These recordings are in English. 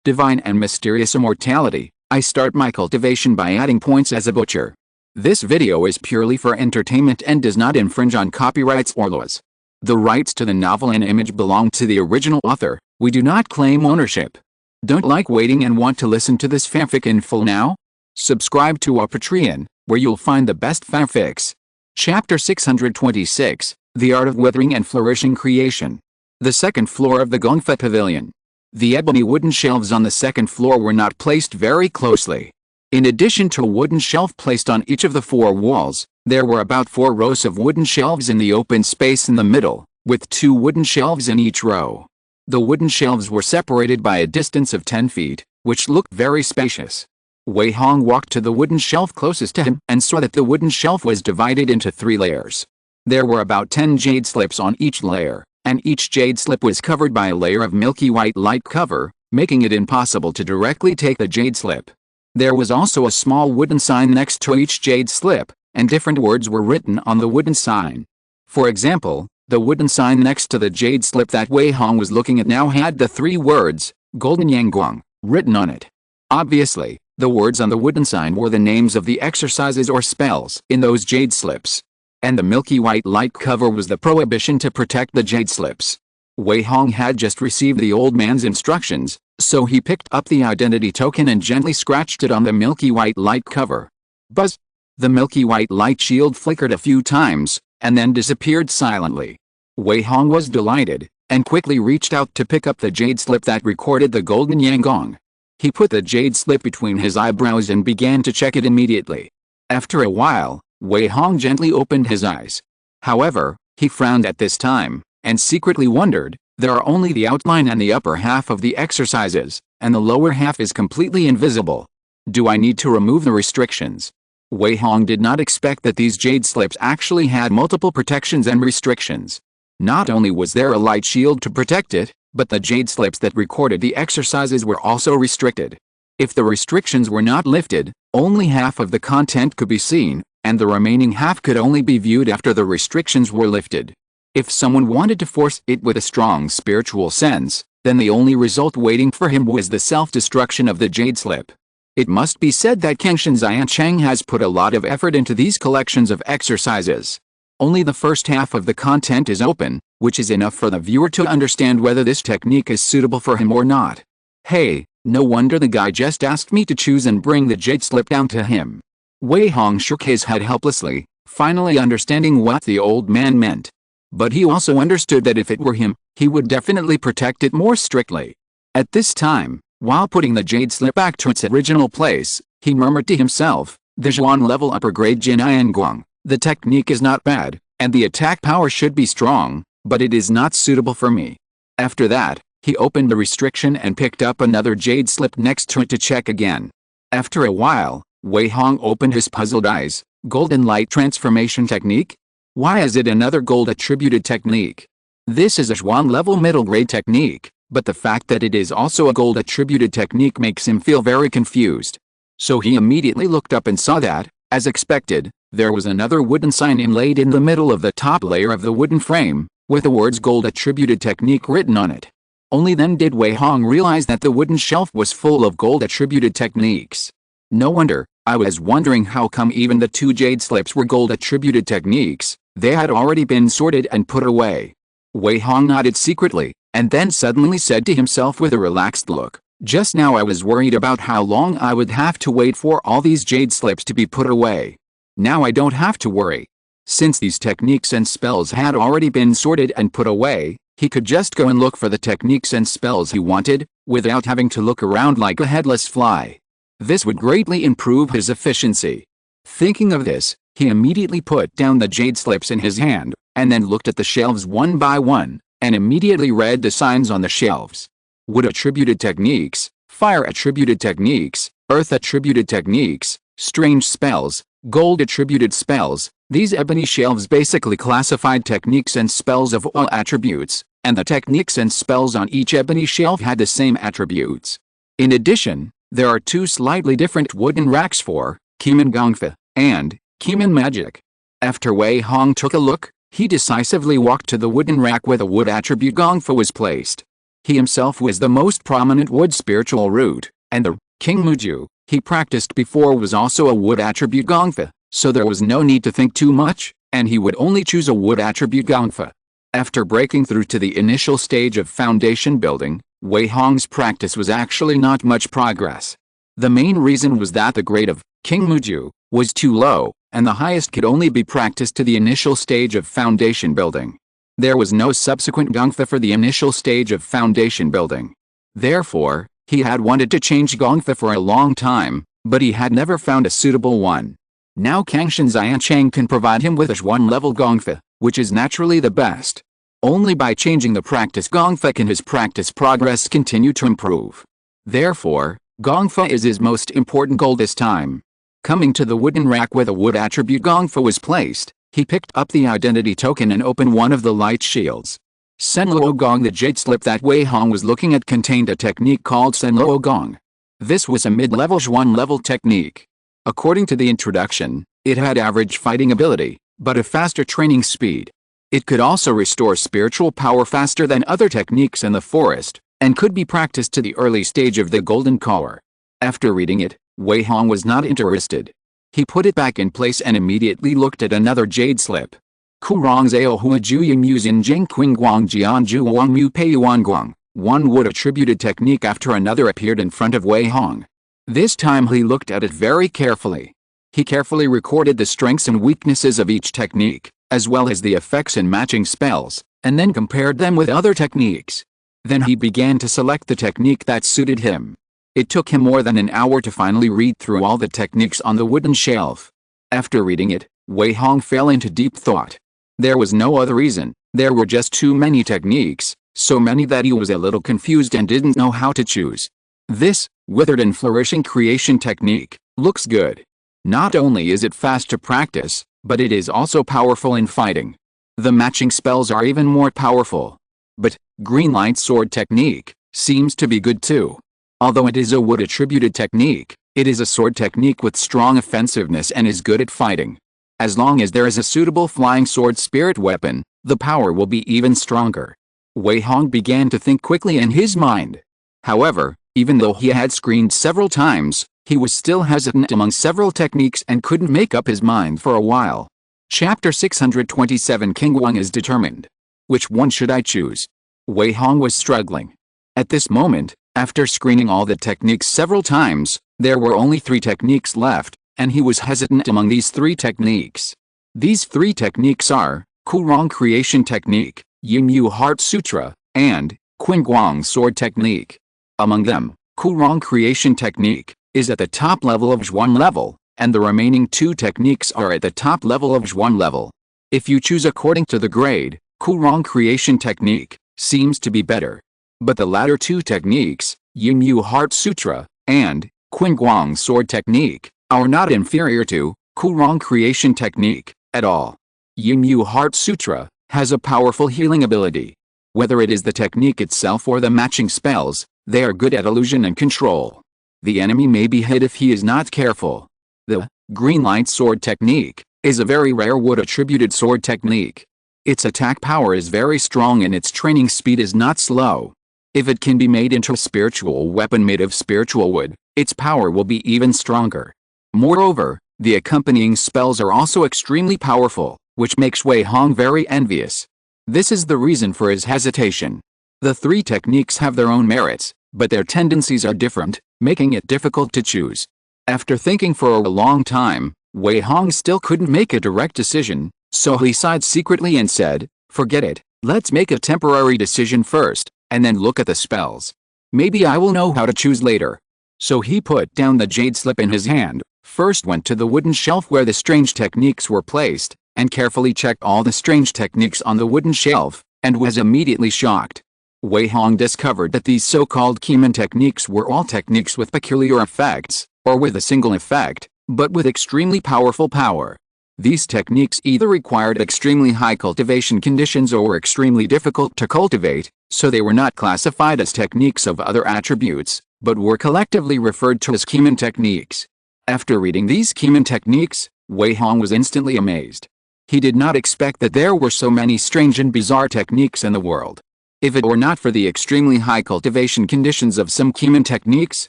divine and mysterious immortality. I start my cultivation by adding points as a butcher. This video is purely for entertainment and does not infringe on copyrights or laws. The rights to the novel and image belong to the original author. We do not claim ownership. Don't like waiting and want to listen to this fanfic in full now? Subscribe to our Patreon, where you'll find the best fanfics. Chapter 626, The Art of Withering and Flourishing Creation. The second floor of the Gongfa Pavilion. The ebony wooden shelves on the second floor were not placed very closely. In addition to a wooden shelf placed on each of the four walls, there were about 4 rows of wooden shelves in the open space in the middle, with 2 wooden shelves in each row. The wooden shelves were separated by a distance of 10 feet, which looked very spacious. Wei Hong walked to the wooden shelf closest to him and saw that the wooden shelf was divided into 3 layers. There were about 10 jade slips on each layer, and each jade slip was covered by a layer of milky white light cover, making it impossible to directly take the jade slip. There was also a small wooden sign next to each jade slip, and different words were written on the wooden sign. For example, the wooden sign next to the jade slip that Wei Hong was looking at now had the 3 words, Golden Yanguang, written on it. Obviously, the words on the wooden sign were the names of the exercises or spells in those jade slips. And the milky white light cover was the prohibition to protect the jade slips. Wei Hong had just received the old man's instructions, so he picked up the identity token and gently scratched it on the milky white light cover. Buzz! The milky white light shield flickered a few times, and then disappeared silently. Wei Hong was delighted, and quickly reached out to pick up the jade slip that recorded the Golden Yanguang. He put the jade slip between his eyebrows and began to check it immediately. After a while, Wei Hong gently opened his eyes. However, he frowned at this time, and secretly wondered, there are only the outline and the upper half of the exercises, and the lower half is completely invisible. Do I need to remove the restrictions? Wei Hong did not expect that these jade slips actually had multiple protections and restrictions. Not only was there a light shield to protect it, but the jade slips that recorded the exercises were also restricted. If the restrictions were not lifted, only half of the content could be seen, and the remaining half could only be viewed after the restrictions were lifted. If someone wanted to force it with a strong spiritual sense, then the only result waiting for him was the self-destruction of the jade slip. It must be said that Kenshin Xiancheng has put a lot of effort into these collections of exercises. Only the first half of the content is open, which is enough for the viewer to understand whether this technique is suitable for him or not. Hey, no wonder the guy just asked me to choose and bring the jade slip down to him. Wei Hong shook his head helplessly, finally understanding what the old man meant. But he also understood that if it were him, he would definitely protect it more strictly. At this time, while putting the jade slip back to its original place, he murmured to himself, the Zhuan level upper grade Jin Yanguang, the technique is not bad, and the attack power should be strong, but it is not suitable for me. After that, he opened the restriction and picked up another jade slip next to it to check again. After a while, Wei Hong opened his puzzled eyes. Golden light transformation technique? Why is it another gold attributed technique? This is a Zhuan level middle grade technique, but the fact that it is also a gold attributed technique makes him feel very confused. So he immediately looked up and saw that, as expected, there was another wooden sign inlaid in the middle of the top layer of the wooden frame, with the words gold attributed technique written on it. Only then did Wei Hong realize that the wooden shelf was full of gold attributed techniques. No wonder, I was wondering how come even the 2 jade slips were gold attributed techniques. They had already been sorted and put away. Wei Hong nodded secretly, and then suddenly said to himself with a relaxed look, just now I was worried about how long I would have to wait for all these jade slips to be put away. Now I don't have to worry. Since these techniques and spells had already been sorted and put away, he could just go and look for the techniques and spells he wanted, without having to look around like a headless fly. This would greatly improve his efficiency. Thinking of this, he immediately put down the jade slips in his hand, and then looked at the shelves one by one, and immediately read the signs on the shelves. Wood attributed techniques, fire attributed techniques, earth attributed techniques, strange spells, gold attributed spells. These ebony shelves basically classified techniques and spells of all attributes, and the techniques and spells on each ebony shelf had the same attributes. In addition, there are 2 slightly different wooden racks for Kimen Gongfa and Kimen Magic. After Wei Hong took a look, he decisively walked to the wooden rack where the wood attribute Gongfa was placed. He himself was the most prominent wood spiritual root, and the King Muju he practiced before was also a wood attribute Gongfa, so there was no need to think too much, and he would only choose a wood attribute Gongfa. After breaking through to the initial stage of foundation building, Wei Hong's practice was actually not much progress. The main reason was that the grade of King Muju was too low, and the highest could only be practiced to the initial stage of foundation building. There was no subsequent Gongfa for the initial stage of foundation building. Therefore, he had wanted to change Gongfa for a long time, but he had never found a suitable one. Now Kangshan Xianchang can provide him with a Zhuan-level Gongfa, which is naturally the best. Only by changing the practice Gongfa can his practice progress continue to improve. Therefore, Gongfa is his most important goal this time. Coming to the wooden rack where the wood attribute Gongfa was placed, he picked up the identity token and opened one of the light shields. Senluo Gong, the jade slip that Wei Hong was looking at, contained a technique called Senluo Gong. This was a mid-level Zhuan-level technique. According to the introduction, it had average fighting ability, but a faster training speed. It could also restore spiritual power faster than other techniques in the forest, and could be practiced to the early stage of the golden collar. After reading it, Wei Hong was not interested. He put it back in place and immediately looked at another jade slip. Kurong Zao Hua Ju Ying Mu Zin Jing Qing Guang Jian Ju Wang Mu Pei Yuan Guang. One wood attributed technique after another appeared in front of Wei Hong. This time he looked at it very carefully. He carefully recorded the strengths and weaknesses of each technique, as well as the effects and matching spells, and then compared them with other techniques. Then he began to select the technique that suited him. It took him more than an hour to finally read through all the techniques on the wooden shelf. After reading it, Wei Hong fell into deep thought. There was no other reason, there were just too many techniques, so many that he was a little confused and didn't know how to choose. This, withered and flourishing creation technique, looks good. Not only is it fast to practice, but it is also powerful in fighting. The matching spells are even more powerful. But, green light sword technique, seems to be good too. Although it is a wood attributed technique, it is a sword technique with strong offensiveness and is good at fighting. As long as there is a suitable flying sword spirit weapon, the power will be even stronger. Wei Hong began to think quickly in his mind. However, even though he had screened several times, he was still hesitant among several techniques and couldn't make up his mind for a while. Chapter 627 King Wang is determined. Which one should I choose? Wei Hong was struggling. At this moment, after screening all the techniques several times, there were only 3 techniques left, and he was hesitant among these 3 techniques. These 3 techniques are Kurong Creation Technique, Yingyu Heart Sutra, and Qingguang Sword Technique. Among them, Kurong Creation Technique is at the top level of Zhuan level, and the remaining 2 techniques are at the top level of Zhuan level. If you choose according to the grade, Kurong Creation Technique seems to be better. But the latter 2 techniques, Yingyu Heart Sutra and Qingguang Sword Technique, are not inferior to Kurong Creation Technique at all. Yingyu Heart Sutra has a powerful healing ability. Whether it is the technique itself or the matching spells, they are good at illusion and control. The enemy may be hit if he is not careful. The green light sword technique is a very rare wood attributed sword technique. Its attack power is very strong and its training speed is not slow. If it can be made into a spiritual weapon made of spiritual wood, its power will be even stronger. Moreover, the accompanying spells are also extremely powerful, which makes Wei Hong very envious. This is the reason for his hesitation. The 3 techniques have their own merits, but their tendencies are different, making it difficult to choose. After thinking for a long time, Wei Hong still couldn't make a direct decision, so he sighed secretly and said, "Forget it, let's make a temporary decision first, and then look at the spells. Maybe I will know how to choose later." So he put down the jade slip in his hand, first went to the wooden shelf where the strange techniques were placed, and carefully checked all the strange techniques on the wooden shelf, and was immediately shocked. Wei Hong discovered that these so-called Kimen techniques were all techniques with peculiar effects, or with a single effect, but with extremely powerful power. These techniques either required extremely high cultivation conditions or were extremely difficult to cultivate, so they were not classified as techniques of other attributes, but were collectively referred to as Kimen techniques. After reading these Kimen techniques, Wei Hong was instantly amazed. He did not expect that there were so many strange and bizarre techniques in the world. If it were not for the extremely high cultivation conditions of some Keeman techniques,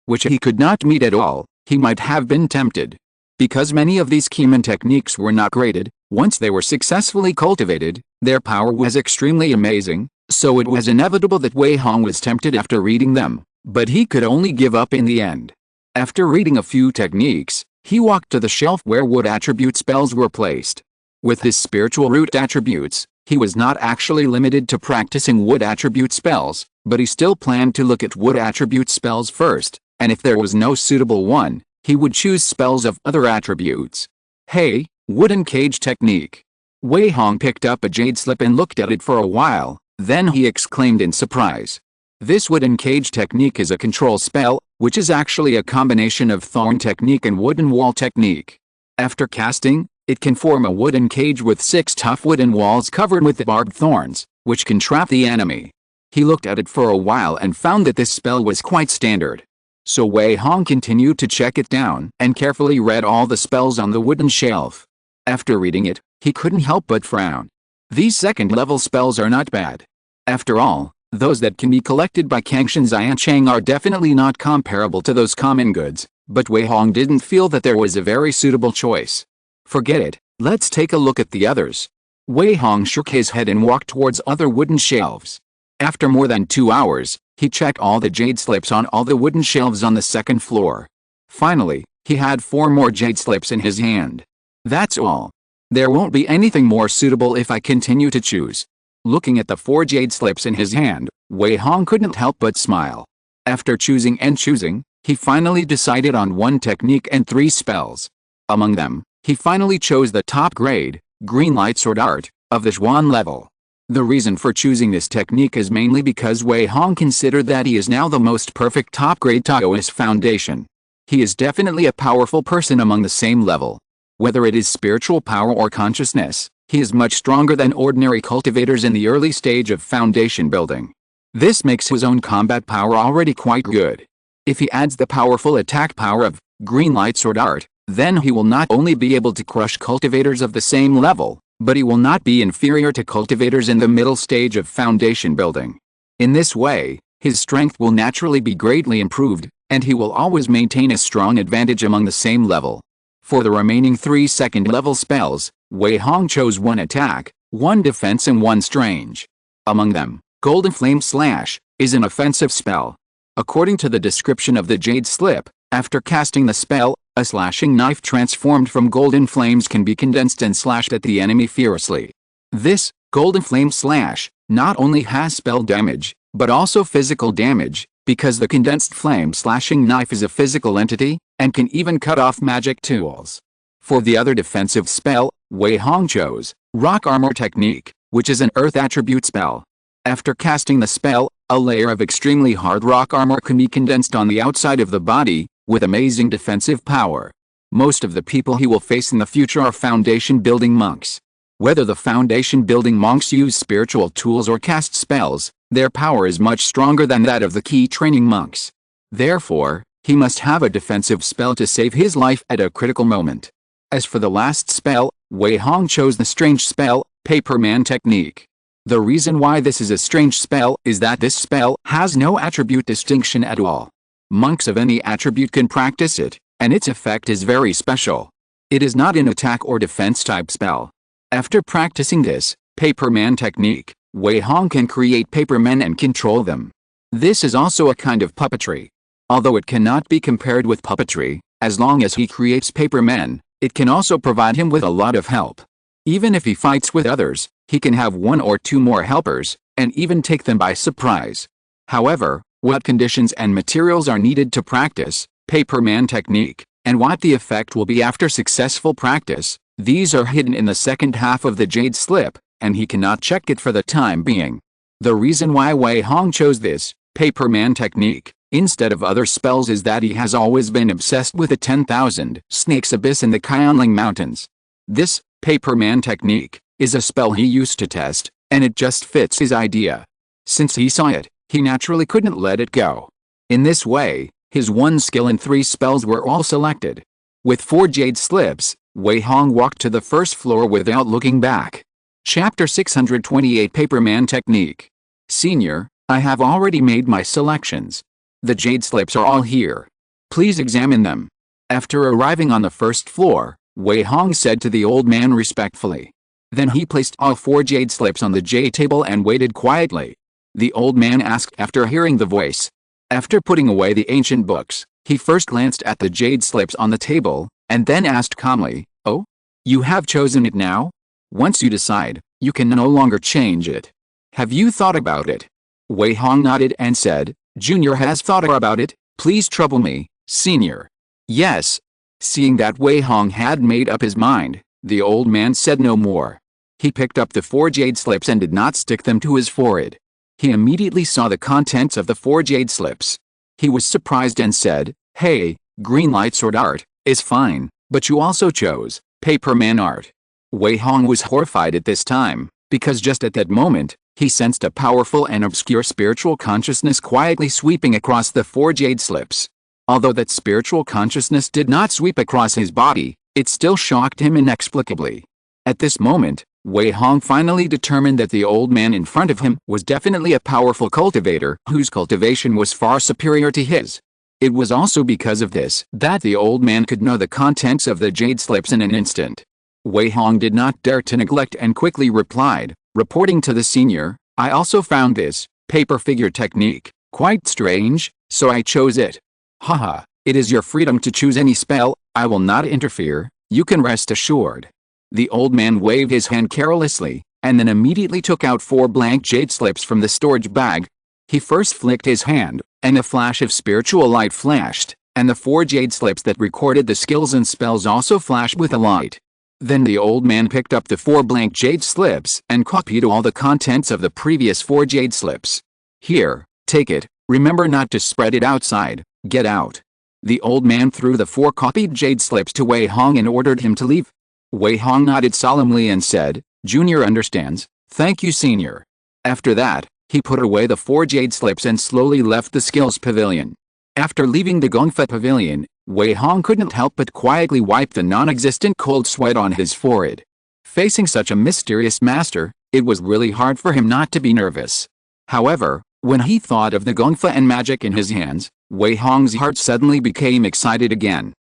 which he could not meet at all, he might have been tempted. Because many of these Keeman techniques were not graded, once they were successfully cultivated, their power was extremely amazing, so it was inevitable that Wei Hong was tempted after reading them, but he could only give up in the end. After reading a few techniques, he walked to the shelf where wood attribute spells were placed. With his spiritual root attributes, he was not actually limited to practicing wood attribute spells, but he still planned to look at wood attribute spells first, and if there was no suitable one, he would choose spells of other attributes. Hey, wooden cage technique. Wei Hong picked up a jade slip and looked at it for a while, then he exclaimed in surprise. This wooden cage technique is a control spell, which is actually a combination of thorn technique and wooden wall technique. After casting, it can form a wooden cage with 6 tough wooden walls covered with barbed thorns, which can trap the enemy. He looked at it for a while and found that this spell was quite standard. So Wei Hong continued to check it down and carefully read all the spells on the wooden shelf. After reading it, he couldn't help but frown. These second-level spells are not bad. After all, those that can be collected by Kangshan Xianchang are definitely not comparable to those common goods, but Wei Hong didn't feel that there was a very suitable choice. Forget it, let's take a look at the others. Wei Hong shook his head and walked towards other wooden shelves. After more than 2 hours, he checked all the jade slips on all the wooden shelves on the second floor. Finally, he had 4 more jade slips in his hand. That's all. There won't be anything more suitable if I continue to choose. Looking at the 4 jade slips in his hand, Wei Hong couldn't help but smile. After choosing and choosing, he finally decided on 1 technique and 3 spells. Among them, he finally chose the top grade, Green Light Sword Art, of the Zhuan level. The reason for choosing this technique is mainly because Wei Hong considered that he is now the most perfect top-grade Taoist foundation. He is definitely a powerful person among the same level. Whether it is spiritual power or consciousness, he is much stronger than ordinary cultivators in the early stage of foundation building. This makes his own combat power already quite good. If he adds the powerful attack power of Green Light Sword Art, then he will not only be able to crush cultivators of the same level, but he will not be inferior to cultivators in the middle stage of foundation building. In this way, his strength will naturally be greatly improved, and he will always maintain a strong advantage among the same level. For the remaining 3 second-level spells, Wei Hong chose 1 attack, 1 defense and 1 strange. Among them, Golden Flame Slash is an offensive spell. According to the description of the jade slip, after casting the spell, a slashing knife transformed from golden flames can be condensed and slashed at the enemy fiercely. This, Golden Flame Slash, not only has spell damage, but also physical damage, because the condensed flame slashing knife is a physical entity, and can even cut off magic tools. For the other defensive spell, Wei Hong chose Rock Armor Technique, which is an earth attribute spell. After casting the spell, a layer of extremely hard rock armor can be condensed on the outside of the body, with amazing defensive power. Most of the people he will face in the future are foundation building monks. Whether the foundation building monks use spiritual tools or cast spells, their power is much stronger than that of the key training monks. Therefore, he must have a defensive spell to save his life at a critical moment. As for the last spell, Wei Hong chose the strange spell, Paperman Technique. The reason why this is a strange spell is that this spell has no attribute distinction at all. Monks of any attribute can practice it, and its effect is very special. It is not an attack or defense type spell. After practicing this Paperman technique, Wei Hong can create papermen and control them. This is also a kind of puppetry. Although it cannot be compared with puppetry, as long as he creates papermen, it can also provide him with a lot of help. Even if he fights with others, he can have 1 or 2 more helpers, and even take them by surprise. However, what conditions and materials are needed to practice Paperman technique, and what the effect will be after successful practice, these are hidden in the second half of the jade slip, and he cannot check it for the time being. The reason why Wei Hong chose this Paperman technique instead of other spells is that he has always been obsessed with the 10,000 Snakes Abyss in the Qianling Mountains. This Paperman technique is a spell he used to test, and it just fits his idea. Since he saw it, he naturally couldn't let it go. In this way, his 1 skill and 3 spells were all selected. With 4 jade slips, Wei Hong walked to the first floor without looking back. Chapter 628 Paperman Technique. Senior, I have already made my selections. The jade slips are all here. Please examine them. After arriving on the first floor, Wei Hong said to the old man respectfully. Then he placed all 4 jade slips on the jade table and waited quietly. The old man asked after hearing the voice. After putting away the ancient books, he first glanced at the jade slips on the table, and then asked calmly, "Oh? You have chosen it now? Once you decide, you can no longer change it. Have you thought about it?" Wei Hong nodded and said, "Junior has thought about it, please trouble me, Senior." "Yes." Seeing that Wei Hong had made up his mind, the old man said no more. He picked up the 4 jade slips and did not stick them to his forehead. He immediately saw the contents of the 4 jade slips. He was surprised and said, "Hey, green light sword art is fine, but you also chose paperman art." Wei Hong was horrified at this time, because just at that moment, he sensed a powerful and obscure spiritual consciousness quietly sweeping across the 4 jade slips. Although that spiritual consciousness did not sweep across his body, it still shocked him inexplicably. At this moment, Wei Hong finally determined that the old man in front of him was definitely a powerful cultivator whose cultivation was far superior to his. It was also because of this that the old man could know the contents of the jade slips in an instant. Wei Hong did not dare to neglect and quickly replied, reporting to the senior, "I also found this paper figure technique quite strange, so I chose it." "Haha, it is your freedom to choose any spell, I will not interfere, you can rest assured." The old man waved his hand carelessly, and then immediately took out 4 blank jade slips from the storage bag. He first flicked his hand, and a flash of spiritual light flashed, and the 4 jade slips that recorded the skills and spells also flashed with a light. Then the old man picked up the 4 blank jade slips and copied all the contents of the previous 4 jade slips. "Here, take it, remember not to spread it outside, get out." The old man threw the 4 copied jade slips to Wei Hong and ordered him to leave. Wei Hong nodded solemnly and said, "Junior understands, thank you Senior." After that, he put away the 4 jade slips and slowly left the skills pavilion. After leaving the Gongfa pavilion, Wei Hong couldn't help but quietly wipe the non-existent cold sweat on his forehead. Facing such a mysterious master, it was really hard for him not to be nervous. However, when he thought of the Gongfa and magic in his hands, Wei Hong's heart suddenly became excited again.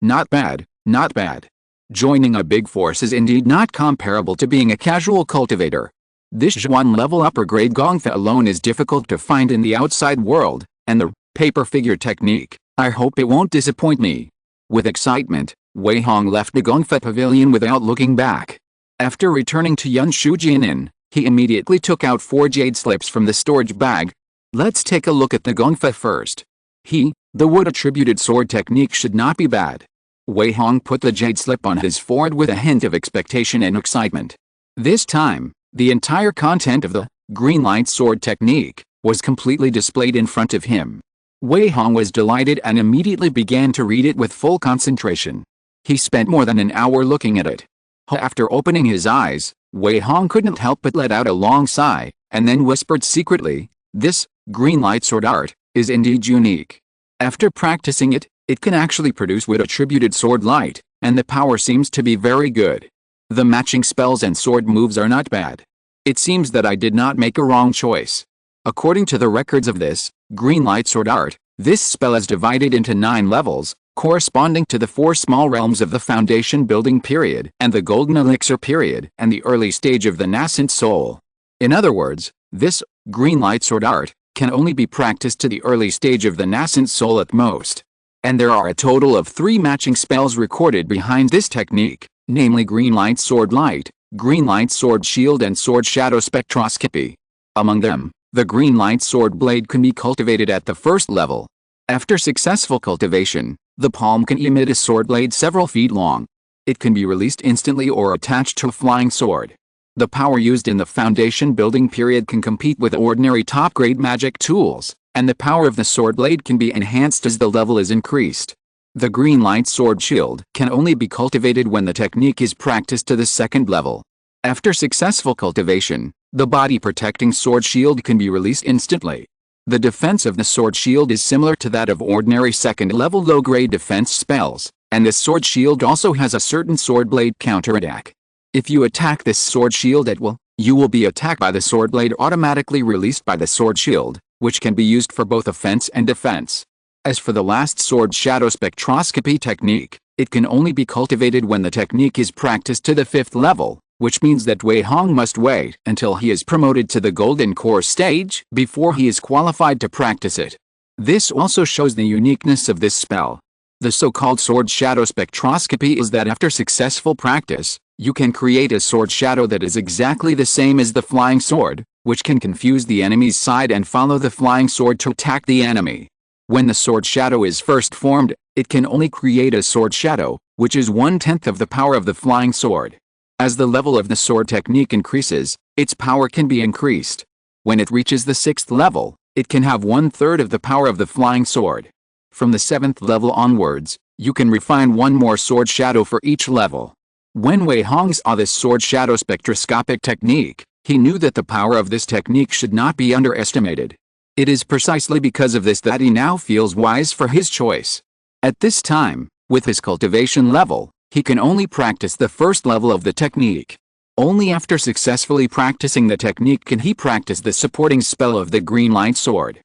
Not bad, not bad. Joining a big force is indeed not comparable to being a casual cultivator. This Zhuan level upper grade Gongfa alone is difficult to find in the outside world, and the paper figure technique, I hope it won't disappoint me. With excitement, Wei Hong left the Gongfa pavilion without looking back. After returning to Yunshujian Inn, he immediately took out 4 jade slips from the storage bag. Let's take a look at the Gongfa first. The wood attributed sword technique should not be bad. Wei Hong put the jade slip on his forehead with a hint of expectation and excitement. This time, the entire content of the green light sword technique was completely displayed in front of him. Wei Hong was delighted and immediately began to read it with full concentration. He spent more than an hour looking at it. After opening his eyes, Wei Hong couldn't help but let out a long sigh, and then whispered secretly, "This green light sword art is indeed unique. After practicing it, it can actually produce wood attributed sword light, and the power seems to be very good. The matching spells and sword moves are not bad. It seems that I did not make a wrong choice." According to the records of this green light sword art, this spell is divided into 9 levels, corresponding to the 4 small realms of the foundation building period and the golden elixir period and the early stage of the nascent soul. In other words, this green light sword art can only be practiced to the early stage of the nascent soul at most. And there are a total of 3 matching spells recorded behind this technique, namely Green Light Sword Light, Green Light Sword Shield and Sword Shadow Spectroscopy. Among them, the Green Light Sword Blade can be cultivated at the first level. After successful cultivation, the palm can emit a sword blade several feet long. It can be released instantly or attached to a flying sword. The power used in the foundation building period can compete with ordinary top-grade magic tools, and the power of the sword blade can be enhanced as the level is increased. The Green Light Sword Shield can only be cultivated when the technique is practiced to the second level. After successful cultivation, the body-protecting sword shield can be released instantly. The defense of the sword shield is similar to that of ordinary second-level low-grade defense spells, and the sword shield also has a certain sword blade counterattack. If you attack this sword shield at will, You will be attacked by the sword blade automatically released by the sword shield, which can be used for both offense and defense. As for the last sword shadow spectroscopy technique, it can only be cultivated when the technique is practiced to the 5th level, which means that Wei Hong must wait until he is promoted to the golden core stage before he is qualified to practice it. This also shows the uniqueness of this spell. The so-called sword shadow spectroscopy is that after successful practice, you can create a sword shadow that is exactly the same as the flying sword, which can confuse the enemy's side and follow the flying sword to attack the enemy. When the sword shadow is first formed, it can only create a sword shadow, which is 1/10 of the power of the flying sword. As the level of the sword technique increases, its power can be increased. When it reaches the 6th level, it can have 1/3 of the power of the flying sword. From the 7th level onwards, you can refine one more sword shadow for each level. When Wei Hong saw this sword shadow spectroscopic technique, he knew that the power of this technique should not be underestimated. It is precisely because of this that he now feels wise for his choice. At this time, with his cultivation level, he can only practice the 1st level of the technique. Only after successfully practicing the technique can he practice the supporting spell of the green light sword.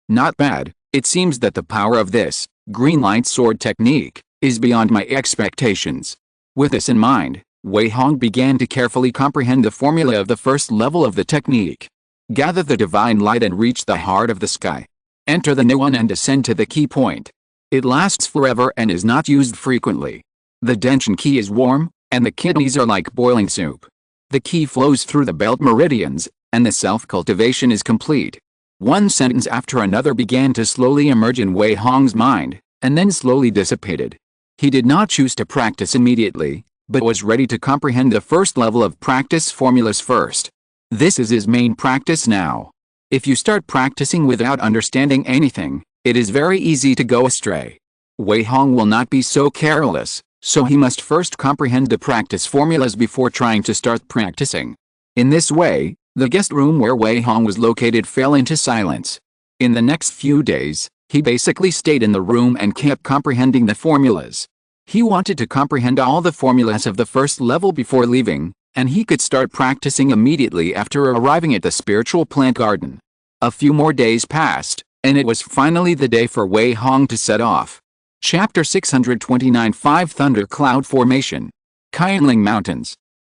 Not bad. It seems that the power of this green light sword technique is beyond my expectations. With this in mind, Wei Hong began to carefully comprehend the formula of the 1st level of the technique. Gather the divine light and reach the heart of the sky. Enter the Nuan and descend to the key point. It lasts forever and is not used frequently. The Denshin key is warm, and the kidneys are like boiling soup. The key flows through the belt meridians, and the self-cultivation is complete. One sentence after another began to slowly emerge in Wei Hong's mind, and then slowly dissipated. He did not choose to practice immediately, but was ready to comprehend the 1st level of practice formulas first. This is his main practice now. If you start practicing without understanding anything, it is very easy to go astray. Wei Hong will not be so careless, so he must first comprehend the practice formulas before trying to start practicing. In this way, the guest room where Wei Hong was located fell into silence. In the next few days, he basically stayed in the room and kept comprehending the formulas. He wanted to comprehend all the formulas of the 1st level before leaving, and he could start practicing immediately after arriving at the spiritual plant garden. A few more days passed, and it was finally the day for Wei Hong to set off. Chapter 629 5 Thunder Cloud Formation. Qianling Mountains.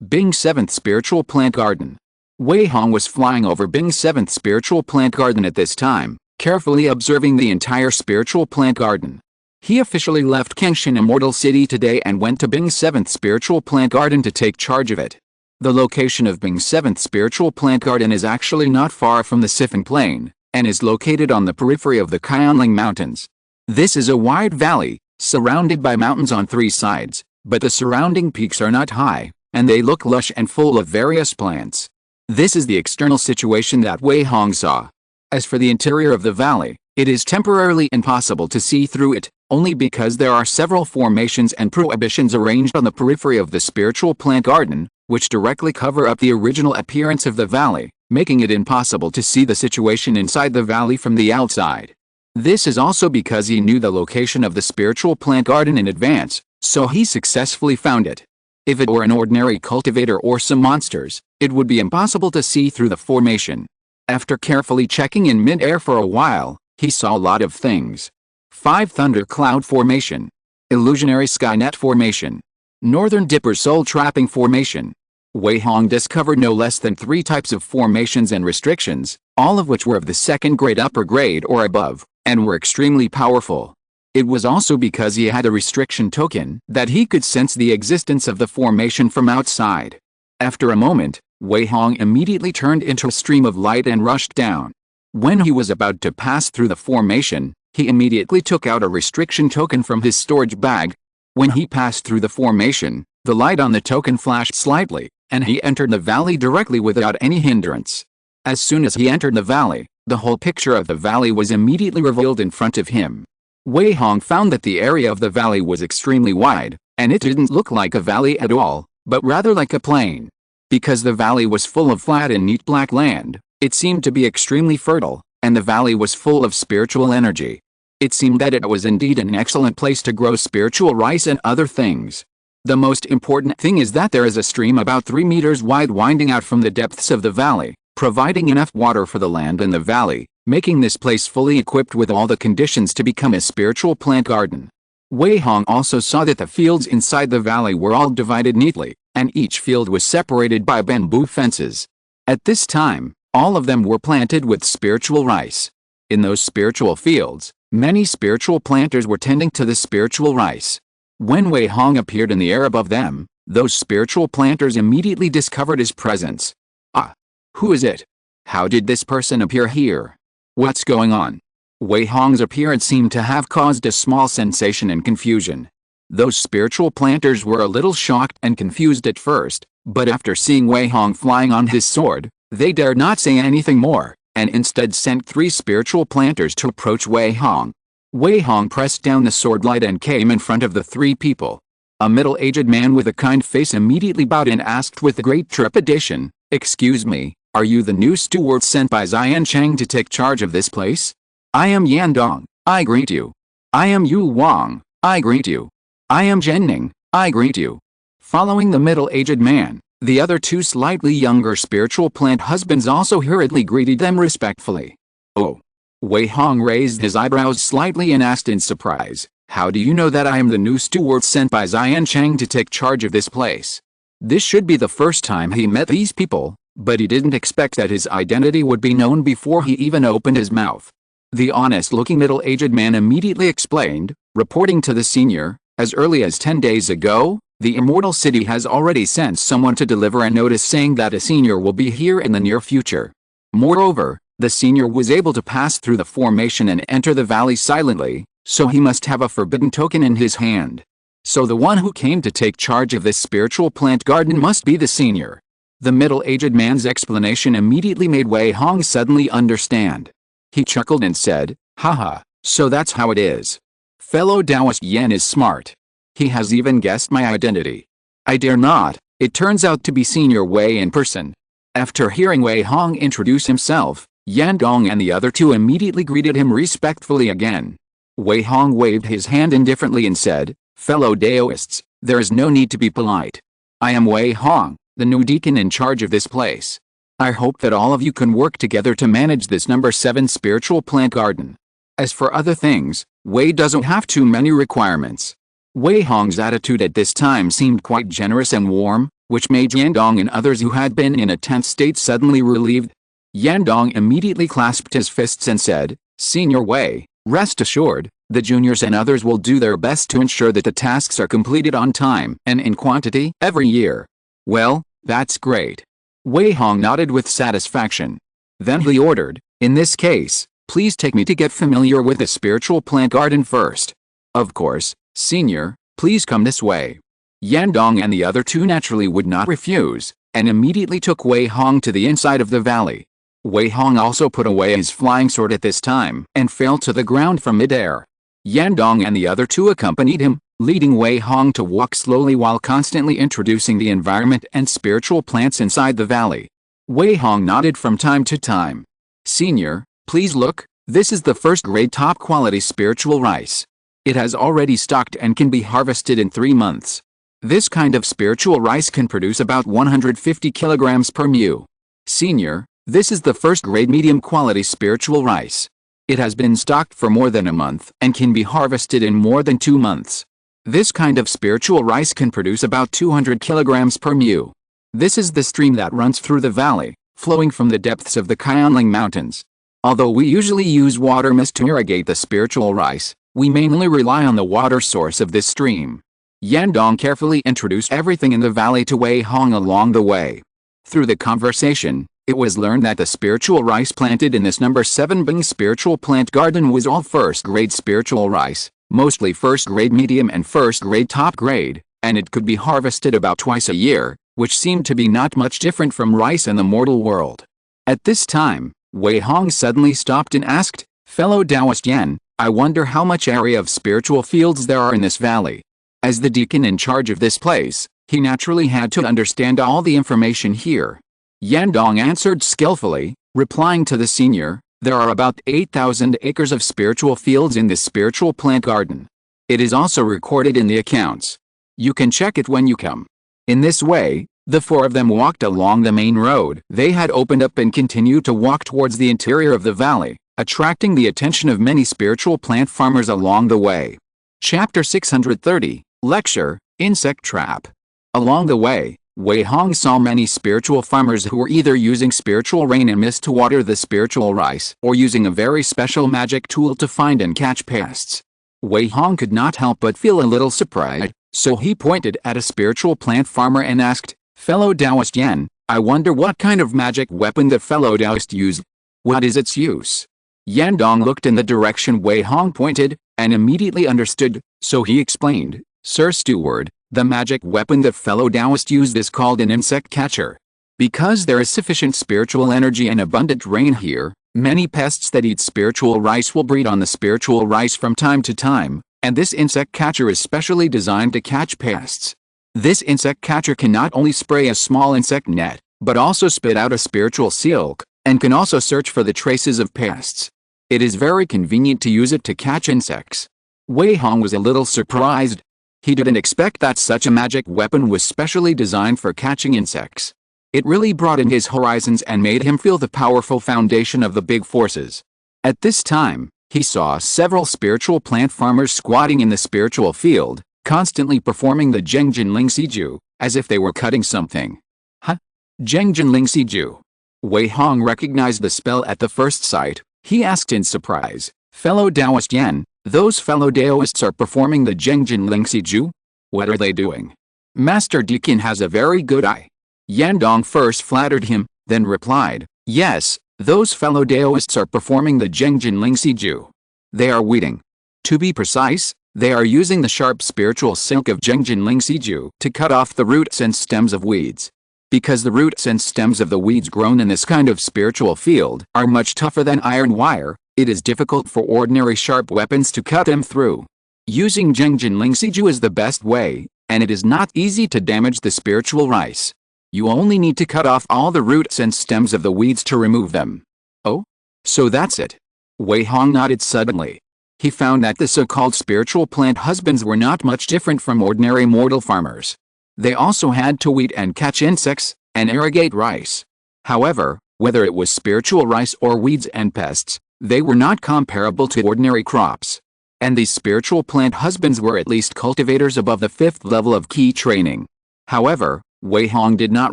Bing's 7th Spiritual Plant Garden. Wei Hong was flying over Bing's 7th Spiritual Plant Garden at this time, carefully observing the entire spiritual plant garden. He officially left Kenshin Immortal City today and went to Bing's 7th Spiritual Plant Garden to take charge of it. The location of Bing's 7th Spiritual Plant Garden is actually not far from the Siphon Plain, and is located on the periphery of the Qianling Mountains. This is a wide valley, surrounded by mountains on 3 sides, but the surrounding peaks are not high, and they look lush and full of various plants. This is the external situation that Wei Hong saw. As for the interior of the valley, it is temporarily impossible to see through it, only because there are several formations and prohibitions arranged on the periphery of the spiritual plant garden, which directly cover up the original appearance of the valley, making it impossible to see the situation inside the valley from the outside. This is also because he knew the location of the spiritual plant garden in advance, so he successfully found it. If it were an ordinary cultivator or some monsters, it would be impossible to see through the formation. After carefully checking in mid-air for a while, he saw a lot of things. 5 Thunder Cloud Formation. Illusionary Skynet Formation. Northern Dipper Soul Trapping Formation. Wei Hong discovered no less than 3 types of formations and restrictions, all of which were of the 2nd grade upper grade or above, and were extremely powerful. It was also because he had a restriction token that he could sense the existence of the formation from outside. After a moment, Wei Hong immediately turned into a stream of light and rushed down. When he was about to pass through the formation, he immediately took out a restriction token from his storage bag. When he passed through the formation, the light on the token flashed slightly, and he entered the valley directly without any hindrance. As soon as he entered the valley, the whole picture of the valley was immediately revealed in front of him. Wei Hong found that the area of the valley was extremely wide, and it didn't look like a valley at all, but rather like a plain. Because the valley was full of flat and neat black land, it seemed to be extremely fertile, and the valley was full of spiritual energy. It seemed that it was indeed an excellent place to grow spiritual rice and other things. The most important thing is that there is a stream about 3 meters wide winding out from the depths of the valley, providing enough water for the land in the valley, making this place fully equipped with all the conditions to become a spiritual plant garden. Wei Hong also saw that the fields inside the valley were all divided neatly, and each field was separated by bamboo fences. At this time, all of them were planted with spiritual rice. In those spiritual fields, many spiritual planters were tending to the spiritual rice. When Wei Hong appeared in the air above them, those spiritual planters immediately discovered his presence. Ah! Who is it? How did this person appear here? What's going on? Wei Hong's appearance seemed to have caused a small sensation and confusion. Those spiritual planters were a little shocked and confused at first, but after seeing Wei Hong flying on his sword, they dared not say anything more, and instead sent 3 spiritual planters to approach Wei Hong. Wei Hong pressed down the sword light and came in front of the 3 people. A middle-aged man with a kind face immediately bowed and asked with great trepidation, "Excuse me, are you the new steward sent by Xian Chang to take charge of this place?" "I am Yan Dong, I greet you." "I am Yu Wang, I greet you." "I am Zhen Ning, I greet you." Following the middle-aged man, the other 2 slightly younger spiritual plant husbands also hurriedly greeted them respectfully. "Oh." Wei Hong raised his eyebrows slightly and asked in surprise, "How do you know that I am the new steward sent by Xian Chang to take charge of this place?" This should be the first time he met these people, but he didn't expect that his identity would be known before he even opened his mouth. The honest-looking middle-aged man immediately explained, reporting to the senior, "As early as 10 days ago, the Immortal City has already sent someone to deliver a notice saying that a senior will be here in the near future. Moreover, the senior was able to pass through the formation and enter the valley silently, so he must have a forbidden token in his hand. So the one who came to take charge of this spiritual plant garden must be the senior." The middle-aged man's explanation immediately made Wei Hong suddenly understand. He chuckled and said, "Haha, so that's how it is. Fellow Taoist Yan is smart. He has even guessed my identity. I dare not, it turns out to be Senior Wei in person." After hearing Wei Hong introduce himself, Yan Dong and the other 2 immediately greeted him respectfully again. Wei Hong waved his hand indifferently and said, "Fellow Daoists, there is no need to be polite. I am Wei Hong, the new deacon in charge of this place. I hope that all of you can work together to manage this number 7 spiritual plant garden. As for other things, Wei doesn't have too many requirements." Wei Hong's attitude at this time seemed quite generous and warm, which made Yan Dong and others who had been in a tense state suddenly relieved. Yan Dong immediately clasped his fists and said, "Senior Wei, rest assured, the juniors and others will do their best to ensure that the tasks are completed on time and in quantity every year." "Well, that's great." Wei Hong nodded with satisfaction. Then he ordered, "In this case, please take me to get familiar with the spiritual plant garden first." "Of course, Senior, please come this way." Yan Dong and the other 2 naturally would not refuse, and immediately took Wei Hong to the inside of the valley. Wei Hong also put away his flying sword at this time and fell to the ground from midair. Yan Dong and the other 2 accompanied him, leading Wei Hong to walk slowly while constantly introducing the environment and spiritual plants inside the valley. Wei Hong nodded from time to time. "Senior, please look, this is the first-grade top-quality spiritual rice. It has already stocked and can be harvested in 3 months. This kind of spiritual rice can produce about 150 kilograms per mu. Senior, this is the first-grade medium-quality spiritual rice. It has been stocked for more than a month and can be harvested in more than 2 months. This kind of spiritual rice can produce about 200 kilograms per mu. This is the stream that runs through the valley, flowing from the depths of the Qianling Mountains. Although we usually use water mist to irrigate the spiritual rice, we mainly rely on the water source of this stream." Yan Dong carefully introduced everything in the valley to Wei Hong along the way. Through the conversation, it was learned that the spiritual rice planted in this number 7 Bing spiritual plant garden was all first-grade spiritual rice, mostly first-grade medium and first-grade top-grade, and it could be harvested about twice a year, which seemed to be not much different from rice in the mortal world. At this time, Wei Hong suddenly stopped and asked, "Fellow Taoist Yan, I wonder how much area of spiritual fields there are in this valley." As the deacon in charge of this place, he naturally had to understand all the information here. Yan Dong answered skillfully, replying to the senior, "There are about 8,000 acres of spiritual fields in this spiritual plant garden. It is also recorded in the accounts." You can check it when you come. In this way, the four of them walked along the main road they had opened up and continued to walk towards the interior of the valley, attracting the attention of many spiritual plant farmers along the way. Chapter 630, Lecture, Insect Trap. Along the way, Wei Hong saw many spiritual farmers who were either using spiritual rain and mist to water the spiritual rice or using a very special magic tool to find and catch pests. Wei Hong could not help but feel a little surprised, so he pointed at a spiritual plant farmer and asked, "Fellow Taoist Yan, I wonder what kind of magic weapon the fellow Taoist used. What is its use?" Yan Dong looked in the direction Wei Hong pointed, and immediately understood, so he explained, "Sir Steward, the magic weapon the fellow Taoist used is called an insect catcher. Because there is sufficient spiritual energy and abundant rain here, many pests that eat spiritual rice will breed on the spiritual rice from time to time, and this insect catcher is specially designed to catch pests. This insect catcher can not only spray a small insect net, but also spit out a spiritual silk, and can also search for the traces of pests. It is very convenient to use it to catch insects." Wei Hong was a little surprised. He didn't expect that such a magic weapon was specially designed for catching insects. It really broadened his horizons and made him feel the powerful foundation of the big forces. At this time, he saw several spiritual plant farmers squatting in the spiritual field, constantly performing the Zhengjin Ling Siju, as if they were cutting something. Huh? Zhengjin Ling Siju. Wei Hong recognized the spell at the first sight. He asked in surprise, "Fellow Taoist Yan, those fellow Taoists are performing the Zhengjin Ling Siju? What are they doing? Master Deacon has a very good eye." Yan Dong first flattered him, then replied, "Yes, those fellow Taoists are performing the Zhengjin Ling Siju. They are weeding. To be precise, they are using the sharp spiritual silk of Zhengjin Ling Siju to cut off the roots and stems of weeds. Because the roots and stems of the weeds grown in this kind of spiritual field are much tougher than iron wire, it is difficult for ordinary sharp weapons to cut them through. Using Zhengjin Ling Siju is the best way, and it is not easy to damage the spiritual rice. You only need to cut off all the roots and stems of the weeds to remove them." "Oh? So that's it?" Wei Hong nodded suddenly. He found that the so-called spiritual plant husbands were not much different from ordinary mortal farmers. They also had to weed and catch insects, and irrigate rice. However, whether it was spiritual rice or weeds and pests, they were not comparable to ordinary crops. And these spiritual plant husbands were at least cultivators above the 5th level of key training. However, Wei Hong did not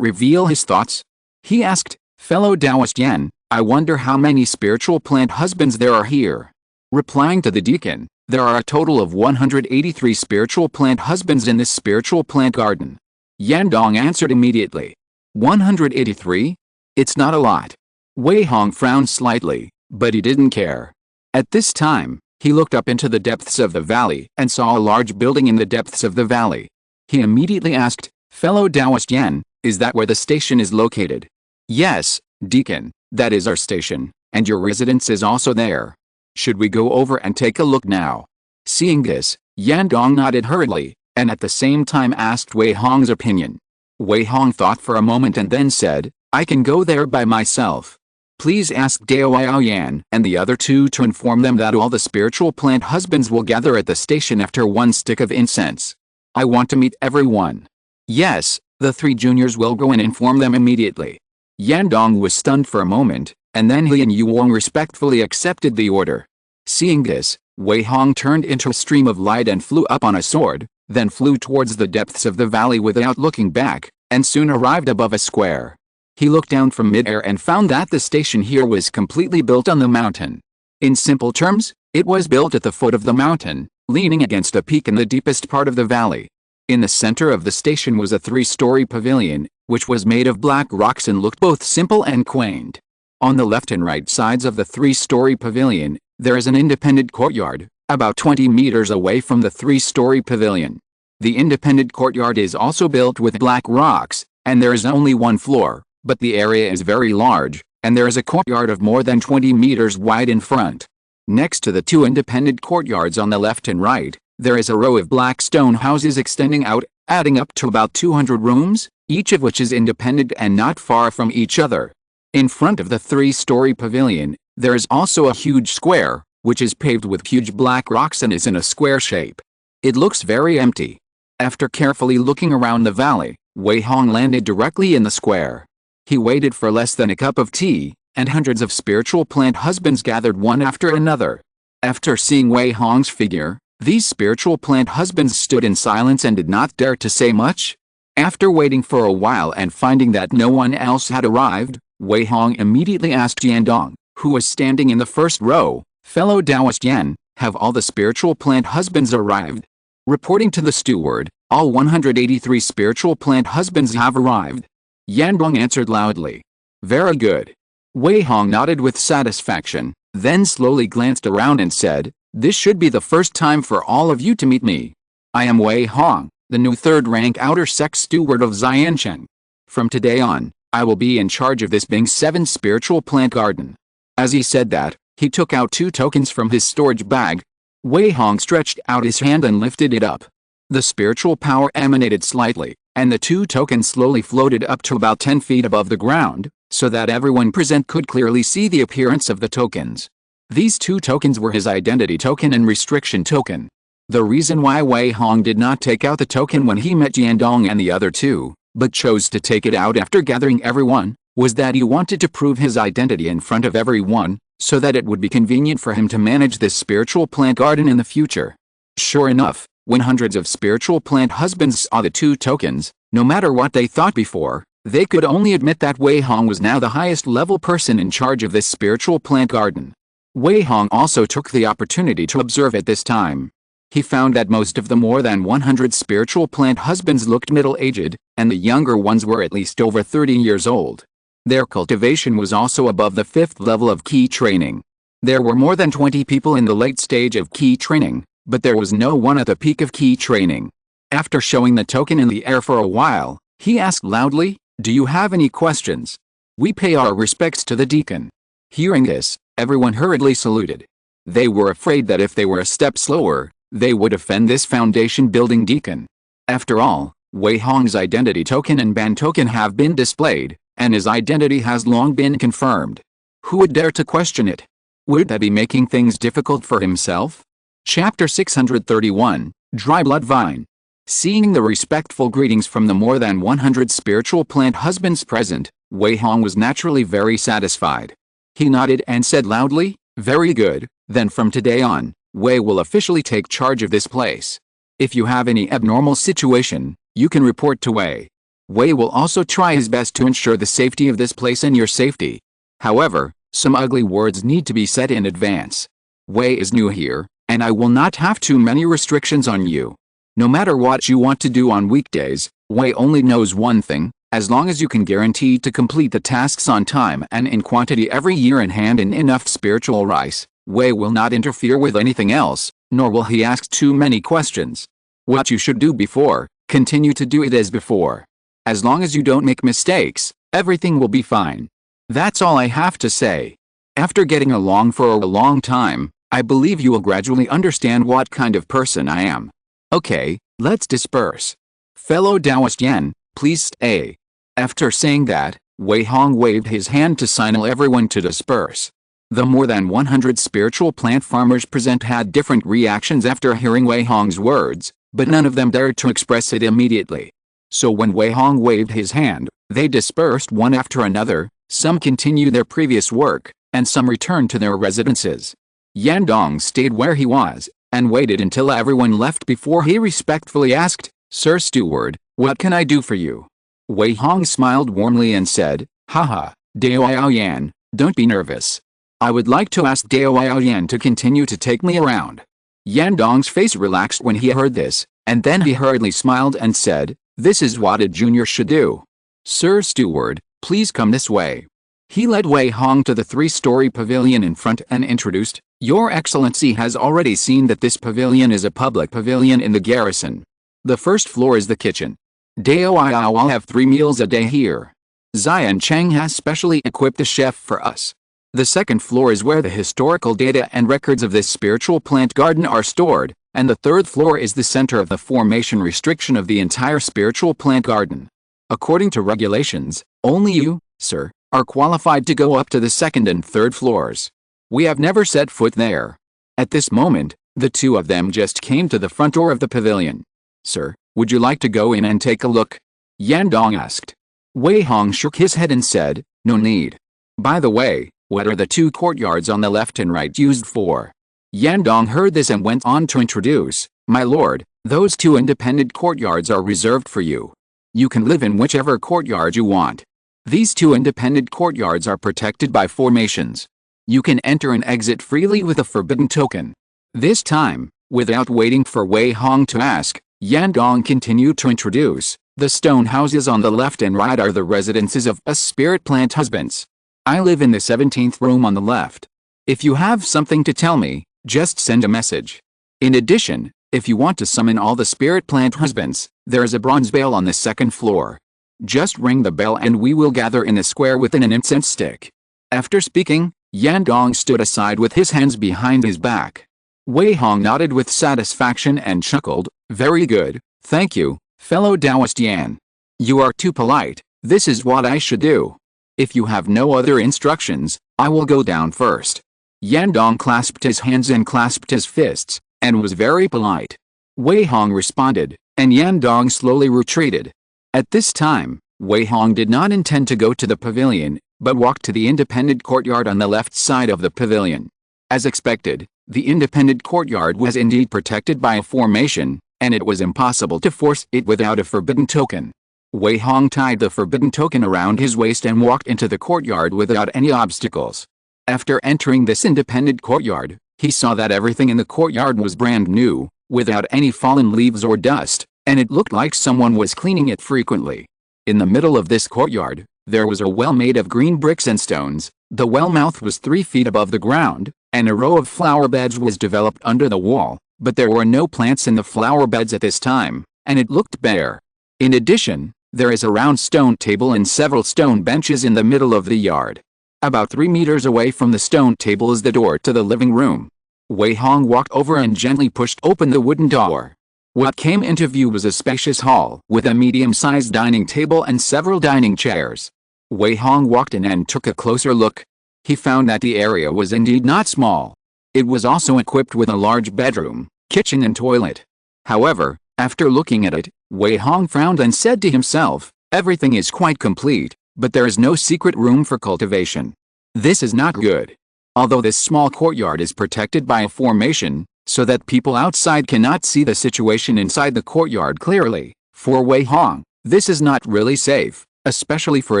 reveal his thoughts. He asked, "Fellow Taoist Yan, I wonder how many spiritual plant husbands there are here." Replying to the deacon, "There are a total of 183 spiritual plant husbands in this spiritual plant garden." Yan Dong answered immediately, 183? It's not a lot." Wei Hong frowned slightly, but he didn't care. At this time, he looked up into the depths of the valley and saw a large building in the depths of the valley. He immediately asked, "Fellow Taoist Yan, is that where the station is located?" "Yes, Deacon, that is our station, and your residence is also there. Should we go over and take a look now?" Seeing this, Yan Dong nodded hurriedly, and at the same time asked Wei Hong's opinion. Wei Hong thought for a moment and then said, "I can go there by myself. Please ask Dao Yan and the other two to inform them that all the spiritual plant husbands will gather at the station after one stick of incense. I want to meet everyone." "Yes, the 3 juniors will go and inform them immediately." Yan Dong was stunned for a moment, and then he and Yu Wong respectfully accepted the order. Seeing this, Wei Hong turned into a stream of light and flew up on a sword, then flew towards the depths of the valley without looking back, and soon arrived above a square. He looked down from mid-air and found that the station here was completely built on the mountain. In simple terms, it was built at the foot of the mountain, leaning against a peak in the deepest part of the valley. In the center of the station was a 3-story pavilion, which was made of black rocks and looked both simple and quaint. On the left and right sides of the 3-story pavilion, there is an independent courtyard, about 20 meters away from the 3-story pavilion. The independent courtyard is also built with black rocks, and there is only one floor, but the area is very large, and there is a courtyard of more than 20 meters wide in front. Next to the 2 independent courtyards on the left and right, there is a row of black stone houses extending out, adding up to about 200 rooms, each of which is independent and not far from each other. In front of the 3-story pavilion, there is also a huge square, which is paved with huge black rocks and is in a square shape. It looks very empty. After carefully looking around the valley, Wei Hong landed directly in the square. He waited for less than a cup of tea, and hundreds of spiritual plant husbands gathered one after another. After seeing Wei Hong's figure, these spiritual plant husbands stood in silence and did not dare to say much. After waiting for a while and finding that no one else had arrived, Wei Hong immediately asked Jiandong, who was standing in the first row, "Fellow Taoist Yan, have all the spiritual plant husbands arrived?" Reporting to the steward, "All 183 spiritual plant husbands have arrived." Yandong answered loudly, "Very good." Wei Hong nodded with satisfaction, then slowly glanced around and said, "This should be the first time for all of you to meet me. I am Wei Hong, the new third-rank outer sect steward of Xiancheng. From today on, I will be in charge of this Bing 7 spiritual plant garden." As he said that, he took out 2 tokens from his storage bag. Wei Hong stretched out his hand and lifted it up. The spiritual power emanated slightly, and the 2 tokens slowly floated up to about 10 feet above the ground, so that everyone present could clearly see the appearance of the tokens. These 2 tokens were his identity token and restriction token. The reason why Wei Hong did not take out the token when he met Jiandong and the other 2, but chose to take it out after gathering everyone, was that he wanted to prove his identity in front of everyone, so that it would be convenient for him to manage this spiritual plant garden in the future. Sure enough, when hundreds of spiritual plant husbands saw the 2 tokens, no matter what they thought before, they could only admit that Wei Hong was now the highest level person in charge of this spiritual plant garden. Wei Hong also took the opportunity to observe at this time. He found that most of the more than 100 spiritual plant husbands looked middle-aged, and the younger ones were at least over 30 years old. Their cultivation was also above the 5th level of key training. There were more than 20 people in the late stage of key training, but there was no one at the peak of key training. After showing the token in the air for a while, he asked loudly, "Do you have any questions? We pay our respects to the deacon." Hearing this, everyone hurriedly saluted. They were afraid that if they were a step slower, they would offend this foundation-building deacon. After all, Wei Hong's identity token and ban token have been displayed, and his identity has long been confirmed. Who would dare to question it? Would that be making things difficult for himself? Chapter 631, Dry Blood Vine. Seeing the respectful greetings from the more than 100 spiritual plant husbands present, Wei Hong was naturally very satisfied. He nodded and said loudly, "Very good, then from today on, Wei will officially take charge of this place. If you have any abnormal situation, you can report to Wei. Wei will also try his best to ensure the safety of this place and your safety. However, some ugly words need to be said in advance. Wei is new here, and I will not have too many restrictions on you. No matter what you want to do on weekdays, Wei only knows one thing: as long as you can guarantee to complete the tasks on time and in quantity every year in hand in enough spiritual rice, Wei will not interfere with anything else, nor will he ask too many questions. What you should do before, continue to do it as before. As long as you don't make mistakes, everything will be fine. That's all I have to say. After getting along for a long time, I believe you will gradually understand what kind of person I am. Okay, let's disperse. Fellow Taoist Yan, please stay." After saying that, Wei Hong waved his hand to signal everyone to disperse. The more than 100 spiritual plant farmers present had different reactions after hearing Wei Hong's words, but none of them dared to express it immediately. So when Wei Hong waved his hand, they dispersed one after another. Some continued their previous work, and some returned to their residences. Yandong stayed where he was, and waited until everyone left before he respectfully asked, "Sir Steward, what can I do for you?" Wei Hong smiled warmly and said, "Haha, Dao Yan, don't be nervous. I would like to ask Dao Yan to continue to take me around." Yandong's face relaxed when he heard this, and then he hurriedly smiled and said, "This is what a junior should do. Sir Steward, please come this way." He led Wei Hong to the 3-story pavilion in front and introduced, "Your Excellency has already seen that this pavilion is a public pavilion in the garrison. The first floor is the kitchen. Dao will have 3 meals a day here. Xiancheng has specially equipped a chef for us. The second floor is where the historical data and records of this spiritual plant garden are stored, and the third floor is the center of the formation restriction of the entire spiritual plant garden. According to regulations, only you, sir, are qualified to go up to the second and third floors. We have never set foot there." At this moment, the 2 of them just came to the front door of the pavilion. "Sir, Would you like to go in and take a look? Yan Dong asked. Wei Hong shook his head and said, no need. By the way, what are the two courtyards on the left and right used for? Yan Dong heard this and went on to introduce, my lord, those two independent courtyards are reserved for you. You can live in whichever courtyard you want. These two independent courtyards are protected by formations. You can enter and exit freely with a forbidden token. This time, without waiting for Wei Hong to ask, Yan Dong continued to introduce, the stone houses on the left and right are the residences of us spirit plant husbands. I live in the 17th room on the left. If you have something to tell me, just send a message. In addition, if you want to summon all the spirit plant husbands, there is a bronze bell on the second floor. Just ring the bell and we will gather in a square within an incense stick. After speaking, Yan Dong stood aside with his hands behind his back. Wei Hong nodded with satisfaction and chuckled, very good, thank you, fellow Taoist Yan. You are too polite, this is what I should do. If you have no other instructions, I will go down first. Yan Dong clasped his hands and clasped his fists, and was very polite. Wei Hong responded, and Yan Dong slowly retreated. At this time, Wei Hong did not intend to go to the pavilion, but walked to the independent courtyard on the left side of the pavilion. As expected, the independent courtyard was indeed protected by a formation, and it was impossible to force it without a forbidden token. Wei Hong tied the forbidden token around his waist and walked into the courtyard without any obstacles. After entering this independent courtyard, he saw that everything in the courtyard was brand new, without any fallen leaves or dust, and it looked like someone was cleaning it frequently. In the middle of this courtyard, there was a well made of green bricks and stones. The well mouth was 3 feet above the ground, and a row of flower beds was developed under the wall, but there were no plants in the flower beds at this time, and it looked bare. In addition, there is a round stone table and several stone benches in the middle of the yard. About 3 meters away from the stone table is the door to the living room. Wei Hong walked over and gently pushed open the wooden door. What came into view was a spacious hall with a medium-sized dining table and several dining chairs. Wei Hong walked in and took a closer look. He found that the area was indeed not small. It was also equipped with a large bedroom, kitchen and toilet. However, after looking at it, Wei Hong frowned and said to himself, everything is quite complete, but there is no secret room for cultivation. This is not good. Although this small courtyard is protected by a formation, so that people outside cannot see the situation inside the courtyard clearly, for Wei Hong, this is not really safe, especially for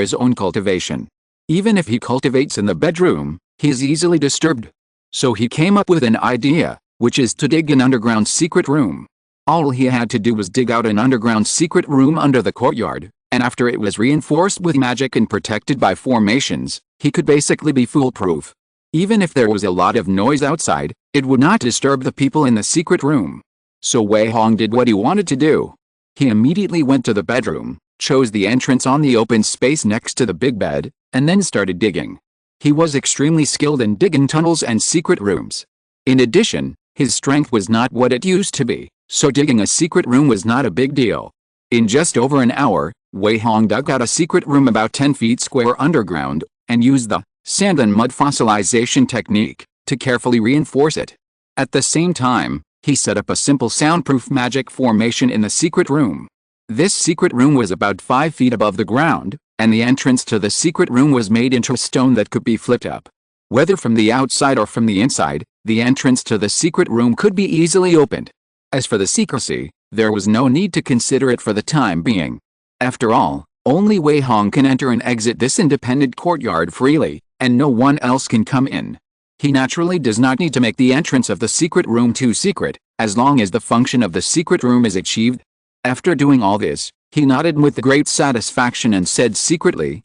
his own cultivation. Even if he cultivates in the bedroom, he is easily disturbed. So he came up with an idea, which is to dig an underground secret room. All he had to do was dig out an underground secret room under the courtyard, and after it was reinforced with magic and protected by formations, he could basically be foolproof. Even if there was a lot of noise outside, it would not disturb the people in the secret room. So Wei Hong did what he wanted to do. He immediately went to the bedroom, chose the entrance on the open space next to the big bed, and then started digging. He was extremely skilled in digging tunnels and secret rooms. In addition, his strength was not what it used to be, so digging a secret room was not a big deal. In just over an hour, Wei Hong dug out a secret room about 10 feet square underground, and used the sand and mud fossilization technique to carefully reinforce it. At the same time, he set up a simple soundproof magic formation in the secret room. This secret room was about 5 feet above the ground, and the entrance to the secret room was made into a stone that could be flipped up. Whether from the outside or from the inside, the entrance to the secret room could be easily opened. As for the secrecy, there was no need to consider it for the time being. After all, only Wei Hong can enter and exit this independent courtyard freely, and no one else can come in. He naturally does not need to make the entrance of the secret room too secret, as long as the function of the secret room is achieved. After doing all this, he nodded with great satisfaction and said secretly,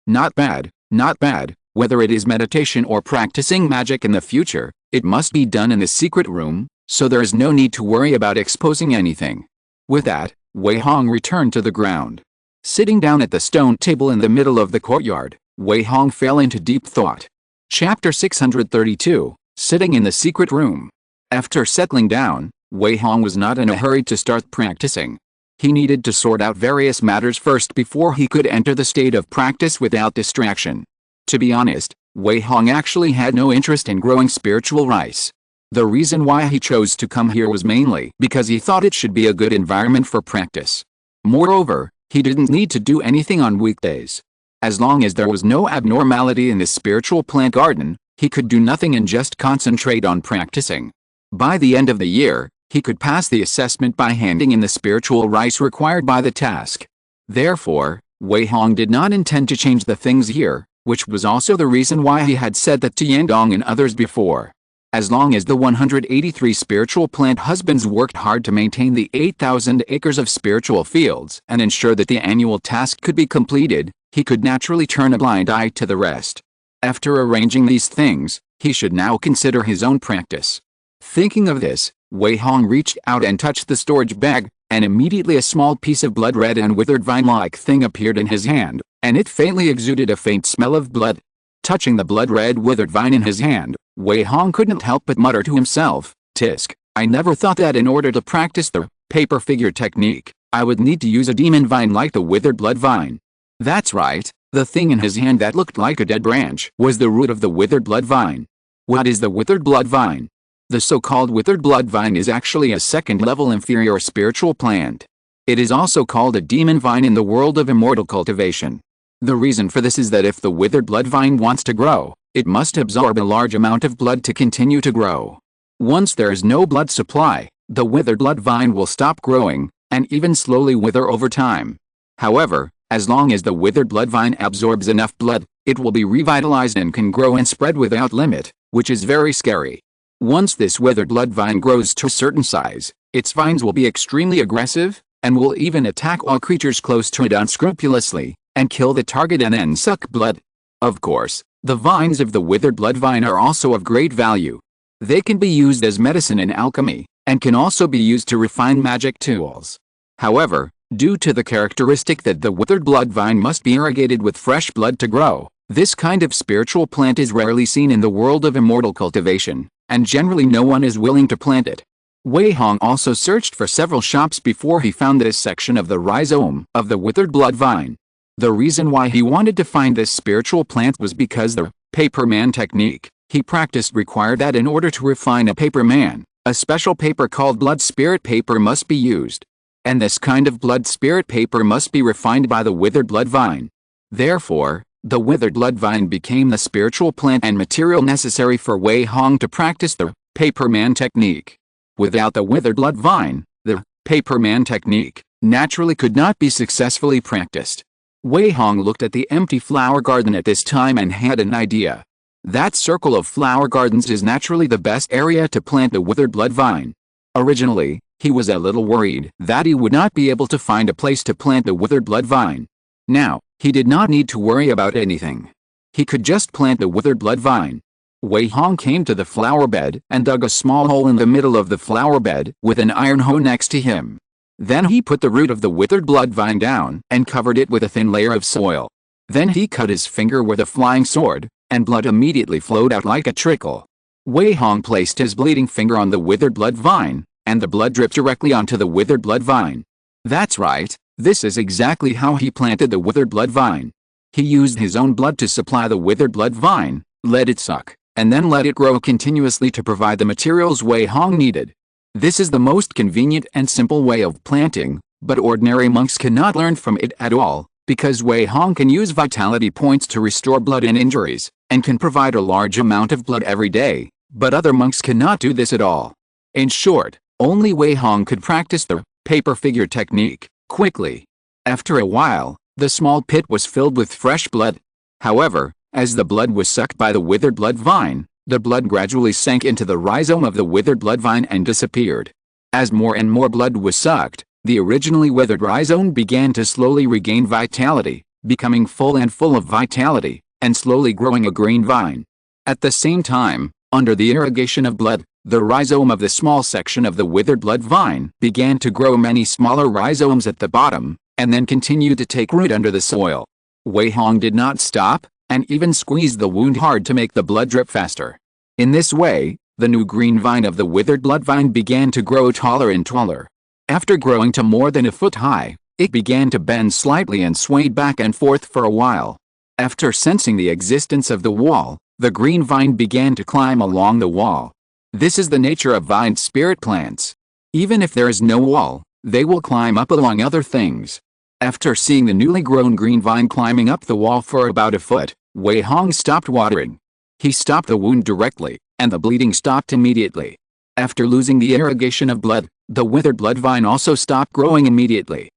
not bad, not bad, whether it is meditation or practicing magic in the future, it must be done in the secret room, so there is no need to worry about exposing anything. With that, Wei Hong returned to the ground. Sitting down at the stone table in the middle of the courtyard, Wei Hong fell into deep thought. Chapter 632, Sitting in the Secret Room. After settling down, Wei Hong was not in a hurry to start practicing. He needed to sort out various matters first before he could enter the state of practice without distraction. To be honest, Wei Hong actually had no interest in growing spiritual rice. The reason why he chose to come here was mainly because he thought it should be a good environment for practice. Moreover, he didn't need to do anything on weekdays. As long as there was no abnormality in his spiritual plant garden, he could do nothing and just concentrate on practicing. By the end of the year, he could pass the assessment by handing in the spiritual rice required by the task. Therefore, Wei Hong did not intend to change the things here, which was also the reason why he had said that to Yandong and others before. As long as the 183 spiritual plant husbands worked hard to maintain the 8,000 acres of spiritual fields and ensure that the annual task could be completed, he could naturally turn a blind eye to the rest. After arranging these things, he should now consider his own practice. Thinking of this, Wei Hong reached out and touched the storage bag, and immediately a small piece of blood-red and withered vine-like thing appeared in his hand, and it faintly exuded a faint smell of blood. Touching the blood-red withered vine in his hand, Wei Hong couldn't help but mutter to himself, "Tisk, I never thought that in order to practice the paper figure technique, I would need to use a demon vine like the withered blood vine." That's right, the thing in his hand that looked like a dead branch was the root of the withered blood vine. What is the withered blood vine? The so-called withered blood vine is actually a second-level inferior spiritual plant. It is also called a demon vine in the world of immortal cultivation. The reason for this is that if the withered blood vine wants to grow, it must absorb a large amount of blood to continue to grow. Once there is no blood supply, the withered blood vine will stop growing, and even slowly wither over time. However, as long as the withered blood vine absorbs enough blood, it will be revitalized and can grow and spread without limit, which is very scary. Once this withered blood vine grows to a certain size, its vines will be extremely aggressive, and will even attack all creatures close to it unscrupulously, and kill the target and then suck blood. Of course, the vines of the withered blood vine are also of great value. They can be used as medicine in alchemy, and can also be used to refine magic tools. However, due to the characteristic that the withered blood vine must be irrigated with fresh blood to grow, this kind of spiritual plant is rarely seen in the world of immortal cultivation, and generally no one is willing to plant it. Wei Hong also searched for several shops before he found this section of the rhizome of the withered blood vine. The reason why he wanted to find this spiritual plant was because the paper man technique he practiced required that in order to refine a paper man, a special paper called blood spirit paper must be used. And this kind of blood spirit paper must be refined by the withered blood vine. Therefore, the withered blood vine became the spiritual plant and material necessary for Wei Hong to practice the paper man technique. Without the withered blood vine, the paper man technique naturally could not be successfully practiced. Wei Hong looked at the empty flower garden at this time and had an idea. That circle of flower gardens is naturally the best area to plant the withered blood vine. Originally, he was a little worried that he would not be able to find a place to plant the withered blood vine. Now, he did not need to worry about anything. He could just plant the withered blood vine. Wei Hong came to the flower bed and dug a small hole in the middle of the flower bed with an iron hoe next to him. Then he put the root of the withered blood vine down and covered it with a thin layer of soil. Then he cut his finger with a flying sword, and blood immediately flowed out like a trickle. Wei Hong placed his bleeding finger on the withered blood vine, and the blood dripped directly onto the withered blood vine. That's right, this is exactly how he planted the withered blood vine. He used his own blood to supply the withered blood vine, let it suck, and then let it grow continuously to provide the materials Wei Hong needed. This is the most convenient and simple way of planting, but ordinary monks cannot learn from it at all, because Wei Hong can use vitality points to restore blood in injuries, and can provide a large amount of blood every day, but other monks cannot do this at all. In short, only Wei Hong could practice the paper figure technique quickly. After a while, the small pit was filled with fresh blood. However, as the blood was sucked by the withered blood vine, the blood gradually sank into the rhizome of the withered blood vine and disappeared. As more and more blood was sucked, the originally withered rhizome began to slowly regain vitality, becoming full of vitality, and slowly growing a green vine. At the same time, under the irrigation of blood, the rhizome of the small section of the withered blood vine began to grow many smaller rhizomes at the bottom, and then continued to take root under the soil. Wei Hong did not stop, and even squeezed the wound hard to make the blood drip faster. In this way, the new green vine of the withered blood vine began to grow taller and taller. After growing to more than a foot high, it began to bend slightly and swayed back and forth for a while. After sensing the existence of the wall, the green vine began to climb along the wall. This is the nature of vine spirit plants. Even if there is no wall, they will climb up along other things. After seeing the newly grown green vine climbing up the wall for about a foot, Wei Hong stopped watering. He stopped the wound directly, and the bleeding stopped immediately. After losing the irrigation of blood, the withered blood vine also stopped growing immediately.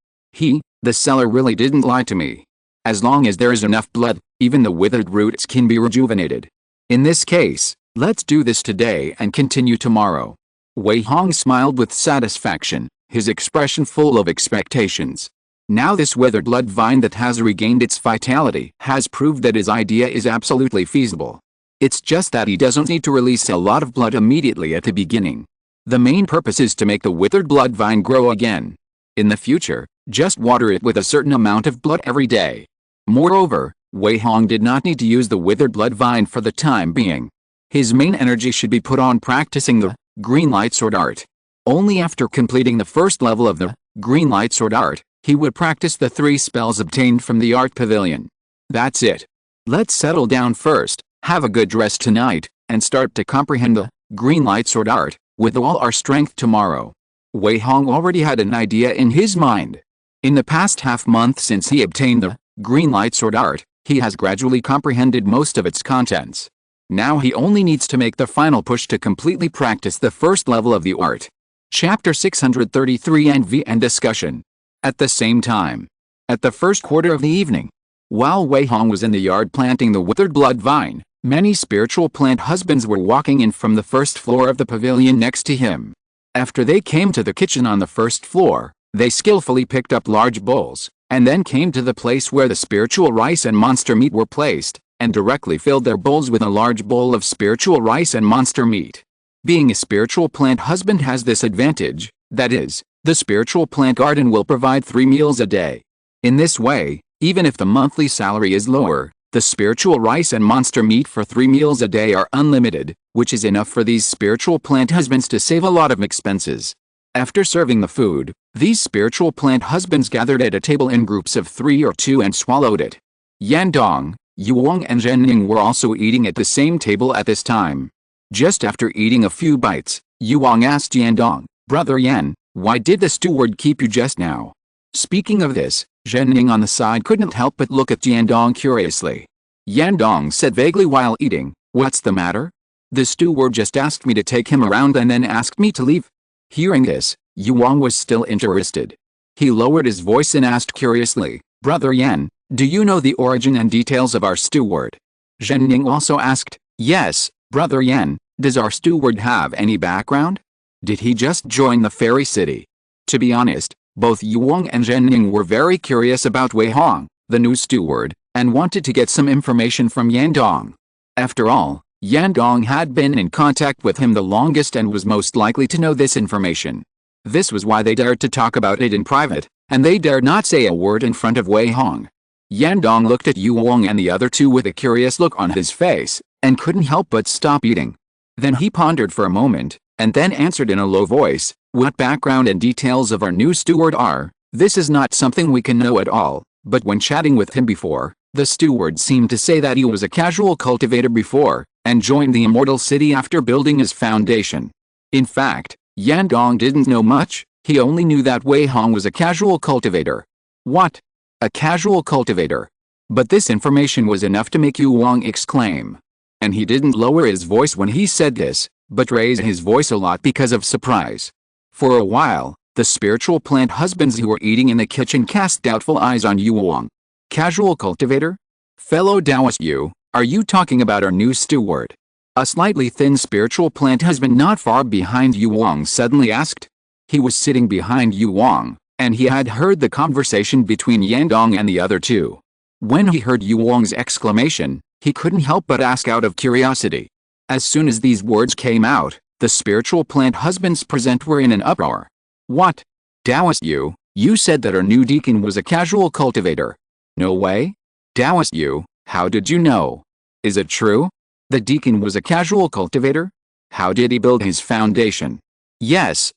The seller really didn't lie to me. As long as there is enough blood, even the withered roots can be rejuvenated. In this case, let's do this today and continue tomorrow. Wei Hong smiled with satisfaction, his expression full of expectations. Now this withered blood vine that has regained its vitality has proved that his idea is absolutely feasible. It's just that he doesn't need to release a lot of blood immediately at the beginning. The main purpose is to make the withered blood vine grow again. In the future, just water it with a certain amount of blood every day. Moreover, Wei Hong did not need to use the withered blood vine for the time being. His main energy should be put on practicing the green light sword art. Only after completing the first level of the green light sword art, he would practice the 3 spells obtained from the art pavilion. That's it. Let's settle down first, have a good rest tonight, and start to comprehend the green light sword art with all our strength tomorrow. Wei Hong already had an idea in his mind. In the past half-month since he obtained the green light sword art, he has gradually comprehended most of its contents. Now he only needs to make the final push to completely practice the first level of the art. Chapter 633 Envy and Discussion. At the same time, at the first quarter of the evening, while Wei Hong was in the yard planting the withered blood vine, many spiritual plant husbands were walking in from the first floor of the pavilion next to him. After they came to the kitchen on the first floor, they skillfully picked up large bowls, and then came to the place where the spiritual rice and monster meat were placed, and directly filled their bowls with a large bowl of spiritual rice and monster meat. Being a spiritual plant husband has this advantage, that is, the spiritual plant garden will provide 3 meals a day. In this way, even if the monthly salary is lower, the spiritual rice and monster meat for 3 meals a day are unlimited, which is enough for these spiritual plant husbands to save a lot of expenses. After serving the food, these spiritual plant husbands gathered at a table in groups of 3 or 2 and swallowed it. Yan Dong, Yu Wang and Zhen Ning were also eating at the same table at this time. Just after eating a few bites, Yu Wang asked Yan Dong, "Brother Yan, why did the steward keep you just now?" Speaking of this, Zhen Ning on the side couldn't help but look at Yan Dong curiously. Yan Dong said vaguely while eating, "What's the matter? The steward just asked me to take him around and then asked me to leave." Hearing this, Yu Wang was still interested. He lowered his voice and asked curiously, "Brother Yan, do you know the origin and details of our steward?" Zhen Ning also asked, "Yes, Brother Yan, does our steward have any background? Did he just join the fairy city?" To be honest, both Yu Wang and Zhen Ning were very curious about Wei Hong, the new steward, and wanted to get some information from Yan Dong. After all, Yan Dong had been in contact with him the longest and was most likely to know this information. This was why they dared to talk about it in private, and they dared not say a word in front of Wei Hong. Yan Dong looked at Yu Wang and the other two with a curious look on his face, and couldn't help but stop eating. Then he pondered for a moment, and then answered in a low voice, "What background and details of our new steward are, this is not something we can know at all, but when chatting with him before, the steward seemed to say that he was a casual cultivator before, and joined the Immortal City after building his foundation." In fact, Yan Dong didn't know much, he only knew that Wei Hong was a casual cultivator. What? A casual cultivator? But this information was enough to make Yu Wang exclaim. And he didn't lower his voice when he said this, but raised his voice a lot because of surprise. For a while, the spiritual plant husbands who were eating in the kitchen cast doubtful eyes on Yu Wang. Casual cultivator? Fellow Taoist Yu, are you talking about our new steward? A slightly thin spiritual plant husband not far behind Yu Wang suddenly asked. He was sitting behind Yu Wang, and he had heard the conversation between Yan Dong and the other two. When he heard Yu Wang's exclamation, he couldn't help but ask out of curiosity. As soon as these words came out, the spiritual plant husbands present were in an uproar. What? Taoist Yu, you said that our new deacon was a casual cultivator. No way? Taoist Yu, how did you know? Is it true? The deacon was a casual cultivator? How did he build his foundation? Yes,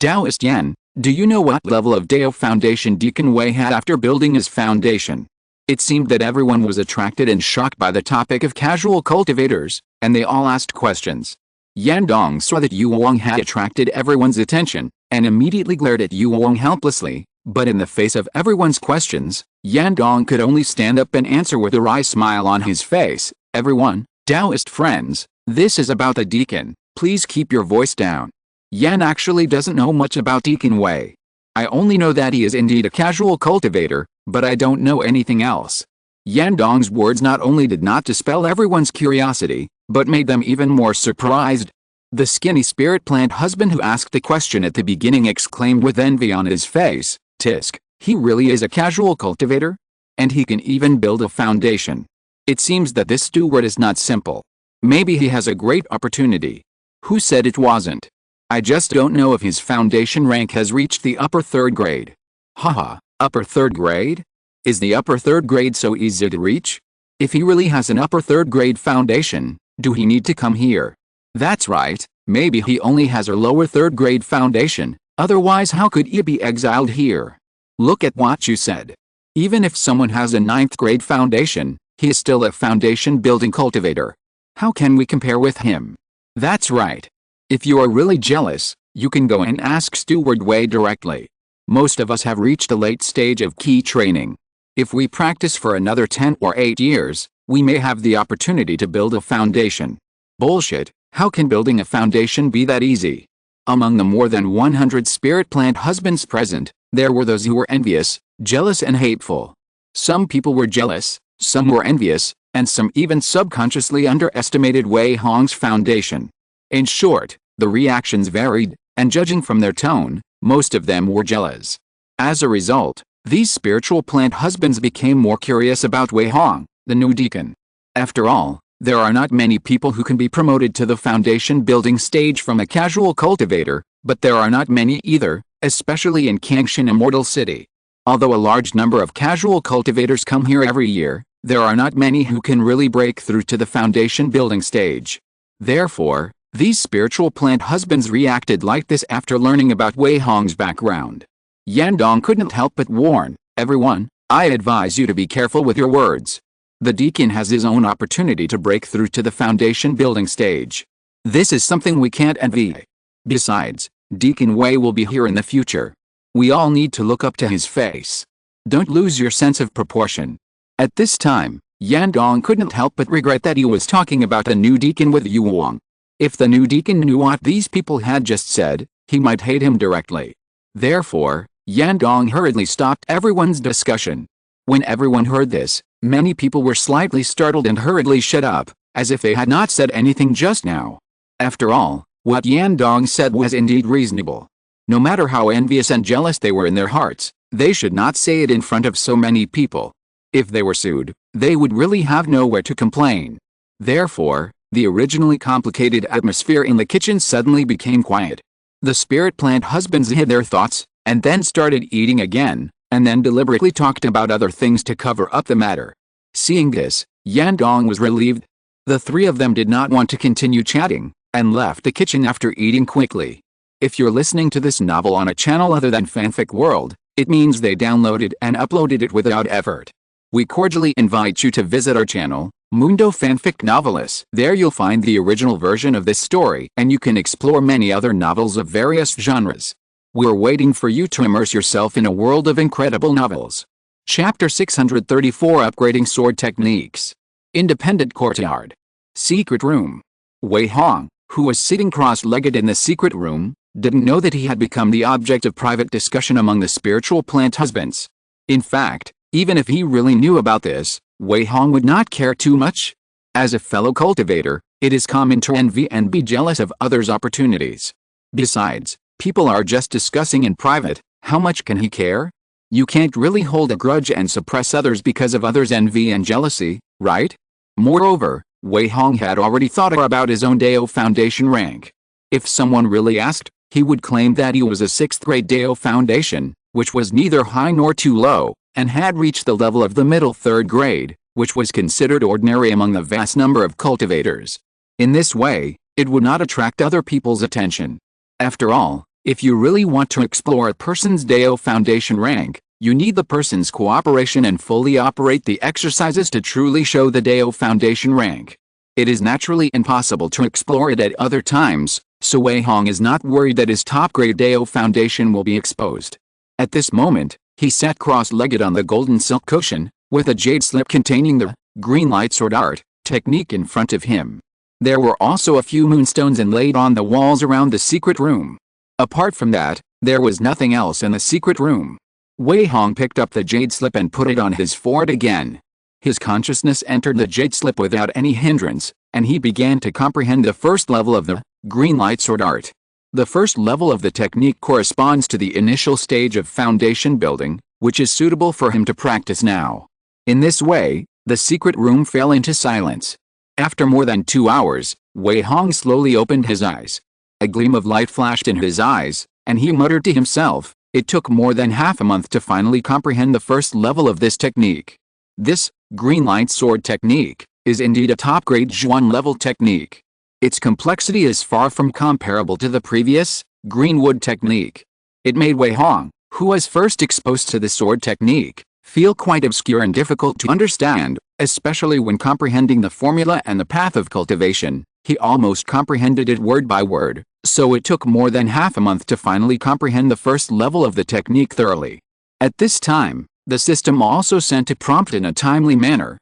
Taoist Yan, do you know what level of Dao foundation Deacon Wei had after building his foundation? It seemed that everyone was attracted and shocked by the topic of casual cultivators, and they all asked questions. Yan Dong saw that Yu Wang had attracted everyone's attention, and immediately glared at Yu Wang helplessly, but in the face of everyone's questions, Yan Dong could only stand up and answer with a wry smile on his face. Everyone, Taoist friends, this is about the deacon, please keep your voice down. Yan actually doesn't know much about Deacon Wei. I only know that he is indeed a casual cultivator, but I don't know anything else. Yan Dong's words not only did not dispel everyone's curiosity, but made them even more surprised. The skinny spirit plant husband who asked the question at the beginning exclaimed with envy on his face, "Tisk, he really is a casual cultivator? And he can even build a foundation. It seems that this steward is not simple. Maybe he has a great opportunity." Who said it wasn't? I just don't know if his foundation rank has reached the upper third grade. Haha, upper third grade? Is the upper third grade so easy to reach? If he really has an upper third grade foundation, do he need to come here? That's right, maybe he only has a lower third grade foundation, otherwise how could he be exiled here? Look at what you said. Even if someone has a 9th grade foundation, he is still a foundation building cultivator. How can we compare with him? That's right. If you are really jealous, you can go and ask Steward Wei directly. Most of us have reached the late stage of key training. If we practice for another 10 or 8 years, we may have the opportunity to build a foundation. Bullshit, how can building a foundation be that easy? Among the more than 100 spirit plant husbands present, there were those who were envious, jealous and hateful. Some people were jealous, some were envious, and some even subconsciously underestimated Wei Hong's foundation. In short, the reactions varied, and judging from their tone, most of them were jealous. As a result, these spiritual plant husbands became more curious about Wei Hong, the new deacon. After all, there are not many people who can be promoted to the foundation building stage from a casual cultivator, but there are not many either, especially in Kangshan Immortal City. Although a large number of casual cultivators come here every year, there are not many who can really break through to the foundation building stage. Therefore, these spiritual plant husbands reacted like this after learning about Wei Hong's background. Yan Dong couldn't help but warn, "Everyone, I advise you to be careful with your words. The deacon has his own opportunity to break through to the foundation building stage. This is something we can't envy. Besides, Deacon Wei will be here in the future. We all need to look up to his face. Don't lose your sense of proportion." At this time, Yan Dong couldn't help but regret that he was talking about the new deacon with Yu Wang. If the new deacon knew what these people had just said, he might hate him directly. Therefore, Yan Dong hurriedly stopped everyone's discussion. When everyone heard this, many people were slightly startled and hurriedly shut up, as if they had not said anything just now. After all, what Yan Dong said was indeed reasonable. No matter how envious and jealous they were in their hearts, they should not say it in front of so many people. If they were sued, they would really have nowhere to complain. Therefore, the originally complicated atmosphere in the kitchen suddenly became quiet. The spirit plant husbands hid their thoughts, and then started eating again, and then deliberately talked about other things to cover up the matter. Seeing this, Yan Dong was relieved. The three of them did not want to continue chatting, and left the kitchen after eating quickly. If you're listening to this novel on a channel other than Fanfic World, it means they downloaded and uploaded it without effort. We cordially invite you to visit our channel, Mundo Fanfic Novelis. There you'll find the original version of this story, and you can explore many other novels of various genres. We're waiting for you to immerse yourself in a world of incredible novels. Chapter 634 Upgrading Sword Techniques. Independent Courtyard. Secret Room. Wei Hong, who was sitting cross-legged in the secret room, didn't know that he had become the object of private discussion among the spiritual plant husbands. In fact, even if he really knew about this, Wei Hong would not care too much. As a fellow cultivator, it is common to envy and be jealous of others' opportunities. Besides, people are just discussing in private, how much can he care? You can't really hold a grudge and suppress others because of others' envy and jealousy, right? Moreover, Wei Hong had already thought about his own Dao Foundation rank. If someone really asked, he would claim that he was a 6th grade Dao Foundation, which was neither high nor too low, and had reached the level of the middle 3rd grade, which was considered ordinary among the vast number of cultivators. In this way, it would not attract other people's attention. After all, if you really want to explore a person's Dao Foundation rank, you need the person's cooperation and fully operate the exercises to truly show the Dao Foundation rank. It is naturally impossible to explore it at other times, so Wei Hong is not worried that his top-grade Dao foundation will be exposed. At this moment, he sat cross-legged on the golden silk cushion, with a jade slip containing the green light sword art technique in front of him. There were also a few moonstones inlaid on the walls around the secret room. Apart from that, there was nothing else in the secret room. Wei Hong picked up the jade slip and put it on his forehead again. His consciousness entered the jade slip without any hindrance, and he began to comprehend the first level of the green light sword art. The first level of the technique corresponds to the initial stage of foundation building, which is suitable for him to practice now. In this way, the secret room fell into silence. After more than 2 hours, Wei Hong slowly opened his eyes. A gleam of light flashed in his eyes, and he muttered to himself, "It took more than half a month to finally comprehend the first level of this technique. This green light sword technique is indeed a top-grade Zhuan level technique. Its complexity is far from comparable to the previous green wood technique." It made Wei Hong, who was first exposed to the sword technique, feel quite obscure and difficult to understand, especially when comprehending the formula and the path of cultivation. He almost comprehended it word by word, so it took more than half a month to finally comprehend the first level of the technique thoroughly. At this time, the system also sent a prompt in a timely manner.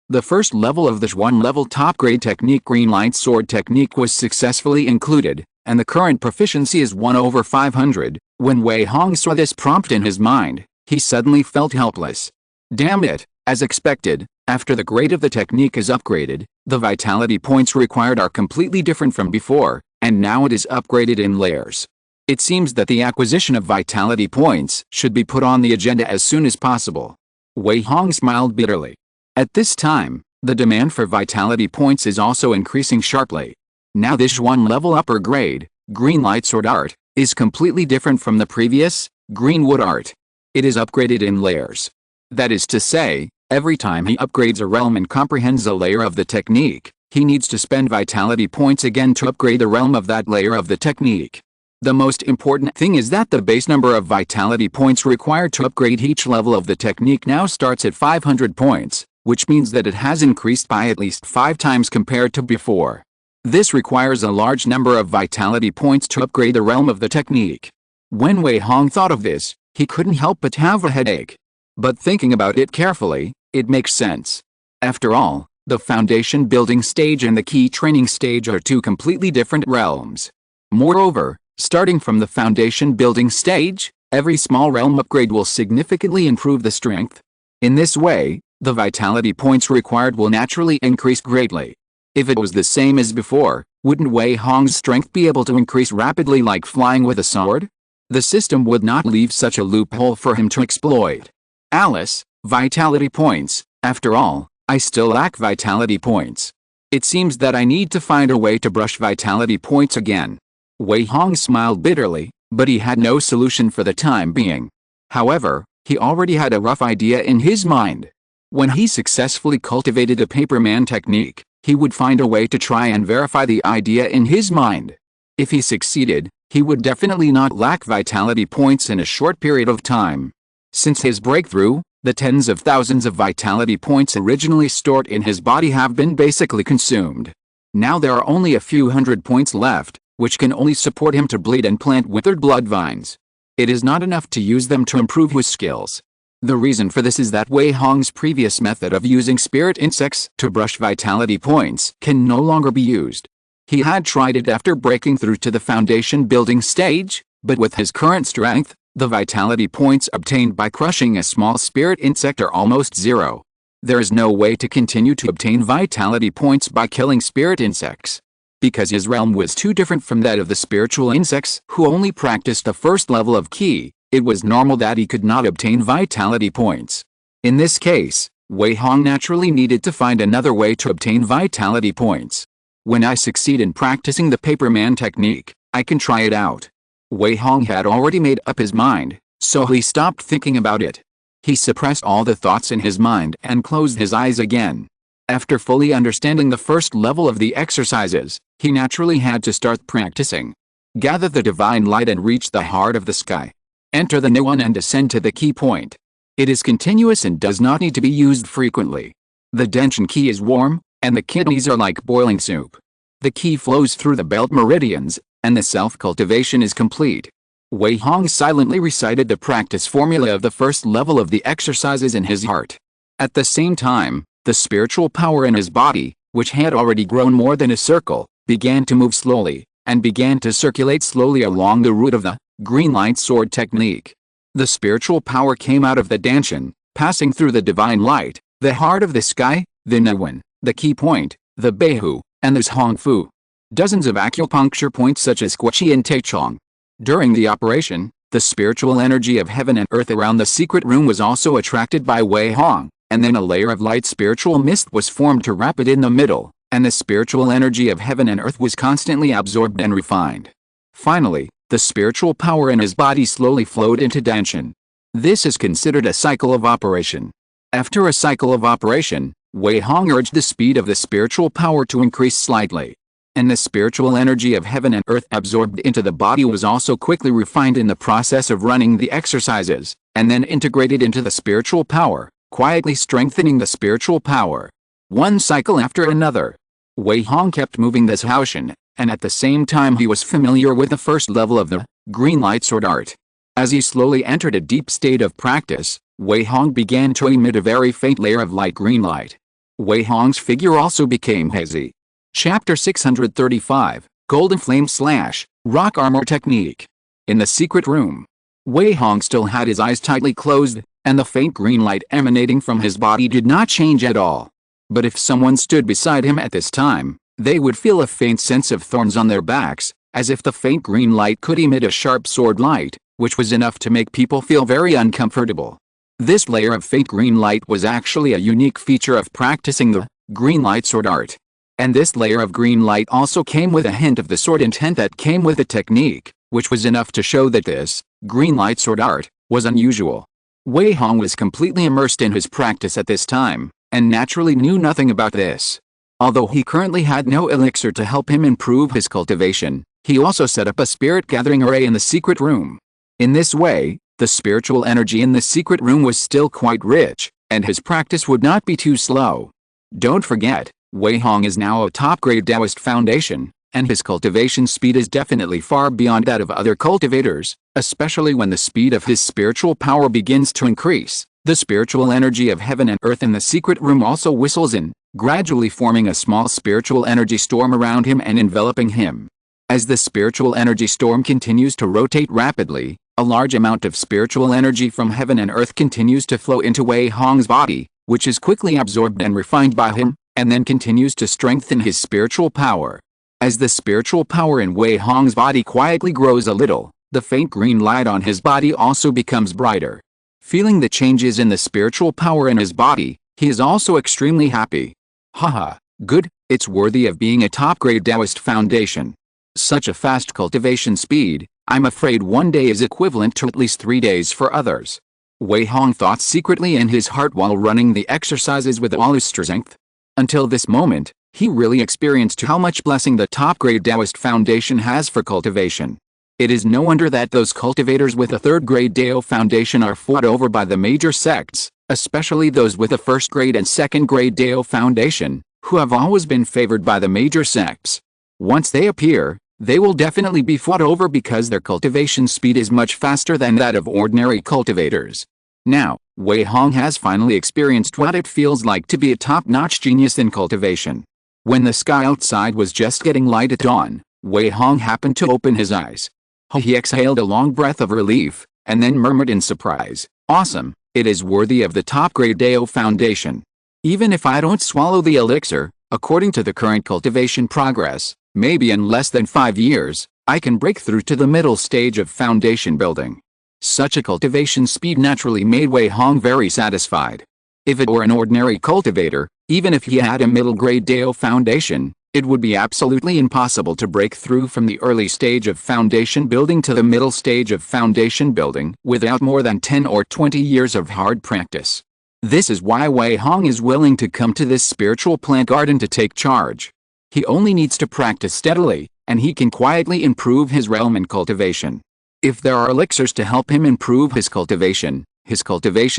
The first level of the Zhuan level top-grade technique green light sword technique was successfully included, and the current proficiency is 1/500. When Wei Hong saw this prompt in his mind, he suddenly felt helpless. Damn it, as expected, after the grade of the technique is upgraded, the vitality points required are completely different from before, and now it is upgraded in layers. It seems that the acquisition of vitality points should be put on the agenda as soon as possible. Wei Hong smiled bitterly. At this time, the demand for vitality points is also increasing sharply. Now this Zhuan level upper grade, green light sword art, is completely different from the previous, green wood art. It is upgraded in layers. That is to say, every time he upgrades a realm and comprehends a layer of the technique, he needs to spend vitality points again to upgrade the realm of that layer of the technique. The most important thing is that the base number of vitality points required to upgrade each level of the technique now starts at 500 points, which means that it has increased by at least 5 times compared to before. This requires a large number of vitality points to upgrade the realm of the technique. When Wei Hong thought of this, he couldn't help but have a headache. But thinking about it carefully, it makes sense. After all, the foundation building stage and the key training stage are two completely different realms. Moreover, starting from the foundation building stage, every small realm upgrade will significantly improve the strength. In this way, the vitality points required will naturally increase greatly. If it was the same as before, wouldn't Wei Hong's strength be able to increase rapidly like flying with a sword? The system would not leave such a loophole for him to exploit. Alice, vitality points. After all, I still lack vitality points. It seems that I need to find a way to brush vitality points again. Wei Hong smiled bitterly, but he had no solution for the time being. However, he already had a rough idea in his mind. When he successfully cultivated a paperman technique, he would find a way to try and verify the idea in his mind. If he succeeded, he would definitely not lack vitality points in a short period of time. Since his breakthrough, the tens of thousands of vitality points originally stored in his body have been basically consumed. Now there are only a few hundred points left, which can only support him to bleed and plant withered blood vines. It is not enough to use them to improve his skills. The reason for this is that Wei Hong's previous method of using spirit insects to brush vitality points can no longer be used. He had tried it after breaking through to the foundation building stage, but with his current strength, the vitality points obtained by crushing a small spirit insect are almost zero. There is no way to continue to obtain vitality points by killing spirit insects. Because his realm was too different from that of the spiritual insects who only practiced the first level of Qi, it was normal that he could not obtain vitality points. In this case, Wei Hong naturally needed to find another way to obtain vitality points. When I succeed in practicing the paperman technique, I can try it out. Wei Hong had already made up his mind, so he stopped thinking about it. He suppressed all the thoughts in his mind and closed his eyes again. After fully understanding the first level of the exercises, he naturally had to start practicing. Gather the divine light and reach the heart of the sky. Enter the new one and descend to the key point. It is continuous and does not need to be used frequently. The Denshin key is warm, and the kidneys are like boiling soup. The qi flows through the belt meridians, and the self-cultivation is complete. Wei Hong silently recited the practice formula of the first level of the exercises in his heart. At the same time, the spiritual power in his body, which had already grown more than a circle, began to move slowly, and began to circulate slowly along the route of the green light sword technique. The spiritual power came out of the Danshan, passing through the divine light, the heart of the sky, the Nuwen, the key point, the Beihu, and the Zhongfu. Dozens of acupuncture points such as Guqi and Taichung. During the operation, the spiritual energy of heaven and earth around the secret room was also attracted by Wei Hong, and then a layer of light spiritual mist was formed to wrap it in the middle, and the spiritual energy of heaven and earth was constantly absorbed and refined. Finally, the spiritual power in his body slowly flowed into Danshan. This is considered a cycle of operation. After a cycle of operation, Wei Hong urged the speed of the spiritual power to increase slightly. And the spiritual energy of heaven and earth absorbed into the body was also quickly refined in the process of running the exercises, and then integrated into the spiritual power, quietly strengthening the spiritual power. One cycle after another. Wei Hong kept moving this Haoshan, and at the same time he was familiar with the first level of the green light sword art. As he slowly entered a deep state of practice, Wei Hong began to emit a very faint layer of light green light. Wei Hong's figure also became hazy. Chapter 635, Golden Flame / Rock Armor Technique. In the secret room, Wei Hong still had his eyes tightly closed, and the faint green light emanating from his body did not change at all. But if someone stood beside him at this time, they would feel a faint sense of thorns on their backs, as if the faint green light could emit a sharp sword light, which was enough to make people feel very uncomfortable. This layer of faint green light was actually a unique feature of practicing the green light sword art. And this layer of green light also came with a hint of the sword intent that came with the technique, which was enough to show that this green light sword art was unusual. Wei Hong was completely immersed in his practice at this time, and naturally knew nothing about this. Although he currently had no elixir to help him improve his cultivation, he also set up a spirit gathering array in the secret room. In this way, the spiritual energy in the secret room was still quite rich, and his practice would not be too slow. Don't forget, Wei Hong is now a top-grade Taoist foundation, and his cultivation speed is definitely far beyond that of other cultivators, especially when the speed of his spiritual power begins to increase. The spiritual energy of heaven and earth in the secret room also whistles in, gradually forming a small spiritual energy storm around him and enveloping him. As the spiritual energy storm continues to rotate rapidly, a large amount of spiritual energy from heaven and earth continues to flow into Wei Hong's body, which is quickly absorbed and refined by him, and then continues to strengthen his spiritual power. As the spiritual power in Wei Hong's body quietly grows a little, the faint green light on his body also becomes brighter. Feeling the changes in the spiritual power in his body, he is also extremely happy. Haha, good, it's worthy of being a top-grade Taoist foundation. Such a fast cultivation speed, I'm afraid one day is equivalent to at least 3 days for others. Wei Hong thought secretly in his heart while running the exercises with all his strength. Until this moment, he really experienced how much blessing the top-grade Taoist foundation has for cultivation. It is no wonder that those cultivators with a third-grade Tao foundation are fought over by the major sects, especially those with a first-grade and second-grade Tao foundation, who have always been favored by the major sects. Once they appear, they will definitely be fought over because their cultivation speed is much faster than that of ordinary cultivators. Now, Wei Hong has finally experienced what it feels like to be a top-notch genius in cultivation. When the sky outside was just getting light at dawn, Wei Hong happened to open his eyes. He exhaled a long breath of relief, and then murmured in surprise, "Awesome, it is worthy of the top-grade Tao foundation. Even if I don't swallow the elixir, according to the current cultivation progress, maybe in less than 5 years, I can break through to the middle stage of foundation building." Such a cultivation speed naturally made Wei Hong very satisfied. If it were an ordinary cultivator, even if he had a middle-grade Tao foundation, it would be absolutely impossible to break through from the early stage of foundation building to the middle stage of foundation building without more than 10 or 20 years of hard practice. This is why Wei Hong is willing to come to this spiritual plant garden to take charge. He only needs to practice steadily, and he can quietly improve his realm in cultivation. If there are elixirs to help him improve his cultivation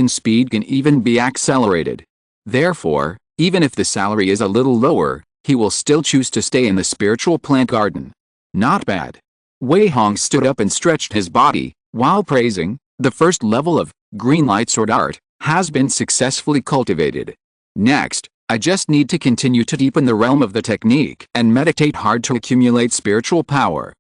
speed can even be accelerated. Therefore, Even if the salary is a little lower, he will still choose to stay in the spiritual plant garden. Not bad. Wei Hong stood up and stretched his body, while praising, the first level of green light sword art has been successfully cultivated. Next, I just need to continue to deepen the realm of the technique and meditate hard to accumulate spiritual power.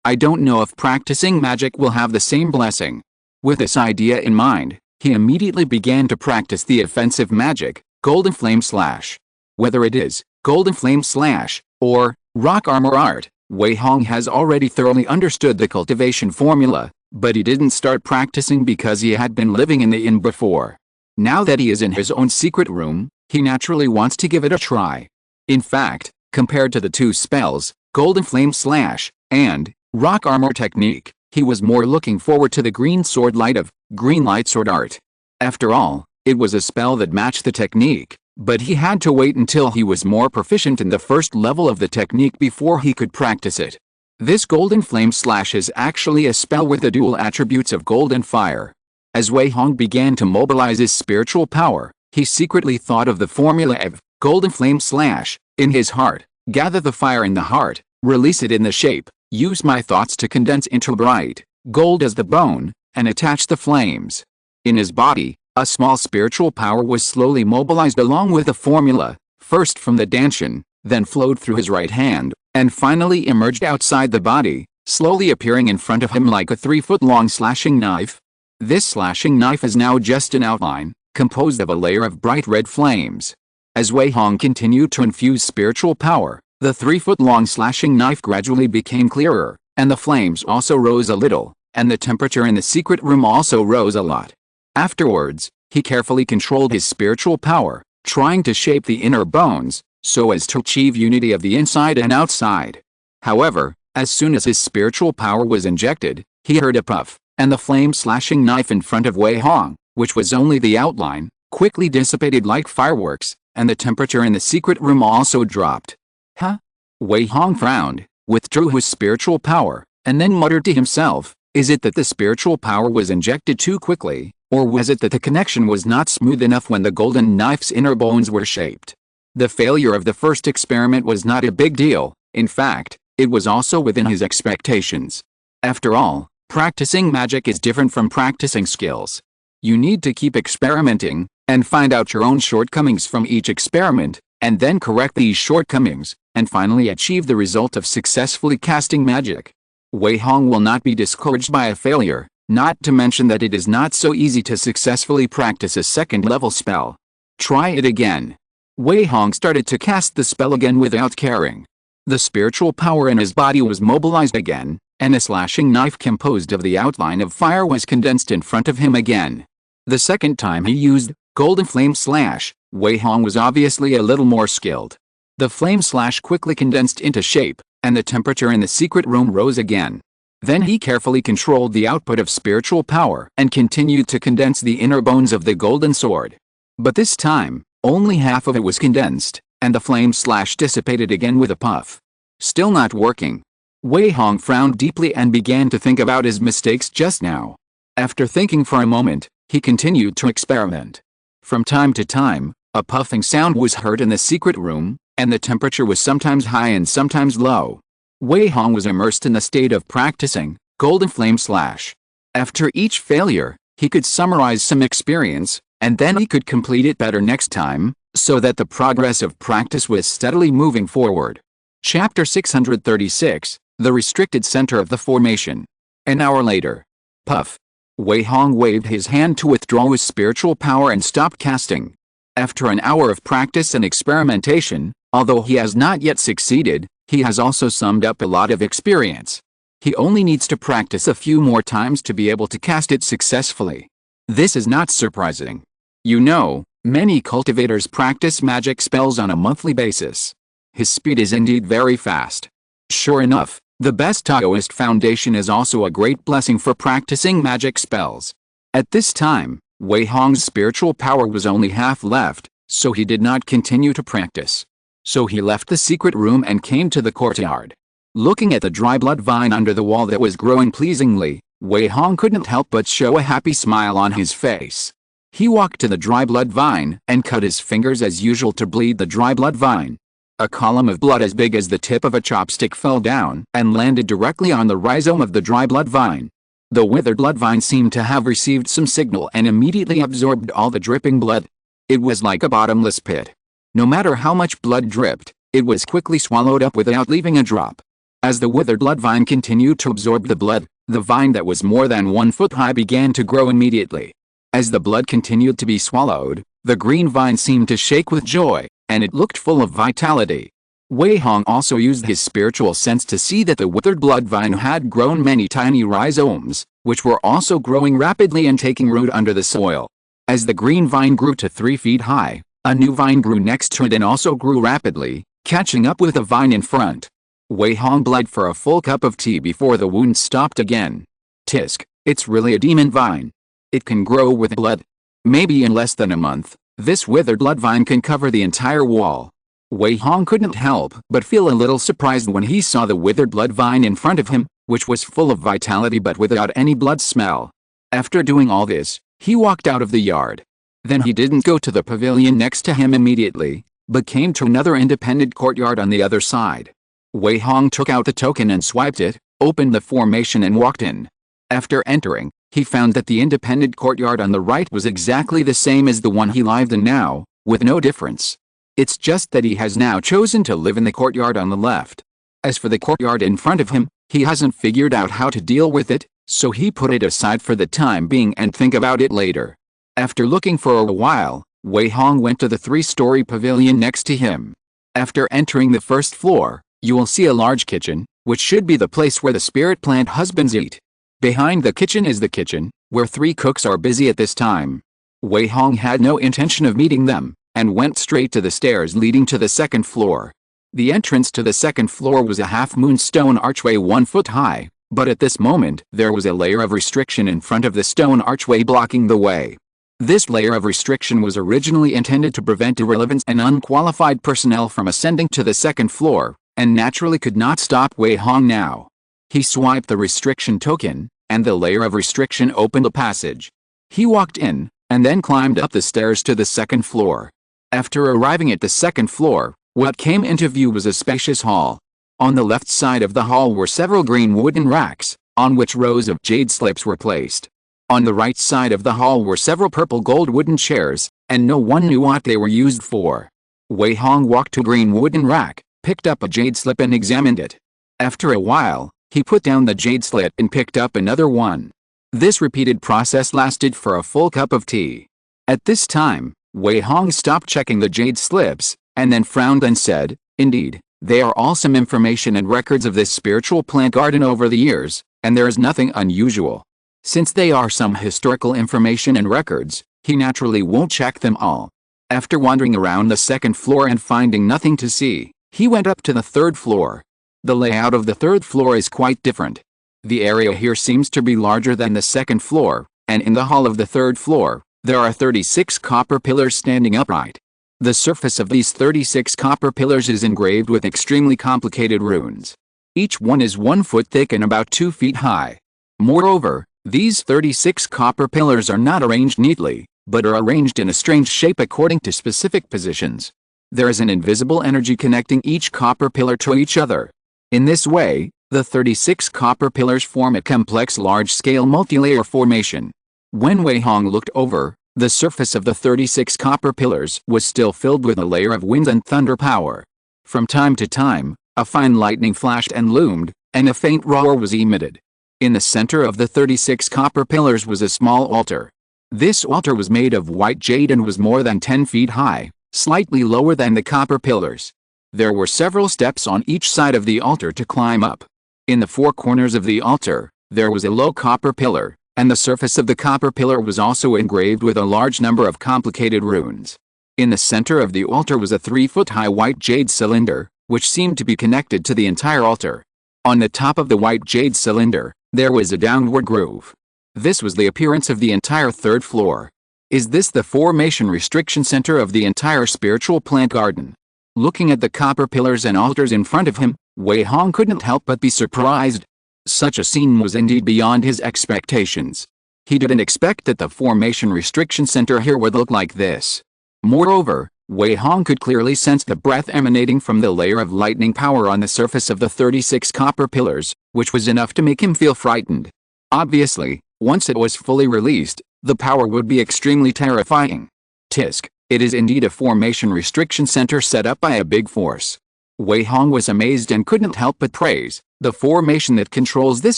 I don't know if practicing magic will have the same blessing. With this idea in mind, he immediately began to practice the offensive magic, Golden Flame Slash. Whether it is Golden Flame Slash or Rock Armor Art, Wei Hong has already thoroughly understood the cultivation formula, but he didn't start practicing because he had been living in the inn before. Now that he is in his own secret room, he naturally wants to give it a try. In fact, compared to the two spells, Golden Flame Slash and Rock Armor Technique, he was more looking forward to the Green Sword Light of Green Light Sword Art. After all, it was a spell that matched the technique, but he had to wait until he was more proficient in the first level of the technique before he could practice it. This Golden Flame Slash is actually a spell with the dual attributes of gold and fire. As Wei Hong began to mobilize his spiritual power, he secretly thought of the formula of Golden Flame Slash in his heart. Gather the fire in the heart, release it in the shape, use my thoughts to condense into bright gold as the bone, and attach the flames. In his body, a small spiritual power was slowly mobilized along with the formula, first from the Danshan, then flowed through his right hand, and finally emerged outside the body, slowly appearing in front of him like a 3-foot-long slashing knife. This slashing knife is now just an outline, composed of a layer of bright red flames. As Wei Hong continued to infuse spiritual power, the 3-foot-long slashing knife gradually became clearer, and the flames also rose a little, and the temperature in the secret room also rose a lot. Afterwards, he carefully controlled his spiritual power, trying to shape the inner bones, so as to achieve unity of the inside and outside. However, as soon as his spiritual power was injected, he heard a puff, and the flame-slashing knife in front of Wei Hong, which was only the outline, quickly dissipated like fireworks, and the temperature in the secret room also dropped. Huh? Wei Hong frowned, withdrew his spiritual power, and then muttered to himself, is it that the spiritual power was injected too quickly, or was it that the connection was not smooth enough when the golden knife's inner bones were shaped? The failure of the first experiment was not a big deal. In fact, it was also within his expectations. After all, practicing magic is different from practicing skills. You need to keep experimenting, and find out your own shortcomings from each experiment, and then correct these shortcomings, and finally achieve the result of successfully casting magic. Wei Hong will not be discouraged by a failure, not to mention that it is not so easy to successfully practice a second-level spell. Try it again. Wei Hong started to cast the spell again without caring. The spiritual power in his body was mobilized again, and a slashing knife composed of the outline of fire was condensed in front of him again. The second time he used Golden Flame Slash, Wei Hong was obviously a little more skilled. The flame slash quickly condensed into shape, and the temperature in the secret room rose again. Then he carefully controlled the output of spiritual power and continued to condense the inner bones of the golden sword. But this time, only half of it was condensed, and the flame slash dissipated again with a puff. Still not working. Wei Hong frowned deeply and began to think about his mistakes just now. After thinking for a moment, he continued to experiment. From time to time, a puffing sound was heard in the secret room, and the temperature was sometimes high and sometimes low. Wei Hong was immersed in the state of practicing Golden Flame Slash. After each failure, he could summarize some experience, and then he could complete it better next time, so that the progress of practice was steadily moving forward. Chapter 636, The Restricted Center of the Formation. An hour later. Puff. Wei Hong waved his hand to withdraw his spiritual power and stopped casting. After an hour of practice and experimentation, although he has not yet succeeded, he has also summed up a lot of experience. He only needs to practice a few more times to be able to cast it successfully. This is not surprising. You know, many cultivators practice magic spells on a monthly basis. His speed is indeed very fast. Sure enough, the best Taoist foundation is also a great blessing for practicing magic spells. At this time, Wei Hong's spiritual power was only half left, so he did not continue to practice. So he left the secret room and came to the courtyard. Looking at the dry blood vine under the wall that was growing pleasingly, Wei Hong couldn't help but show a happy smile on his face. He walked to the dry blood vine and cut his fingers as usual to bleed the dry blood vine. A column of blood as big as the tip of a chopstick fell down and landed directly on the rhizome of the dry blood vine. The withered blood vine seemed to have received some signal and immediately absorbed all the dripping blood. It was like a bottomless pit. No matter how much blood dripped, it was quickly swallowed up without leaving a drop. As the withered blood vine continued to absorb the blood, the vine that was more than 1 foot high began to grow immediately. As the blood continued to be swallowed, the green vine seemed to shake with joy, and it looked full of vitality. Wei Hong also used his spiritual sense to see that the withered blood vine had grown many tiny rhizomes, which were also growing rapidly and taking root under the soil. As the green vine grew to 3 feet high, a new vine grew next to it and also grew rapidly, catching up with the vine in front. Wei Hong bled for a full cup of tea before the wound stopped again. Tisk, it's really a demon vine. It can grow with blood. Maybe in less than a month, this withered blood vine can cover the entire wall. Wei Hong couldn't help but feel a little surprised when he saw the withered blood vine in front of him, which was full of vitality but without any blood smell. After doing all this, he walked out of the yard. Then he didn't go to the pavilion next to him immediately, but came to another independent courtyard on the other side. Wei Hong took out the token and swiped it, opened the formation and walked in. After entering, he found that the independent courtyard on the right was exactly the same as the one he lived in now, with no difference. It's just that he has now chosen to live in the courtyard on the left. As for the courtyard in front of him, he hasn't figured out how to deal with it, so he put it aside for the time being and think about it later. After looking for a while, Wei Hong went to the 3-story pavilion next to him. After entering the first floor, you will see a large kitchen, which should be the place where the spirit plant husbands eat. Behind the kitchen is the kitchen, where 3 cooks are busy at this time. Wei Hong had no intention of meeting them, and went straight to the stairs leading to the 2nd floor. The entrance to the 2nd floor was a half-moon stone archway 1 foot high, but at this moment there was a layer of restriction in front of the stone archway blocking the way. This layer of restriction was originally intended to prevent irrelevant and unqualified personnel from ascending to the 2nd floor, and naturally could not stop Wei Hong now. He swiped the restriction token, and the layer of restriction opened a passage. He walked in, and then climbed up the stairs to the 2nd floor. After arriving at the 2nd floor, what came into view was a spacious hall. On the left side of the hall were several green wooden racks, on which rows of jade slips were placed. On the right side of the hall were several purple gold wooden chairs, and no one knew what they were used for. Wei Hong walked to a green wooden rack, picked up a jade slip and examined it. After a while, he put down the jade slip and picked up another one. This repeated process lasted for a full cup of tea. At this time, Wei Hong stopped checking the jade slips, and then frowned and said, "Indeed, they are all some information and records of this spiritual plant garden over the years, and there is nothing unusual. Since they are some historical information and records, he naturally won't check them all." After wandering around the 2nd floor and finding nothing to see, he went up to the 3rd floor. The layout of the 3rd floor is quite different. The area here seems to be larger than the 2nd floor, and in the hall of the 3rd floor, there are 36 copper pillars standing upright. The surface of these 36 copper pillars is engraved with extremely complicated runes. Each one is 1 foot thick and about 2 feet high. Moreover, these 36 copper pillars are not arranged neatly, but are arranged in a strange shape according to specific positions. There is an invisible energy connecting each copper pillar to each other. In this way, the 36 copper pillars form a complex large-scale multi-layer formation. When Wei Hong looked over, the surface of the 36 copper pillars was still filled with a layer of wind and thunder power. From time to time, a fine lightning flashed and loomed, and a faint roar was emitted. In the center of the 36 copper pillars was a small altar. This altar was made of white jade and was more than 10 feet high, slightly lower than the copper pillars. There were several steps on each side of the altar to climb up. In the 4 corners of the altar, there was a low copper pillar, and the surface of the copper pillar was also engraved with a large number of complicated runes. In the center of the altar was a 3-foot-high white jade cylinder, which seemed to be connected to the entire altar. On the top of the white jade cylinder, there was a downward groove. This was the appearance of the entire 3rd floor. Is this the formation restriction center of the entire spiritual plant garden? Looking at the copper pillars and altars in front of him, Wei Hong couldn't help but be surprised. Such a scene was indeed beyond his expectations. He didn't expect that the formation restriction center here would look like this. Moreover, Wei Hong could clearly sense the breath emanating from the layer of lightning power on the surface of the 36 copper pillars, which was enough to make him feel frightened. Obviously, once it was fully released, the power would be extremely terrifying. Tisk, it is indeed a formation restriction center set up by a big force. Wei Hong was amazed and couldn't help but praise. The formation that controls this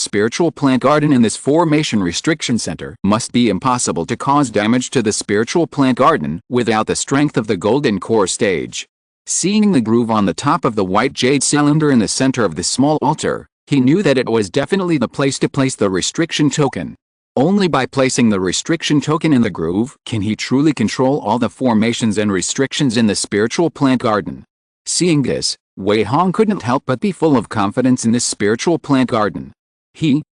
spiritual plant garden in this formation restriction center must be impossible to cause damage to the spiritual plant garden without the strength of the golden core stage. Seeing the groove on the top of the white jade cylinder in the center of the small altar, he knew that it was definitely the place to place the restriction token. Only by placing the restriction token in the groove can he truly control all the formations and restrictions in the spiritual plant garden. Seeing this, Wei Hong couldn't help but be full of confidence in this spiritual plant garden.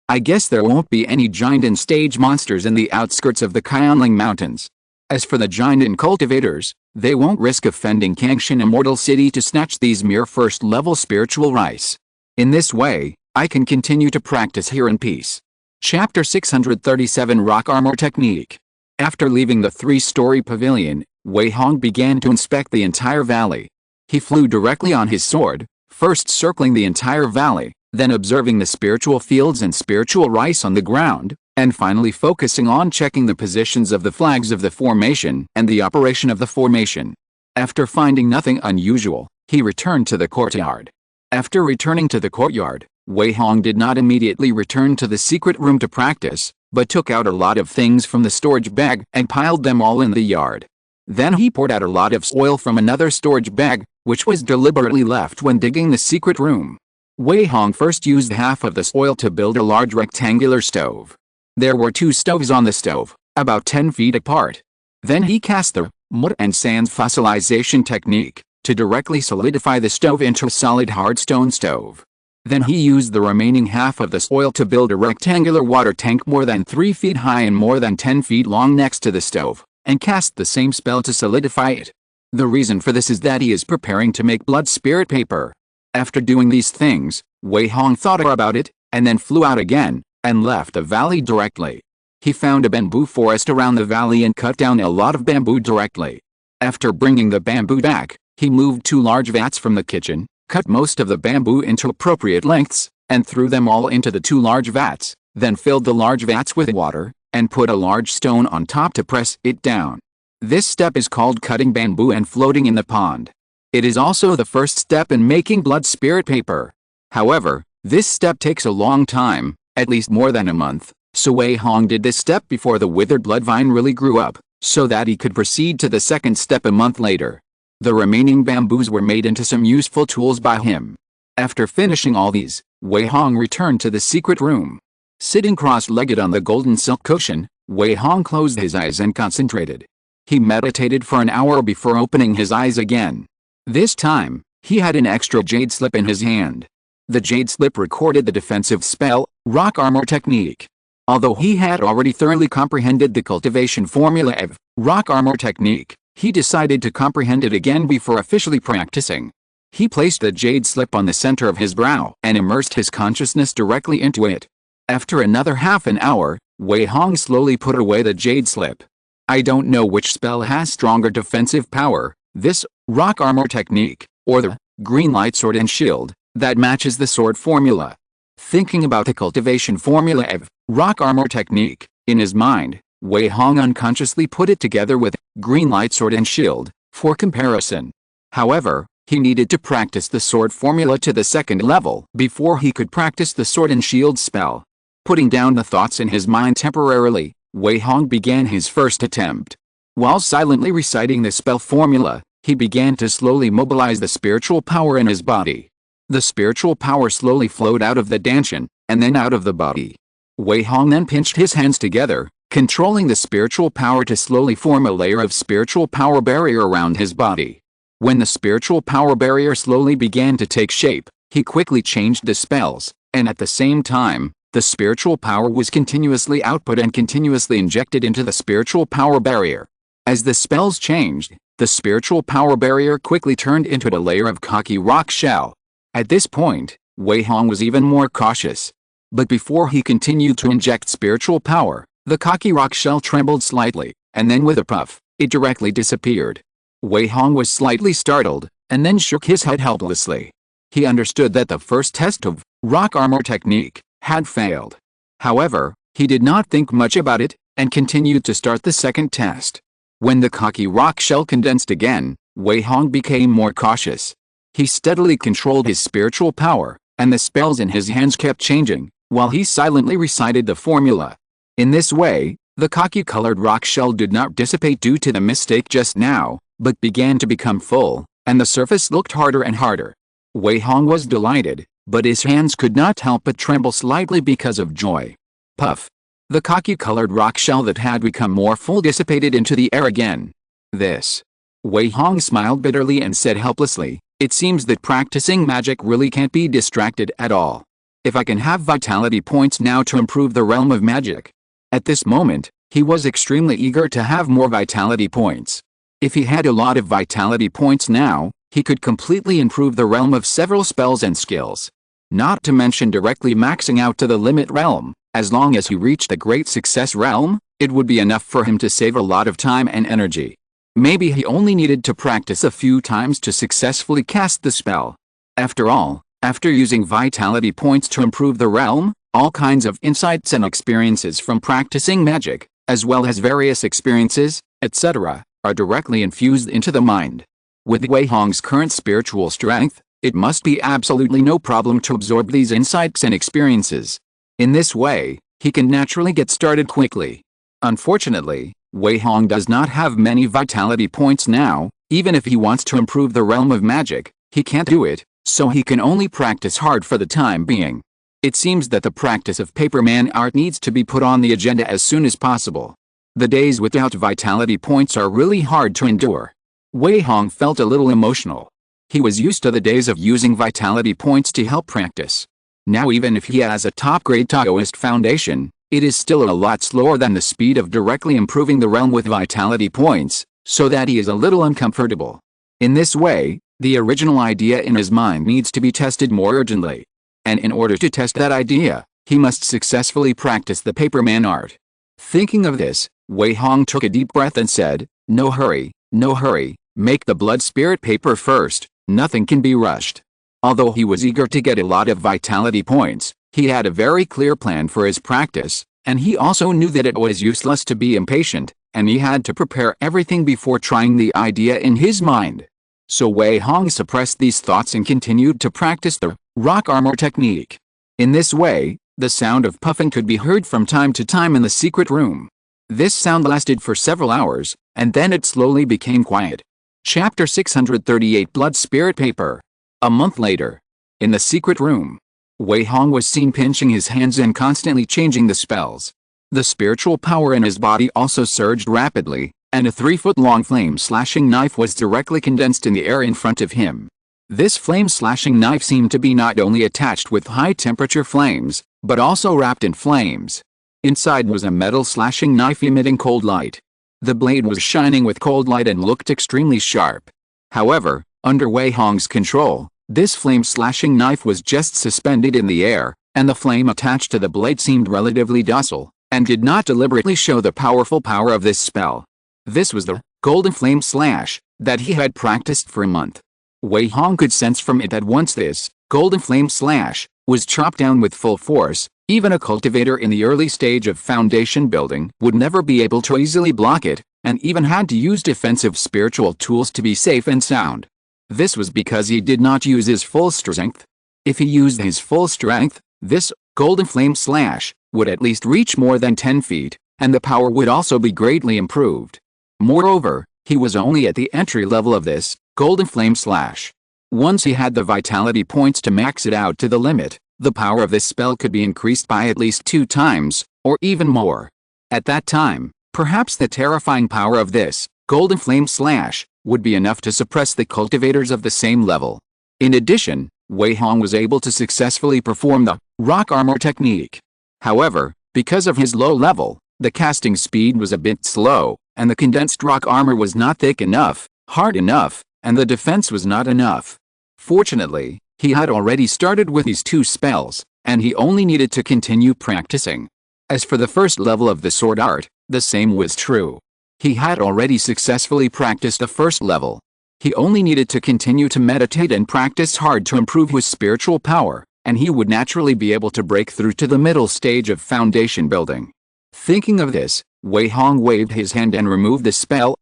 I guess there won't be any giant and stage monsters in the outskirts of the Qianling Mountains. As for the giant and cultivators, they won't risk offending Kangshan Immortal City to snatch these mere first-level spiritual rice. In this way, I can continue to practice here in peace. Chapter 637 Rock Armor Technique. After leaving the three-story pavilion, Wei Hong began to inspect the entire valley. He flew directly on his sword, first circling the entire valley, then observing the spiritual fields and spiritual rice on the ground, and finally focusing on checking the positions of the flags of the formation and the operation of the formation. After finding nothing unusual, he returned to the courtyard. After returning to the courtyard, Wei Hong did not immediately return to the secret room to practice, but took out a lot of things from the storage bag and piled them all in the yard. Then he poured out a lot of soil from another storage bag, which was deliberately left when digging the secret room. Wei Hong first used half of the soil to build a large rectangular stove. There were 2 stoves on the stove, about 10 feet apart. Then he cast the mud and sand fossilization technique to directly solidify the stove into a solid hard stone stove. Then he used the remaining half of the soil to build a rectangular water tank more than 3 feet high and more than 10 feet long next to the stove, and cast the same spell to solidify it. The reason for this is that he is preparing to make blood spirit paper. After doing these things, Wei Hong thought about it, and then flew out again, and left the valley directly. He found a bamboo forest around the valley and cut down a lot of bamboo directly. After bringing the bamboo back, he moved 2 large vats from the kitchen, cut most of the bamboo into appropriate lengths, and threw them all into the 2 large vats, then filled the large vats with water, and put a large stone on top to press it down. This step is called cutting bamboo and floating in the pond. It is also the first step in making blood spirit paper. However, this step takes a long time, at least more than a month, so Wei Hong did this step before the withered blood vine really grew up, so that he could proceed to the second step a month later. The remaining bamboos were made into some useful tools by him. After finishing all these, Wei Hong returned to the secret room. Sitting cross-legged on the golden silk cushion, Wei Hong closed his eyes and concentrated. He meditated for an hour before opening his eyes again. This time, he had an extra jade slip in his hand. The jade slip recorded the defensive spell, Rock Armor Technique. Although he had already thoroughly comprehended the cultivation formula of Rock Armor Technique, he decided to comprehend it again before officially practicing. He placed the jade slip on the center of his brow and immersed his consciousness directly into it. After another half an hour, Wei Hong slowly put away the jade slip. I don't know which spell has stronger defensive power, this Rock Armor Technique, or the Green Light Sword and Shield, that matches the sword formula. Thinking about the cultivation formula of Rock Armor Technique, in his mind, Wei Hong unconsciously put it together with Green Light Sword and Shield, for comparison. However, he needed to practice the sword formula to the second level before he could practice the sword and shield spell. Putting down the thoughts in his mind temporarily, Wei Hong began his first attempt. While silently reciting the spell formula, he began to slowly mobilize the spiritual power in his body. The spiritual power slowly flowed out of the danshan, and then out of the body. Wei Hong then pinched his hands together, controlling the spiritual power to slowly form a layer of spiritual power barrier around his body. When the spiritual power barrier slowly began to take shape, he quickly changed the spells, and at the same time, the spiritual power was continuously output and continuously injected into the spiritual power barrier. As the spells changed, the spiritual power barrier quickly turned into a layer of cocky rock shell. At this point, Wei Hong was even more cautious. But before he continued to inject spiritual power, The cocky rock shell trembled slightly, and then with a puff, it directly disappeared. Wei Hong was slightly startled, and then shook his head helplessly. He understood that the first test of rock armor technique had failed. However, he did not think much about it, and continued to start the second test. When the cocky rock shell condensed again, Wei Hong became more cautious. He steadily controlled his spiritual power, and the spells in his hands kept changing, while he silently recited the formula. In this way, the cocky-colored rock shell did not dissipate due to the mistake just now, but began to become full, and the surface looked harder and harder. Wei Hong was delighted, but his hands could not help but tremble slightly because of joy. Puff! The cocky-colored rock shell that had become more full dissipated into the air again. This. Wei Hong smiled bitterly and said helplessly, "It seems that practicing magic really can't be distracted at all. If I can have vitality points now to improve the realm of magic." At this moment, he was extremely eager to have more vitality points. If he had a lot of vitality points now, he could completely improve the realm of several spells and skills. Not to mention directly maxing out to the limit realm. As long as he reached the great success realm, it would be enough for him to save a lot of time and energy. Maybe he only needed to practice a few times to successfully cast the spell. After all, after using vitality points to improve the realm, all kinds of insights and experiences from practicing magic, as well as various experiences, etc., are directly infused into the mind. With Wei Hong's current spiritual strength, it must be absolutely no problem to absorb these insights and experiences. In this way, he can naturally get started quickly. Unfortunately, Wei Hong does not have many vitality points now. Even if he wants to improve the realm of magic, he can't do it, so he can only practice hard for the time being. It seems that the practice of paperman art needs to be put on the agenda as soon as possible. The days without vitality points are really hard to endure. Wei Hong felt a little emotional. He was used to the days of using vitality points to help practice. Now even if he has a top-grade Taoist foundation, it is still a lot slower than the speed of directly improving the realm with vitality points, so that he is a little uncomfortable. In this way, the original idea in his mind needs to be tested more urgently. And in order to test that idea, he must successfully practice the paperman art. Thinking of this, Wei Hong took a deep breath and said, "No hurry, no hurry, make the blood spirit paper first, nothing can be rushed." Although he was eager to get a lot of vitality points, he had a very clear plan for his practice, and he also knew that it was useless to be impatient, and he had to prepare everything before trying the idea in his mind. So Wei Hong suppressed these thoughts and continued to practice the rock armor technique. In this way, the sound of puffing could be heard from time to time in the secret room. This sound lasted for several hours, and then it slowly became quiet. Chapter 638 Blood Spirit Paper. A month later, in the secret room, Wei Hong was seen pinching his hands and constantly changing the spells. The spiritual power in his body also surged rapidly, and a 3-foot-long flame-slashing knife was directly condensed in the air in front of him. This flame-slashing knife seemed to be not only attached with high-temperature flames, but also wrapped in flames. Inside was a metal slashing knife emitting cold light. The blade was shining with cold light and looked extremely sharp. However, under Wei Hong's control, this flame-slashing knife was just suspended in the air, and the flame attached to the blade seemed relatively docile, and did not deliberately show the powerful power of this spell. This was the golden flame slash that he had practiced for a month. Wei Hong could sense from it that once this golden flame slash was chopped down with full force, even a cultivator in the early stage of foundation building would never be able to easily block it, and even had to use defensive spiritual tools to be safe and sound. This was because he did not use his full strength. If he used his full strength, this golden flame slash would at least reach more than 10 feet, and the power would also be greatly improved. Moreover, he was only at the entry level of this golden flame slash. Once he had the vitality points to max it out to the limit, the power of this spell could be increased by at least 2 times, or even more. At that time, perhaps the terrifying power of this golden flame slash would be enough to suppress the cultivators of the same level. In addition, Wei Hong was able to successfully perform the rock armor technique. However, because of his low level, the casting speed was a bit slow, and the condensed rock armor was not thick enough, hard enough, and the defense was not enough. Fortunately, he had already started with these 2 spells, and he only needed to continue practicing. As for the first level of the sword art, the same was true. He had already successfully practiced the first level. He only needed to continue to meditate and practice hard to improve his spiritual power, and he would naturally be able to break through to the middle stage of foundation building. Thinking of this, Wei Hong waved his hand and removed the spell.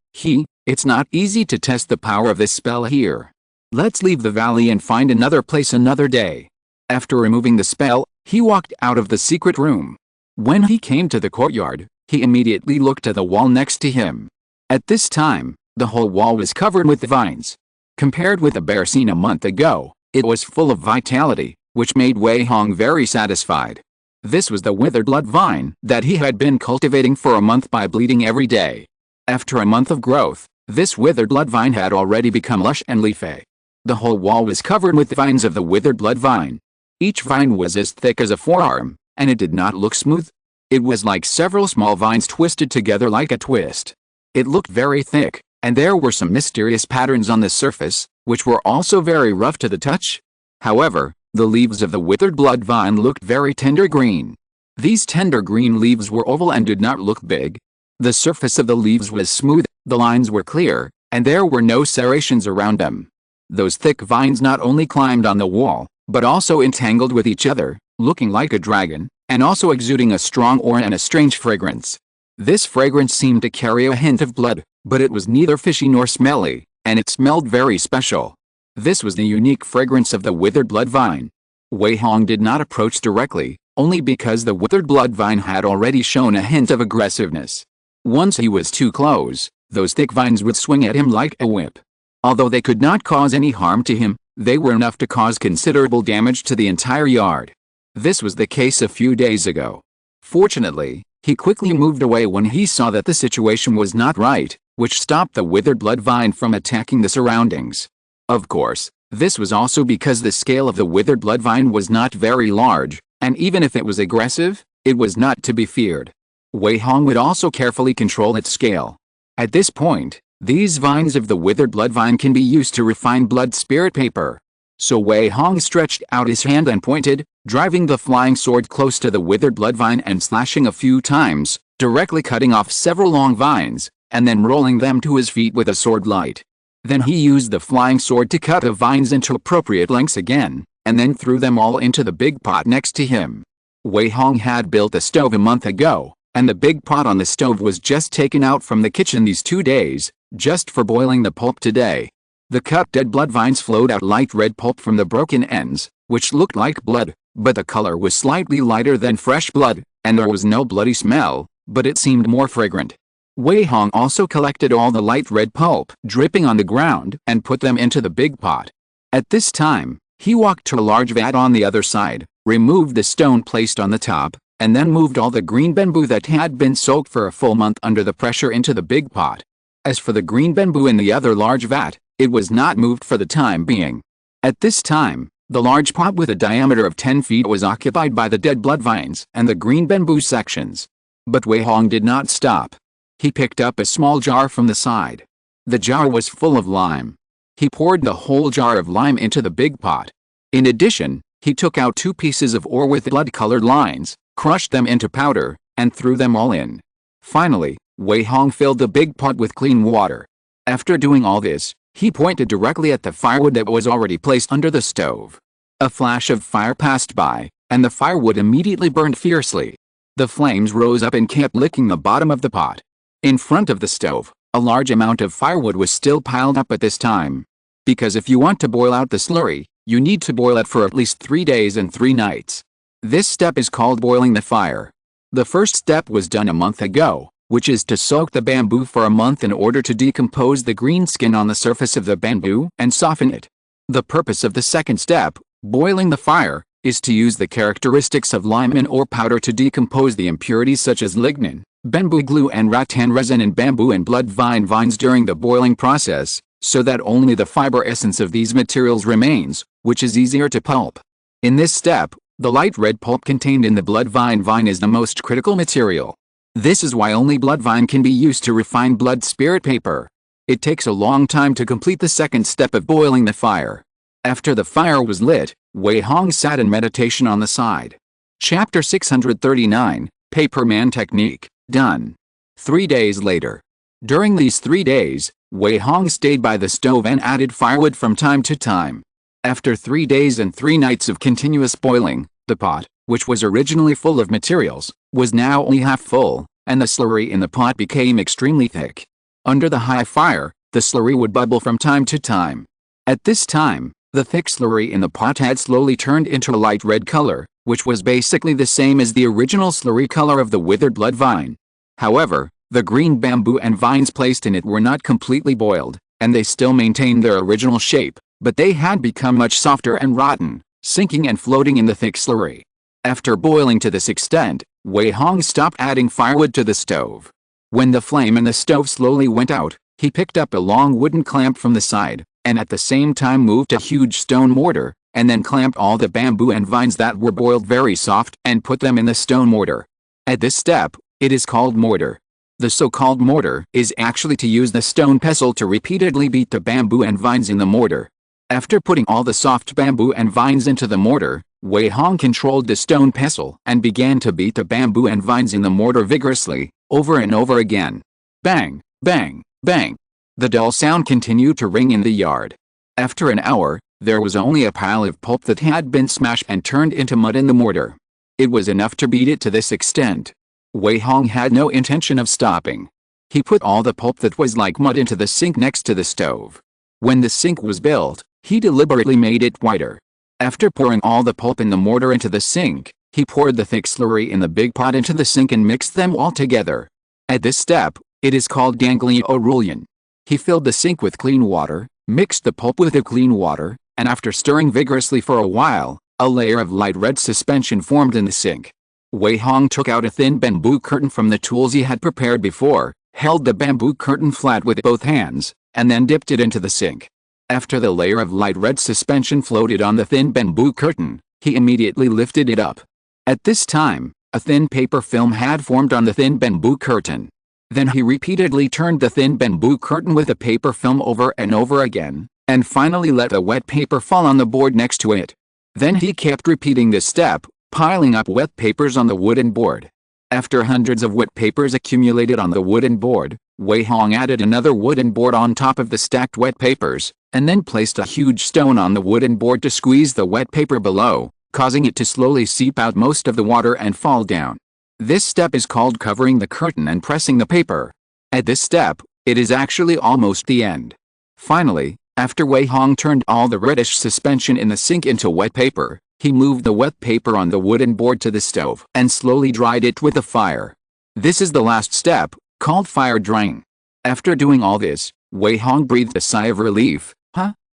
It's not easy to test the power of this spell here. Let's leave the valley and find another place another day. After removing the spell, he walked out of the secret room. When he came to the courtyard, he immediately looked at the wall next to him. At this time, the whole wall was covered with vines. Compared with the bear seen a month ago, it was full of vitality, which made Wei Hong very satisfied. This was the withered blood vine that he had been cultivating for a month by bleeding every day. After a month of growth, this withered blood vine had already become lush and leafy. The whole wall was covered with vines of the withered blood vine. Each vine was as thick as a forearm, and it did not look smooth. It was like several small vines twisted together like a twist. It looked very thick, and there were some mysterious patterns on the surface, which were also very rough to the touch. However, the leaves of the withered blood vine looked very tender green. These tender green leaves were oval and did not look big. The surface of the leaves was smooth, the lines were clear, and there were no serrations around them. Those thick vines not only climbed on the wall, but also entangled with each other, looking like a dragon, and also exuding a strong aura and a strange fragrance. This fragrance seemed to carry a hint of blood, but it was neither fishy nor smelly, and it smelled very special. This was the unique fragrance of the withered blood vine. Wei Hong did not approach directly, only because the withered blood vine had already shown a hint of aggressiveness. Once he was too close, those thick vines would swing at him like a whip. Although they could not cause any harm to him, they were enough to cause considerable damage to the entire yard. This was the case a few days ago. Fortunately, he quickly moved away when he saw that the situation was not right, which stopped the withered blood vine from attacking the surroundings. Of course, this was also because the scale of the withered blood vine was not very large, and even if it was aggressive, it was not to be feared. Wei Hong would also carefully control its scale. At this point, these vines of the withered blood vine can be used to refine blood spirit paper. So Wei Hong stretched out his hand and pointed, driving the flying sword close to the withered blood vine and slashing a few times, directly cutting off several long vines, and then rolling them to his feet with a sword light. Then he used the flying sword to cut the vines into appropriate lengths again, and then threw them all into the big pot next to him. Wei Hong had built a stove a month ago, and the big pot on the stove was just taken out from the kitchen these 2 days, just for boiling the pulp today. The cut dead blood vines flowed out light red pulp from the broken ends, which looked like blood, but the color was slightly lighter than fresh blood, and there was no bloody smell, but it seemed more fragrant. Wei Hong also collected all the light red pulp dripping on the ground and put them into the big pot. At this time, he walked to a large vat on the other side, removed the stone placed on the top, and then moved all the green bamboo that had been soaked for a full month under the pressure into the big pot. As for the green bamboo in the other large vat, it was not moved for the time being. At this time, the large pot with a diameter of 10 feet was occupied by the dead blood vines and the green bamboo sections. But Wei Hong did not stop. He picked up a small jar from the side. The jar was full of lime. He poured the whole jar of lime into the big pot. In addition, he took out 2 pieces of ore with blood-colored lines, crushed them into powder, and threw them all in. Finally, Wei Hong filled the big pot with clean water. After doing all this, he pointed directly at the firewood that was already placed under the stove. A flash of fire passed by, and the firewood immediately burned fiercely. The flames rose up and kept licking the bottom of the pot. In front of the stove, a large amount of firewood was still piled up at this time. Because if you want to boil out the slurry, you need to boil it for at least 3 days and 3 nights. This step is called boiling the fire. The first step was done a month ago, which is to soak the bamboo for a month in order to decompose the green skin on the surface of the bamboo and soften it. The purpose of the second step, boiling the fire, is to use the characteristics of lime and ore powder to decompose the impurities such as lignin, bamboo glue and rattan resin in bamboo and blood vine vines during the boiling process, so that only the fiber essence of these materials remains, which is easier to pulp. In this step, the light red pulp contained in the blood vine is the most critical material. This is why only blood vine can be used to refine blood spirit paper. It takes a long time to complete the second step of boiling the fire. After the fire was lit, Wei Hong sat in meditation on the side. Chapter 639, Paperman technique, done. 3 days later. During these 3 days, Wei Hong stayed by the stove and added firewood from time to time. After 3 days and 3 nights of continuous boiling, the pot, which was originally full of materials, was now only half full, and the slurry in the pot became extremely thick. Under the high fire, the slurry would bubble from time to time. At this time, the thick slurry in the pot had slowly turned into a light red color, which was basically the same as the original slurry color of the withered blood vine. However, the green bamboo and vines placed in it were not completely boiled, and they still maintained their original shape, but they had become much softer and rotten, sinking and floating in the thick slurry. After boiling to this extent, Wei Hong stopped adding firewood to the stove. When the flame in the stove slowly went out, he picked up a long wooden clamp from the side, and at the same time moved a huge stone mortar, and then clamped all the bamboo and vines that were boiled very soft and put them in the stone mortar. At this step, it is called mortar. The so-called mortar is actually to use the stone pestle to repeatedly beat the bamboo and vines in the mortar. After putting all the soft bamboo and vines into the mortar, Wei Hong controlled the stone pestle and began to beat the bamboo and vines in the mortar vigorously, over and over again. Bang, bang, bang. The dull sound continued to ring in the yard. After an hour, there was only a pile of pulp that had been smashed and turned into mud in the mortar. It was enough to beat it to this extent. Wei Hong had no intention of stopping. He put all the pulp that was like mud into the sink next to the stove. When the sink was built, he deliberately made it wider. After pouring all the pulp in the mortar into the sink, he poured the thick slurry in the big pot into the sink and mixed them all together. At this step, it is called ganglion. He filled the sink with clean water, mixed the pulp with the clean water, and after stirring vigorously for a while, a layer of light red suspension formed in the sink. Wei Hong took out a thin bamboo curtain from the tools he had prepared before, held the bamboo curtain flat with both hands, and then dipped it into the sink. After the layer of light red suspension floated on the thin bamboo curtain, he immediately lifted it up. At this time, a thin paper film had formed on the thin bamboo curtain. Then he repeatedly turned the thin bamboo curtain with the paper film over and over again, and finally let the wet paper fall on the board next to it. Then he kept repeating this step, piling up wet papers on the wooden board. After hundreds of wet papers accumulated on the wooden board, Wei Hong added another wooden board on top of the stacked wet papers, and then placed a huge stone on the wooden board to squeeze the wet paper below, causing it to slowly seep out most of the water and fall down. This step is called covering the curtain and pressing the paper. At this step, it is actually almost the end. Finally, after Wei Hong turned all the reddish suspension in the sink into wet paper, he moved the wet paper on the wooden board to the stove and slowly dried it with the fire. This is the last step, called fire drying. After doing all this, Wei Hong breathed a sigh of relief.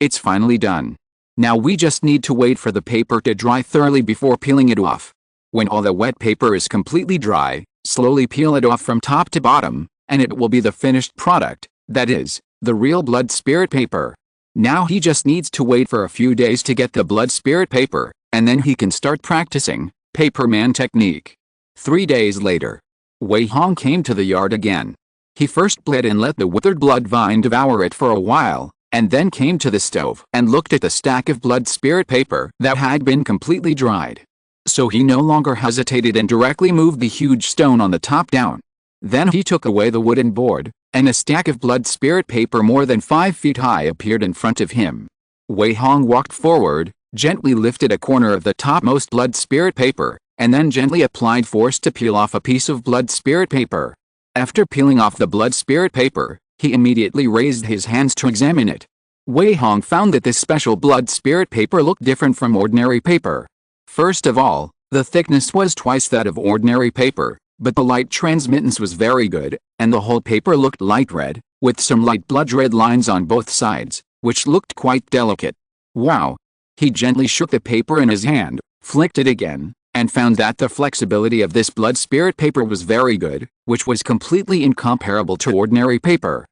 It's finally done. Now we just need to wait for the paper to dry thoroughly before peeling it off. When all the wet paper is completely dry, slowly peel it off from top to bottom, and it will be the finished product, that is, the real blood spirit paper. Now he just needs to wait for a few days to get the blood spirit paper, and then he can start practicing paperman technique. 3 days later, Wei Hong came to the yard again. He first bled and let the withered blood vine devour it for a while, and then came to the stove and looked at the stack of blood spirit paper that had been completely dried. So he no longer hesitated and directly moved the huge stone on the top down. Then he took away the wooden board, and a stack of blood spirit paper more than 5 feet high appeared in front of him. Wei Hong walked forward, gently lifted a corner of the topmost blood spirit paper, and then gently applied force to peel off a piece of blood spirit paper. After peeling off the blood spirit paper, he immediately raised his hands to examine it. Wei Hong found that this special blood spirit paper looked different from ordinary paper. First of all, the thickness was twice that of ordinary paper, but the light transmittance was very good, and the whole paper looked light red, with some light blood red lines on both sides, which looked quite delicate. Wow! He gently shook the paper in his hand, flicked it again, and found that the flexibility of this blood spirit paper was very good, which was completely incomparable to ordinary paper.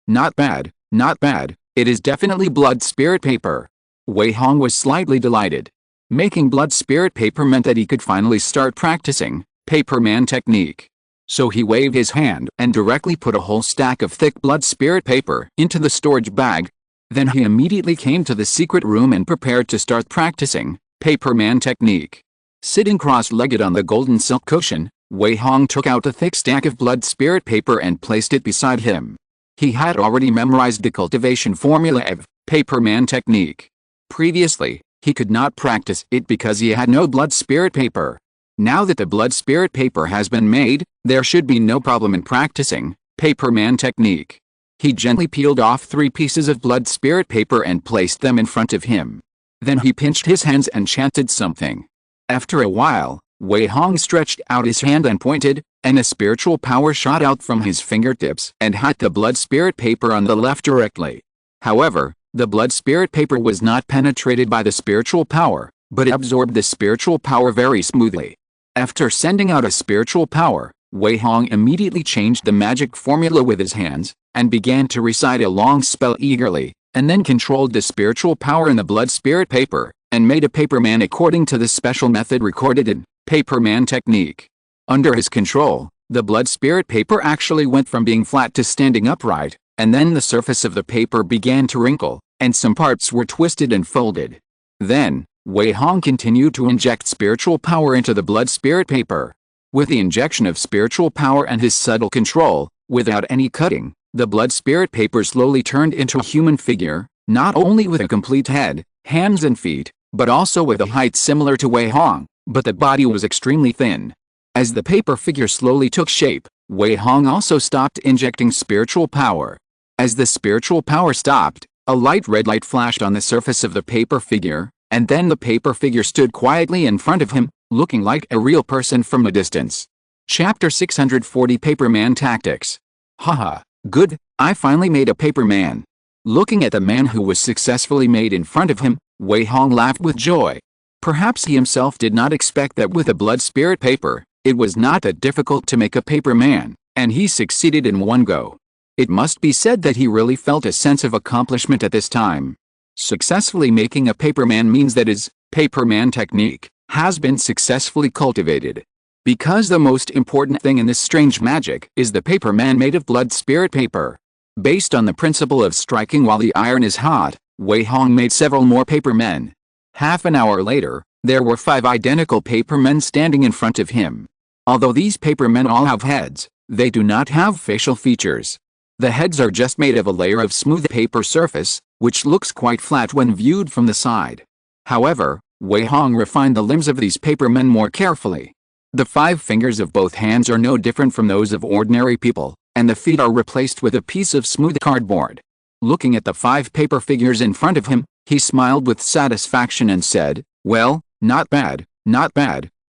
Not bad, not bad, it is definitely blood spirit paper. Wei Hong was slightly delighted. Making blood spirit paper meant that he could finally start practicing paperman technique. So he waved his hand and directly put a whole stack of thick blood spirit paper into the storage bag. Then he immediately came to the secret room and prepared to start practicing paperman technique. Sitting cross-legged on the golden silk cushion, Wei Hong took out a thick stack of blood spirit paper and placed it beside him. He had already memorized the cultivation formula of Paperman technique. Previously, he could not practice it because he had no blood spirit paper. Now that the blood spirit paper has been made, there should be no problem in practicing Paperman technique. He gently peeled off 3 pieces of blood spirit paper and placed them in front of him. Then he pinched his hands and chanted something. After a while, Wei Hong stretched out his hand and pointed, and a spiritual power shot out from his fingertips and hit the blood spirit paper on the left directly. However, the blood spirit paper was not penetrated by the spiritual power, but it absorbed the spiritual power very smoothly. After sending out a spiritual power, Wei Hong immediately changed the magic formula with his hands, and began to recite a long spell eagerly, and then controlled the spiritual power in the blood spirit paper, and made a paperman according to the special method recorded in Paperman technique. Under his control, the blood spirit paper actually went from being flat to standing upright, and then the surface of the paper began to wrinkle, and some parts were twisted and folded. Then, Wei Hong continued to inject spiritual power into the blood spirit paper. With the injection of spiritual power and his subtle control, without any cutting, the blood spirit paper slowly turned into a human figure, not only with a complete head, hands and feet, but also with a height similar to Wei Hong, but the body was extremely thin. As the paper figure slowly took shape, Wei Hong also stopped injecting spiritual power. As the spiritual power stopped, a light red light flashed on the surface of the paper figure, and then the paper figure stood quietly in front of him, looking like a real person from a distance. Chapter 640 Paperman Tactics. Haha, good, I finally made a paperman. Looking at the man who was successfully made in front of him, Wei Hong laughed with joy. Perhaps he himself did not expect that with a blood spirit paper, it was not that difficult to make a paperman, and he succeeded in one go. It must be said that he really felt a sense of accomplishment at this time. Successfully making a paperman means that his paperman technique has been successfully cultivated. Because the most important thing in this strange magic is the paperman made of blood spirit paper. Based on the principle of striking while the iron is hot, Wei Hong made several more papermen. Half an hour later, there were 5 identical papermen standing in front of him. Although these papermen all have heads, they do not have facial features. The heads are just made of a layer of smooth paper surface, which looks quite flat when viewed from the side. However, Wei Hong refined the limbs of these papermen more carefully. The 5 fingers of both hands are no different from those of ordinary people, and the feet are replaced with a piece of smooth cardboard. Looking at the 5 paper figures in front of him, he smiled with satisfaction and said, "Well, not bad,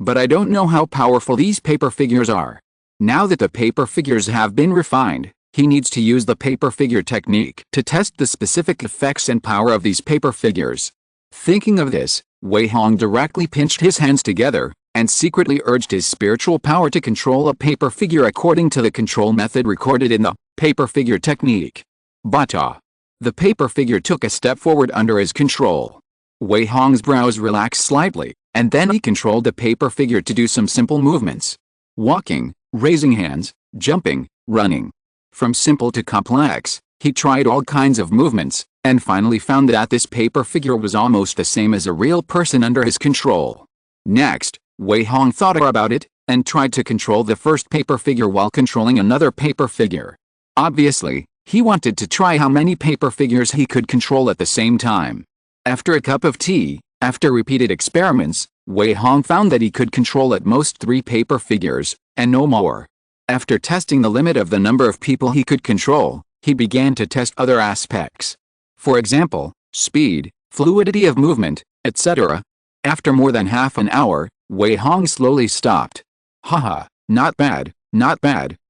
but I don't know how powerful these paper figures are." Now that the paper figures have been refined, he needs to use the paper figure technique to test the specific effects and power of these paper figures. Thinking of this, Wei Hong directly pinched his hands together, and secretly urged his spiritual power to control a paper figure according to the control method recorded in the paper figure technique. Bata. The paper figure took a step forward under his control. Wei Hong's brows relaxed slightly, and then he controlled the paper figure to do some simple movements. Walking, raising hands, jumping, running. From simple to complex, he tried all kinds of movements, and finally found that this paper figure was almost the same as a real person under his control. Next, Wei Hong thought about it, and tried to control the first paper figure while controlling another paper figure. Obviously, he wanted to try how many paper figures he could control at the same time. After a cup of tea, after repeated experiments, Wei Hong found that he could control at most 3 paper figures, and no more. After testing the limit of the number of people he could control, he began to test other aspects. For example, speed, fluidity of movement, etc. After more than half an hour, Wei Hong slowly stopped. Haha, not bad,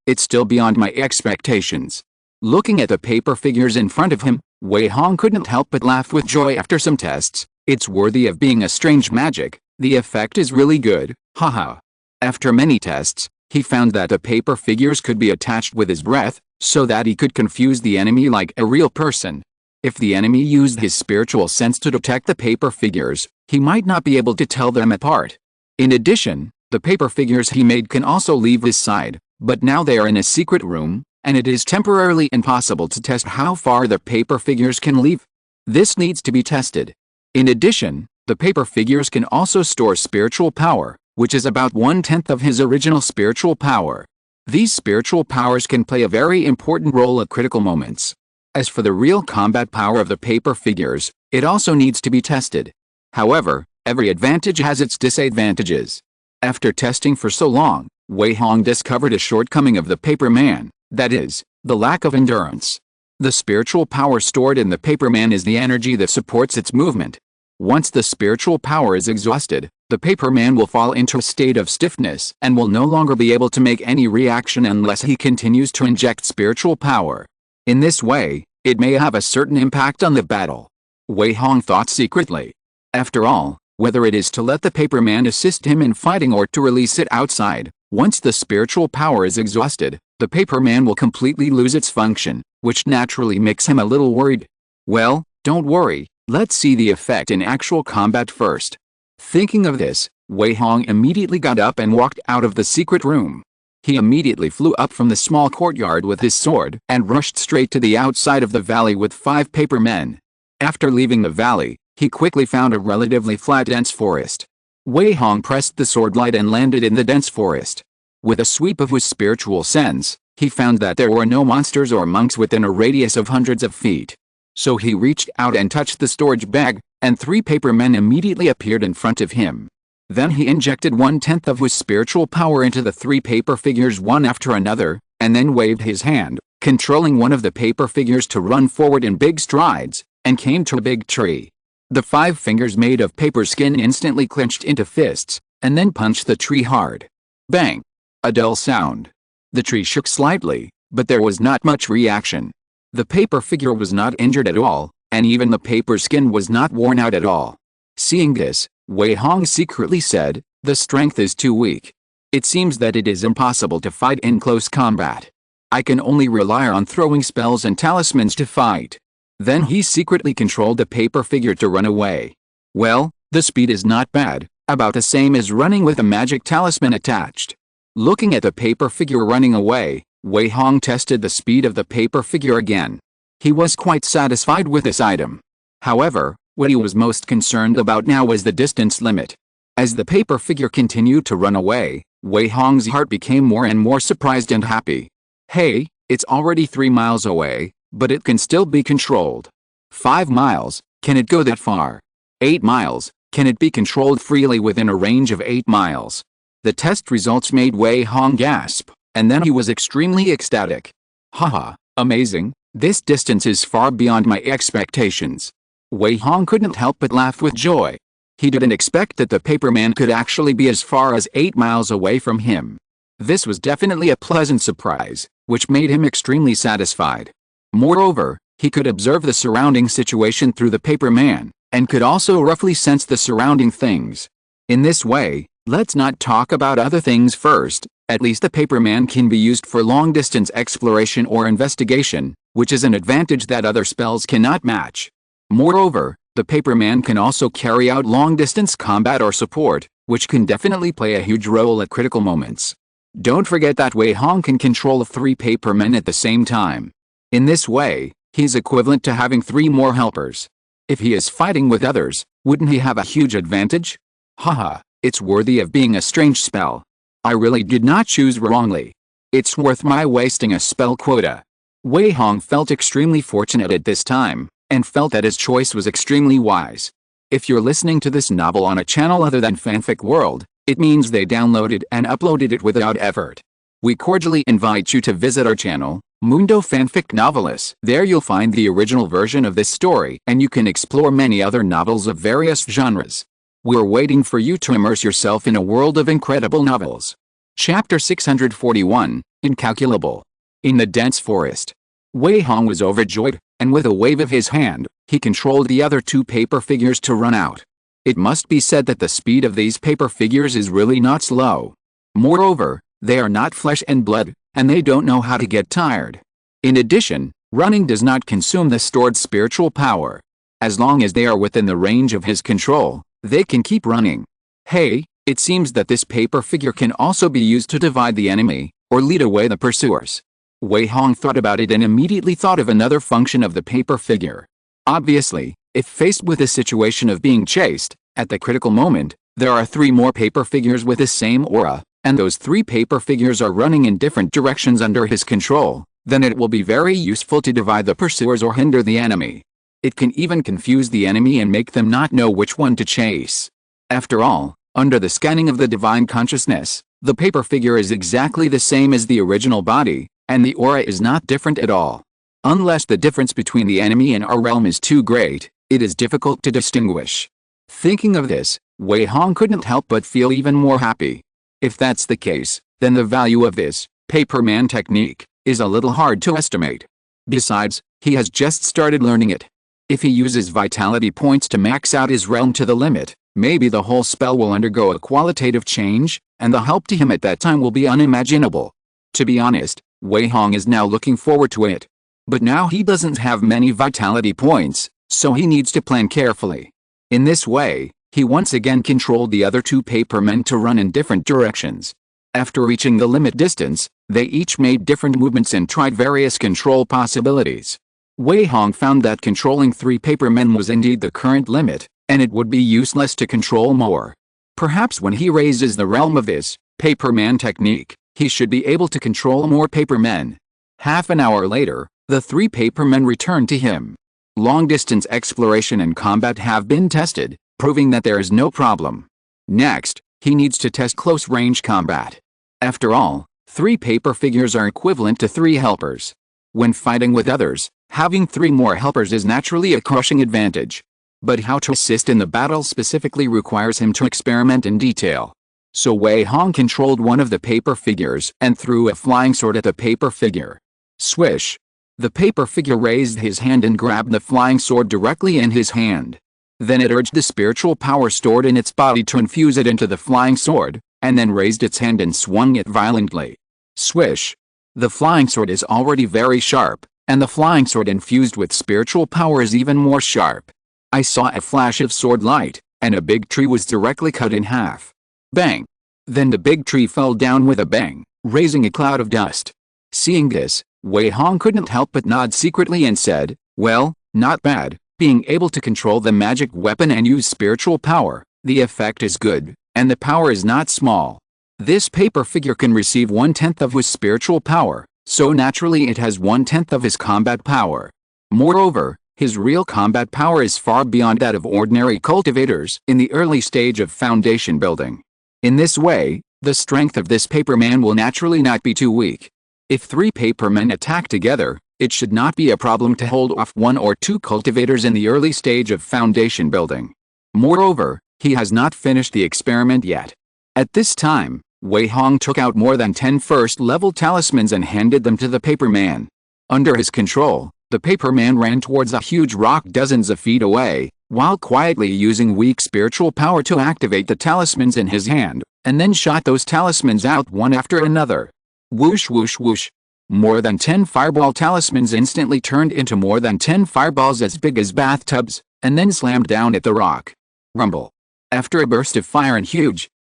it's still beyond my expectations. Looking at the paper figures in front of him, Wei Hong couldn't help but laugh with joy. After some tests, it's worthy of being a strange magic, the effect is really good, haha. After many tests, he found that the paper figures could be attached with his breath, so that he could confuse the enemy like a real person. If the enemy used his spiritual sense to detect the paper figures, he might not be able to tell them apart. In addition, the paper figures he made can also leave his side, but now they are in a secret room, and it is temporarily impossible to test how far the paper figures can leave. This needs to be tested. In addition, the paper figures can also store spiritual power, which is about 1/10 of his original spiritual power. These spiritual powers can play a very important role at critical moments. As for the real combat power of the paper figures, it also needs to be tested. However, every advantage has its disadvantages. After testing for so long, Wei Hong discovered a shortcoming of the paper man, that is, the lack of endurance. The spiritual power stored in the paper man is the energy that supports its movement. Once the spiritual power is exhausted, the paper man will fall into a state of stiffness and will no longer be able to make any reaction unless he continues to inject spiritual power. In this way, it may have a certain impact on the battle. Wei Hong thought secretly. After all, whether it is to let the paper man assist him in fighting or to release it outside, once the spiritual power is exhausted, the paper man will completely lose its function, which naturally makes him a little worried. Well, don't worry, let's see the effect in actual combat first. Thinking of this, Wei Hong immediately got up and walked out of the secret room. He immediately flew up from the small courtyard with his sword and rushed straight to the outside of the valley with 5 paper men. After leaving the valley, he quickly found a relatively flat dense forest. Wei Hong pressed the sword light and landed in the dense forest. With a sweep of his spiritual sense, he found that there were no monsters or monks within a radius of hundreds of feet. So he reached out and touched the storage bag, and 3 paper men immediately appeared in front of him. Then he injected 1/10 of his spiritual power into the 3 paper figures one after another, and then waved his hand, controlling one of the paper figures to run forward in big strides, and came to a big tree. The 5 fingers made of paper skin instantly clenched into fists, and then punched the tree hard. Bang! A dull sound. The tree shook slightly, but there was not much reaction. The paper figure was not injured at all, and even the paper skin was not worn out at all. Seeing this, Wei Hong secretly said, "The strength is too weak. It seems that it is impossible to fight in close combat. I can only rely on throwing spells and talismans to fight." Then he secretly controlled the paper figure to run away. Well, the speed is not bad, about the same as running with a magic talisman attached. Looking at the paper figure running away, Wei Hong tested the speed of the paper figure again. He was quite satisfied with this item. However, what he was most concerned about now was the distance limit. As the paper figure continued to run away, Wei Hong's heart became more and more surprised and happy. Hey, it's already 3 miles away, but it can still be controlled. 5 miles, can it go that far? 8 miles, can it be controlled freely within a range of 8 miles? The test results made Wei Hong gasp, and then he was extremely ecstatic. Haha, amazing, this distance is far beyond my expectations. Wei Hong couldn't help but laugh with joy. He didn't expect that the paper man could actually be as far as 8 miles away from him. This was definitely a pleasant surprise, which made him extremely satisfied. Moreover, he could observe the surrounding situation through the paper man, and could also roughly sense the surrounding things. In this way, let's not talk about other things first. At least the paper man can be used for long-distance exploration or investigation, which is an advantage that other spells cannot match. Moreover, the paper man can also carry out long-distance combat or support, which can definitely play a huge role at critical moments. Don't forget that Wei Hong can control 3 paper men at the same time. In this way, he's equivalent to having 3 more helpers. If he is fighting with others, wouldn't he have a huge advantage? Haha, it's worthy of being a strange spell. I really did not choose wrongly. It's worth my wasting a spell quota. Wei Hong felt extremely fortunate at this time, and felt that his choice was extremely wise. If you're listening to this novel on a channel other than Fanfic World, it means they downloaded and uploaded it without effort. We cordially invite you to visit our channel, Mundo Fanfic Novelis. There you'll find the original version of this story, and you can explore many other novels of various genres. We're waiting for you to immerse yourself in a world of incredible novels. Chapter 641, Incalculable. In the dense forest. Wei Hong was overjoyed, and with a wave of his hand, he controlled the other 2 paper figures to run out. It must be said that the speed of these paper figures is really not slow. Moreover, they are not flesh and blood, and they don't know how to get tired. In addition, running does not consume the stored spiritual power. As long as they are within the range of his control, they can keep running. Hey, it seems that this paper figure can also be used to divide the enemy, or lead away the pursuers. Wei Hong thought about it and immediately thought of another function of the paper figure. Obviously, if faced with a situation of being chased, at the critical moment, There are 3 more paper figures with the same aura, and those 3 paper figures are running in different directions under his control. Then it will be very useful to divide the pursuers or hinder the enemy. It can even confuse the enemy and make them not know which one to chase. After all, under the scanning of the divine consciousness, the paper figure is exactly the same as the original body, and the aura is not different at all. Unless the difference between the enemy and our realm is too great, it is difficult to distinguish. Thinking of this, Wei Hong couldn't help but feel even more happy. If that's the case, then the value of this paperman technique is a little hard to estimate. Besides, he has just started learning it. If he uses vitality points to max out his realm to the limit, maybe the whole spell will undergo a qualitative change, and the help to him at that time will be unimaginable. To be honest, Wei Hong is now looking forward to it. But now he doesn't have many vitality points, so he needs to plan carefully. In this way, he once again controlled the other 2 papermen to run in different directions. After reaching the limit distance, they each made different movements and tried various control possibilities. Wei Hong found that controlling 3 papermen was indeed the current limit, and it would be useless to control more. Perhaps when he raises the realm of this paperman technique, he should be able to control more papermen. Half an hour later, the 3 papermen returned to him. Long-distance exploration and combat have been tested, proving that there is no problem. Next, he needs to test close-range combat. After all, 3 paper figures are equivalent to 3 helpers. When fighting with others, having 3 more helpers is naturally a crushing advantage. But how to assist in the battle specifically requires him to experiment in detail. So Wei Hong controlled one of the paper figures and threw a flying sword at the paper figure. Swish! The paper figure raised his hand and grabbed the flying sword directly in his hand. Then it urged the spiritual power stored in its body to infuse it into the flying sword, and then raised its hand and swung it violently. Swish! The flying sword is already very sharp, and the flying sword infused with spiritual power is even more sharp. I saw a flash of sword light, and a big tree was directly cut in half. Bang! Then the big tree fell down with a bang, raising a cloud of dust. Seeing this, Wei Hong couldn't help but nod secretly and said, "Well, not bad. Being able to control the magic weapon and use spiritual power, the effect is good, and the power is not small. This paper figure can receive 1/10 of his spiritual power, so naturally it has 1/10 of his combat power. Moreover, his real combat power is far beyond that of ordinary cultivators in the early stage of foundation building. In this way, the strength of this paperman will naturally not be too weak. If 3 papermen attack together, it should not be a problem to hold off 1 or 2 cultivators in the early stage of foundation building. Moreover, he has not finished the experiment yet. At this time, Wei Hong took out more than 10 first-level talismans and handed them to the paperman. Under his control, the paperman ran towards a huge rock dozens of feet away, while quietly using weak spiritual power to activate the talismans in his hand, and then shot those talismans out one after another. Whoosh whoosh whoosh. More than 10 fireball talismans instantly turned into more than 10 fireballs as big as bathtubs, and then slammed down at the rock. Rumble. After a burst of fire and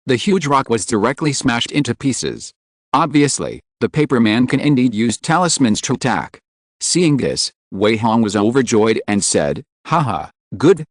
the huge rock was directly smashed into pieces. Obviously, the paperman can indeed use talismans to attack. Seeing this, Wei Hong was overjoyed and said, "Haha, good,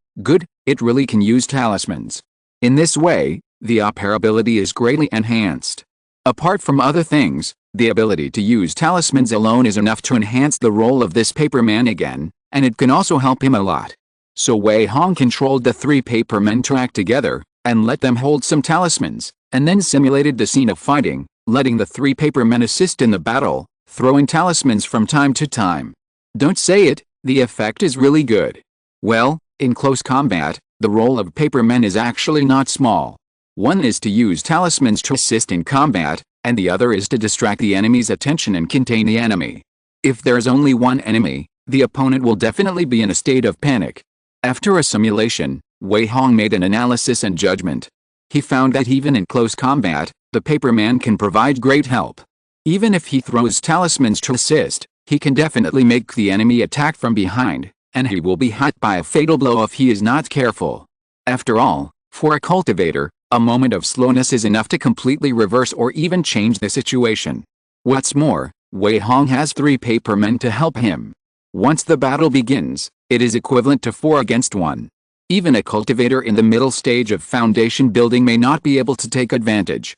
it really can use talismans." In this way, the operability is greatly enhanced. Apart from other things, the ability to use talismans alone is enough to enhance the role of this paperman again, and it can also help him a lot. So Wei Hong controlled the 3 papermen to act together, and let them hold some talismans, and then simulated the scene of fighting, letting the 3 papermen assist in the battle, throwing talismans from time to time. Don't say it, the effect is really good. Well, in close combat, the role of papermen is actually not small. One is to use talismans to assist in combat, and the other is to distract the enemy's attention and contain the enemy. If there's only one enemy, the opponent will definitely be in a state of panic. After a simulation, Wei Hong made an analysis and judgment. He found that even in close combat, the paperman can provide great help. Even if he throws talismans to assist, he can definitely make the enemy attack from behind, and he will be hit by a fatal blow if he is not careful. After all, for a cultivator, a moment of slowness is enough to completely reverse or even change the situation. What's more, Wei Hong has 3 papermen to help him. Once the battle begins, it is equivalent to 4 against 1. Even a cultivator in the middle stage of foundation building may not be able to take advantage.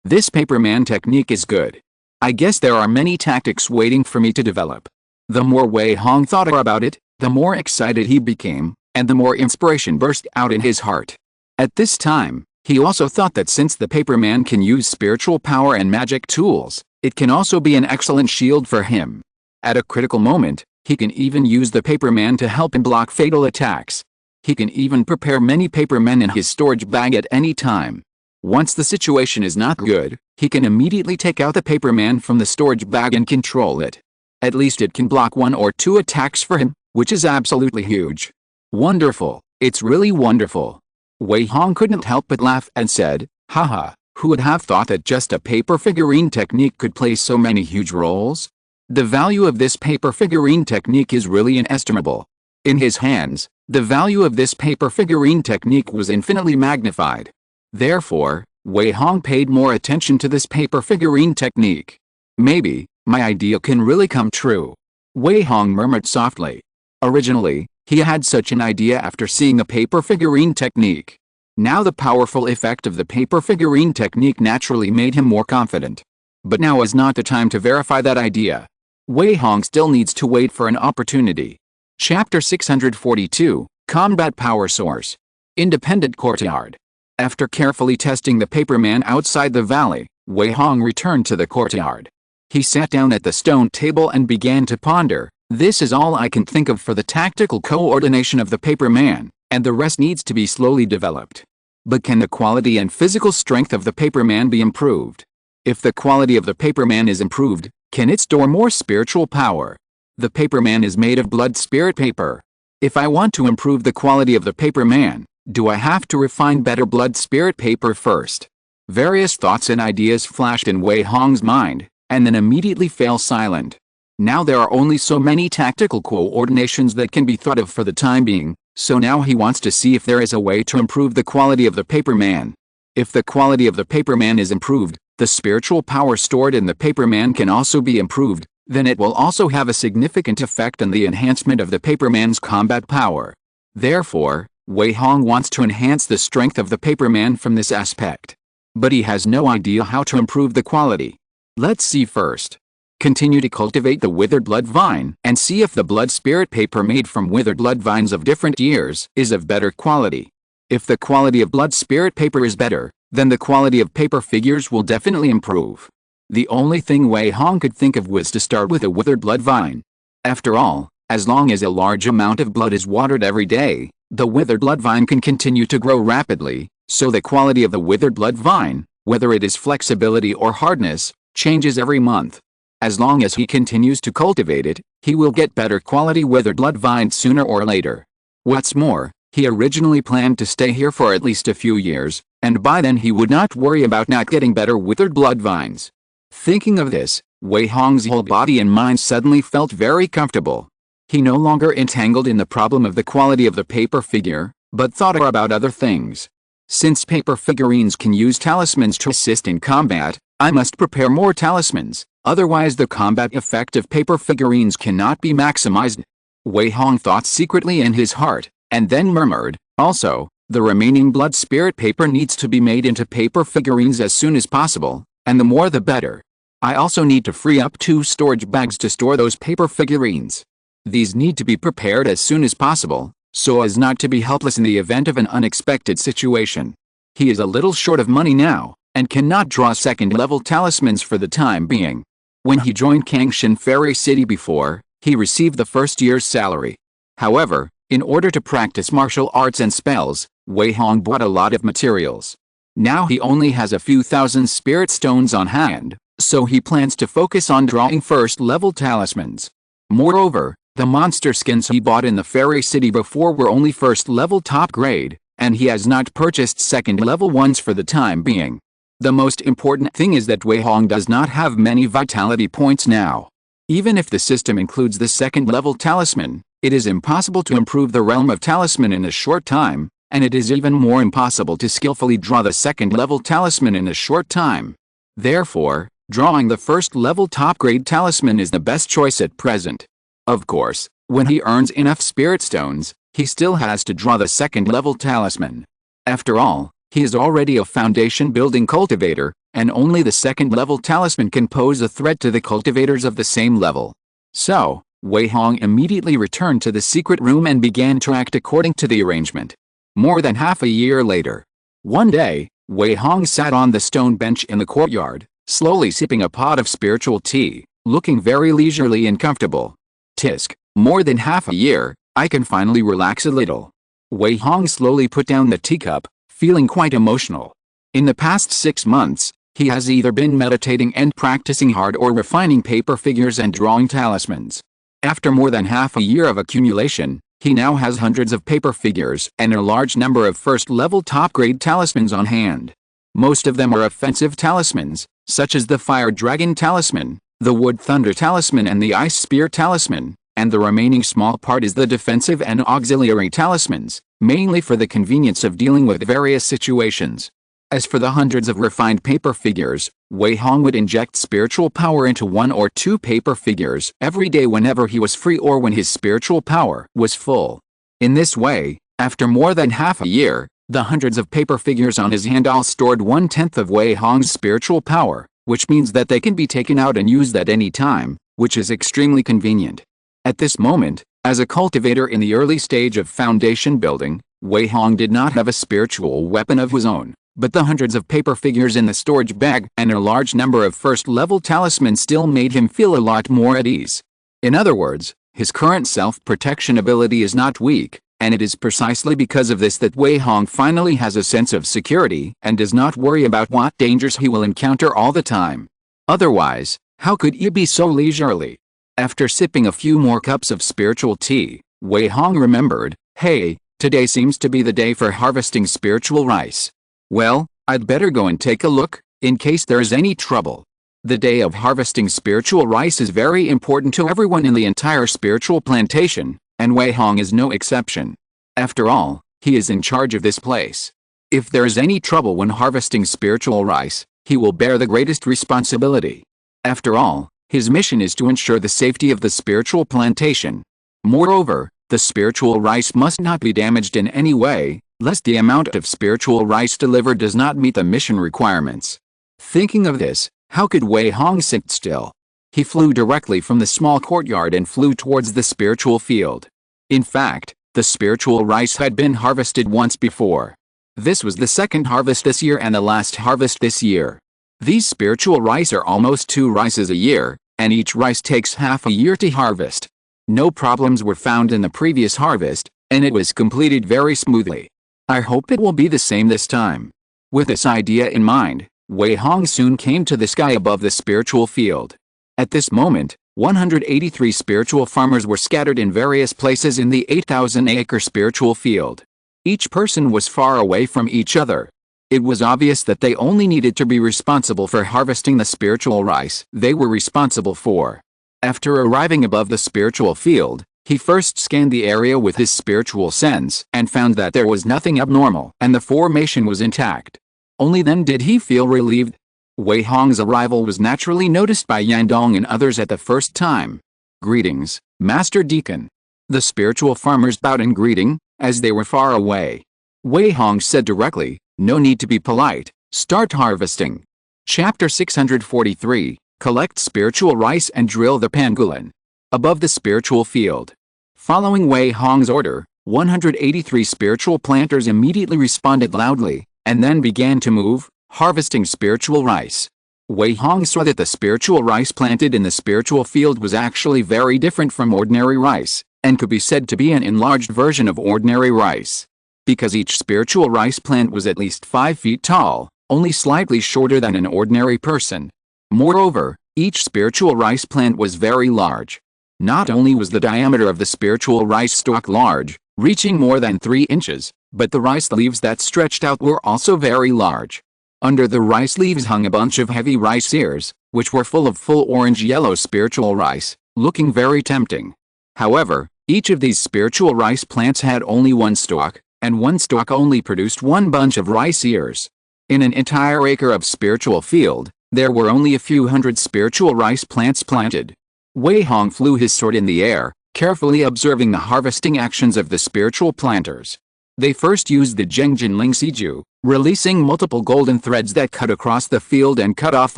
This paperman technique is good. I guess there are many tactics waiting for me to develop. The more Wei Hong thought about it, the more excited he became, and the more inspiration burst out in his heart. At this time, he also thought that since the paperman can use spiritual power and magic tools, it can also be an excellent shield for him. At a critical moment, he can even use the paperman to help him block fatal attacks. He can even prepare many papermen in his storage bag at any time. Once the situation is not good, he can immediately take out the paperman from the storage bag and control it. At least it can block 1 or 2 attacks for him, which is absolutely huge. Wonderful, it's really wonderful. Wei Hong couldn't help but laugh and said, haha, who would have thought that just a paper figurine technique could play so many huge roles? The value of this paper figurine technique is really inestimable. In his hands, the value of this paper figurine technique was infinitely magnified. Therefore, Wei Hong paid more attention to this paper figurine technique. Maybe, my idea can really come true. Wei Hong murmured softly. Originally, he had such an idea after seeing a paper figurine technique. Now the powerful effect of the paper figurine technique naturally made him more confident. But now is not the time to verify that idea. Wei Hong still needs to wait for an opportunity. Chapter 642, Combat Power Source. Independent Courtyard. After carefully testing the paperman outside the valley, Wei Hong returned to the courtyard. He sat down at the stone table and began to ponder. This is all I can think of for the tactical coordination of the paperman, and the rest needs to be slowly developed. But can the quality and physical strength of the paperman be improved? If the quality of the paperman is improved, can it store more spiritual power? The paperman is made of blood spirit paper. If I want to improve the quality of the paperman, do I have to refine better blood spirit paper first? Various thoughts and ideas flashed in Wei Hong's mind, and then immediately fell silent. Now there are only so many tactical coordinations that can be thought of for the time being, so now he wants to see if there is a way to improve the quality of the paperman. If the quality of the paperman is improved, the spiritual power stored in the paperman can also be improved, then it will also have a significant effect on the enhancement of the paperman's combat power. Therefore, Wei Hong wants to enhance the strength of the paperman from this aspect. But he has no idea how to improve the quality. Let's see first. Continue to cultivate the withered blood vine and see if the blood spirit paper made from withered blood vines of different years is of better quality. If the quality of blood spirit paper is better, then the quality of paper figures will definitely improve. The only thing Wei Hong could think of was to start with a withered blood vine. After all, as long as a large amount of blood is watered every day, the withered blood vine can continue to grow rapidly, so the quality of the withered blood vine, whether it is flexibility or hardness, changes every month. As long as he continues to cultivate it, he will get better quality withered blood vines sooner or later. What's more, he originally planned to stay here for at least a few years, and by then he would not worry about not getting better withered blood vines. Thinking of this, Wei Hong's whole body and mind suddenly felt very comfortable. He no longer entangled in the problem of the quality of the paper figure, but thought about other things. Since paper figurines can use talismans to assist in combat, I must prepare more talismans, otherwise the combat effect of paper figurines cannot be maximized. Wei Hong thought secretly in his heart, and then murmured, also, the remaining blood spirit paper needs to be made into paper figurines as soon as possible, and the more the better. I also need to free up 2 storage bags to store those paper figurines. These need to be prepared as soon as possible, so as not to be helpless in the event of an unexpected situation. He is a little short of money now, and cannot draw second-level talismans for the time being. When he joined Kangshan Fairy City before, he received the first year's salary. However, in order to practice martial arts and spells, Wei Hong bought a lot of materials. Now he only has a few thousand spirit stones on hand, so he plans to focus on drawing first-level talismans. Moreover, the monster skins he bought in the Fairy City before were only first-level top grade, and he has not purchased second-level ones for the time being. The most important thing is that Wei Hong does not have many vitality points now. Even if the system includes the second-level talisman, it is impossible to improve the realm of talisman in a short time, and it is even more impossible to skillfully draw the second-level talisman in a short time. Therefore, drawing the first-level top-grade talisman is the best choice at present. Of course, when he earns enough spirit stones, He still has to draw the second-level talisman. After all, he is already a foundation-building cultivator, and only the second-level talisman can pose a threat to the cultivators of the same level. So, Wei Hong immediately returned to the secret room and began to act according to the arrangement. More than half a year later, one day, Wei Hong sat on the stone bench in the courtyard, slowly sipping a pot of spiritual tea, looking very leisurely and comfortable. Tisk, more than half a year, I can finally relax a little. Wei Hong slowly put down the teacup, feeling quite emotional. In the past 6 months, he has either been meditating and practicing hard or refining paper figures and drawing talismans. After more than half a year of accumulation, he now has hundreds of paper figures and a large number of first-level top-grade talismans on hand. Most of them are offensive talismans, such as the Fire Dragon Talisman, the Wood Thunder Talisman and the Ice Spear Talisman, and the remaining small part is the defensive and auxiliary talismans, mainly for the convenience of dealing with various situations. As for the hundreds of refined paper figures, Wei Hong would inject spiritual power into 1 or 2 paper figures every day whenever he was free or when his spiritual power was full. In this way, after more than half a year, the hundreds of paper figures on his hand all stored 1/10 of Wei Hong's spiritual power, which means that they can be taken out and used at any time, which is extremely convenient. At this moment, as a cultivator in the early stage of foundation building, Wei Hong did not have a spiritual weapon of his own, but the hundreds of paper figures in the storage bag and a large number of first-level talismans still made him feel a lot more at ease. In other words, his current self-protection ability is not weak, and it is precisely because of this that Wei Hong finally has a sense of security and does not worry about what dangers he will encounter all the time. Otherwise, how could he be so leisurely? After sipping a few more cups of spiritual tea, Wei Hong remembered, hey, today seems to be the day for harvesting spiritual rice. Well, I'd better go and take a look, in case there is any trouble. The day of harvesting spiritual rice is very important to everyone in the entire spiritual plantation, and Wei Hong is no exception. After all, he is in charge of this place. If there is any trouble when harvesting spiritual rice, he will bear the greatest responsibility. After all, his mission is to ensure the safety of the spiritual plantation. Moreover, the spiritual rice must not be damaged in any way, lest the amount of spiritual rice delivered does not meet the mission requirements. Thinking of this, how could Wei Hong sit still? He flew directly from the small courtyard and flew towards the spiritual field. In fact, the spiritual rice had been harvested once before. This was the second harvest this year and the last harvest this year. These spiritual rice are almost 2 rices a year, and each rice takes half a year to harvest. No problems were found in the previous harvest, and it was completed very smoothly. I hope it will be the same this time. With this idea in mind, Wei Hong soon came to the sky above the spiritual field. At this moment, 183 spiritual farmers were scattered in various places in the 8,000-acre spiritual field. Each person was far away from each other. It was obvious that they only needed to be responsible for harvesting the spiritual rice they were responsible for. After arriving above the spiritual field, he first scanned the area with his spiritual sense and found that there was nothing abnormal and the formation was intact. Only then did he feel relieved. Wei Hong's arrival was naturally noticed by Yandong and others at the first time. Greetings, Master Deacon. The spiritual farmers bowed in greeting, as they were far away. Wei Hong said directly, no need to be polite, start harvesting. Chapter 643, Collect spiritual rice and drill the pangolin. Above the spiritual field. Following Wei Hong's order, 183 spiritual planters immediately responded loudly, and then began to move, harvesting spiritual rice. Wei Hong saw that the spiritual rice planted in the spiritual field was actually very different from ordinary rice, and could be said to be an enlarged version of ordinary rice. Because each spiritual rice plant was at least 5 feet tall, only slightly shorter than an ordinary person. Moreover, each spiritual rice plant was very large. Not only was the diameter of the spiritual rice stalk large, reaching more than 3 inches, but the rice leaves that stretched out were also very large. Under the rice leaves hung a bunch of heavy rice ears, which were full of full orange-yellow spiritual rice, looking very tempting. However, each of these spiritual rice plants had only 1 stalk, and 1 stalk only produced 1 bunch of rice ears. In an entire acre of spiritual field, there were only a few hundred spiritual rice plants planted. Wei Hong flew his sword in the air, carefully observing the harvesting actions of the spiritual planters. They first used the Zhengjinling Siju, releasing multiple golden threads that cut across the field and cut off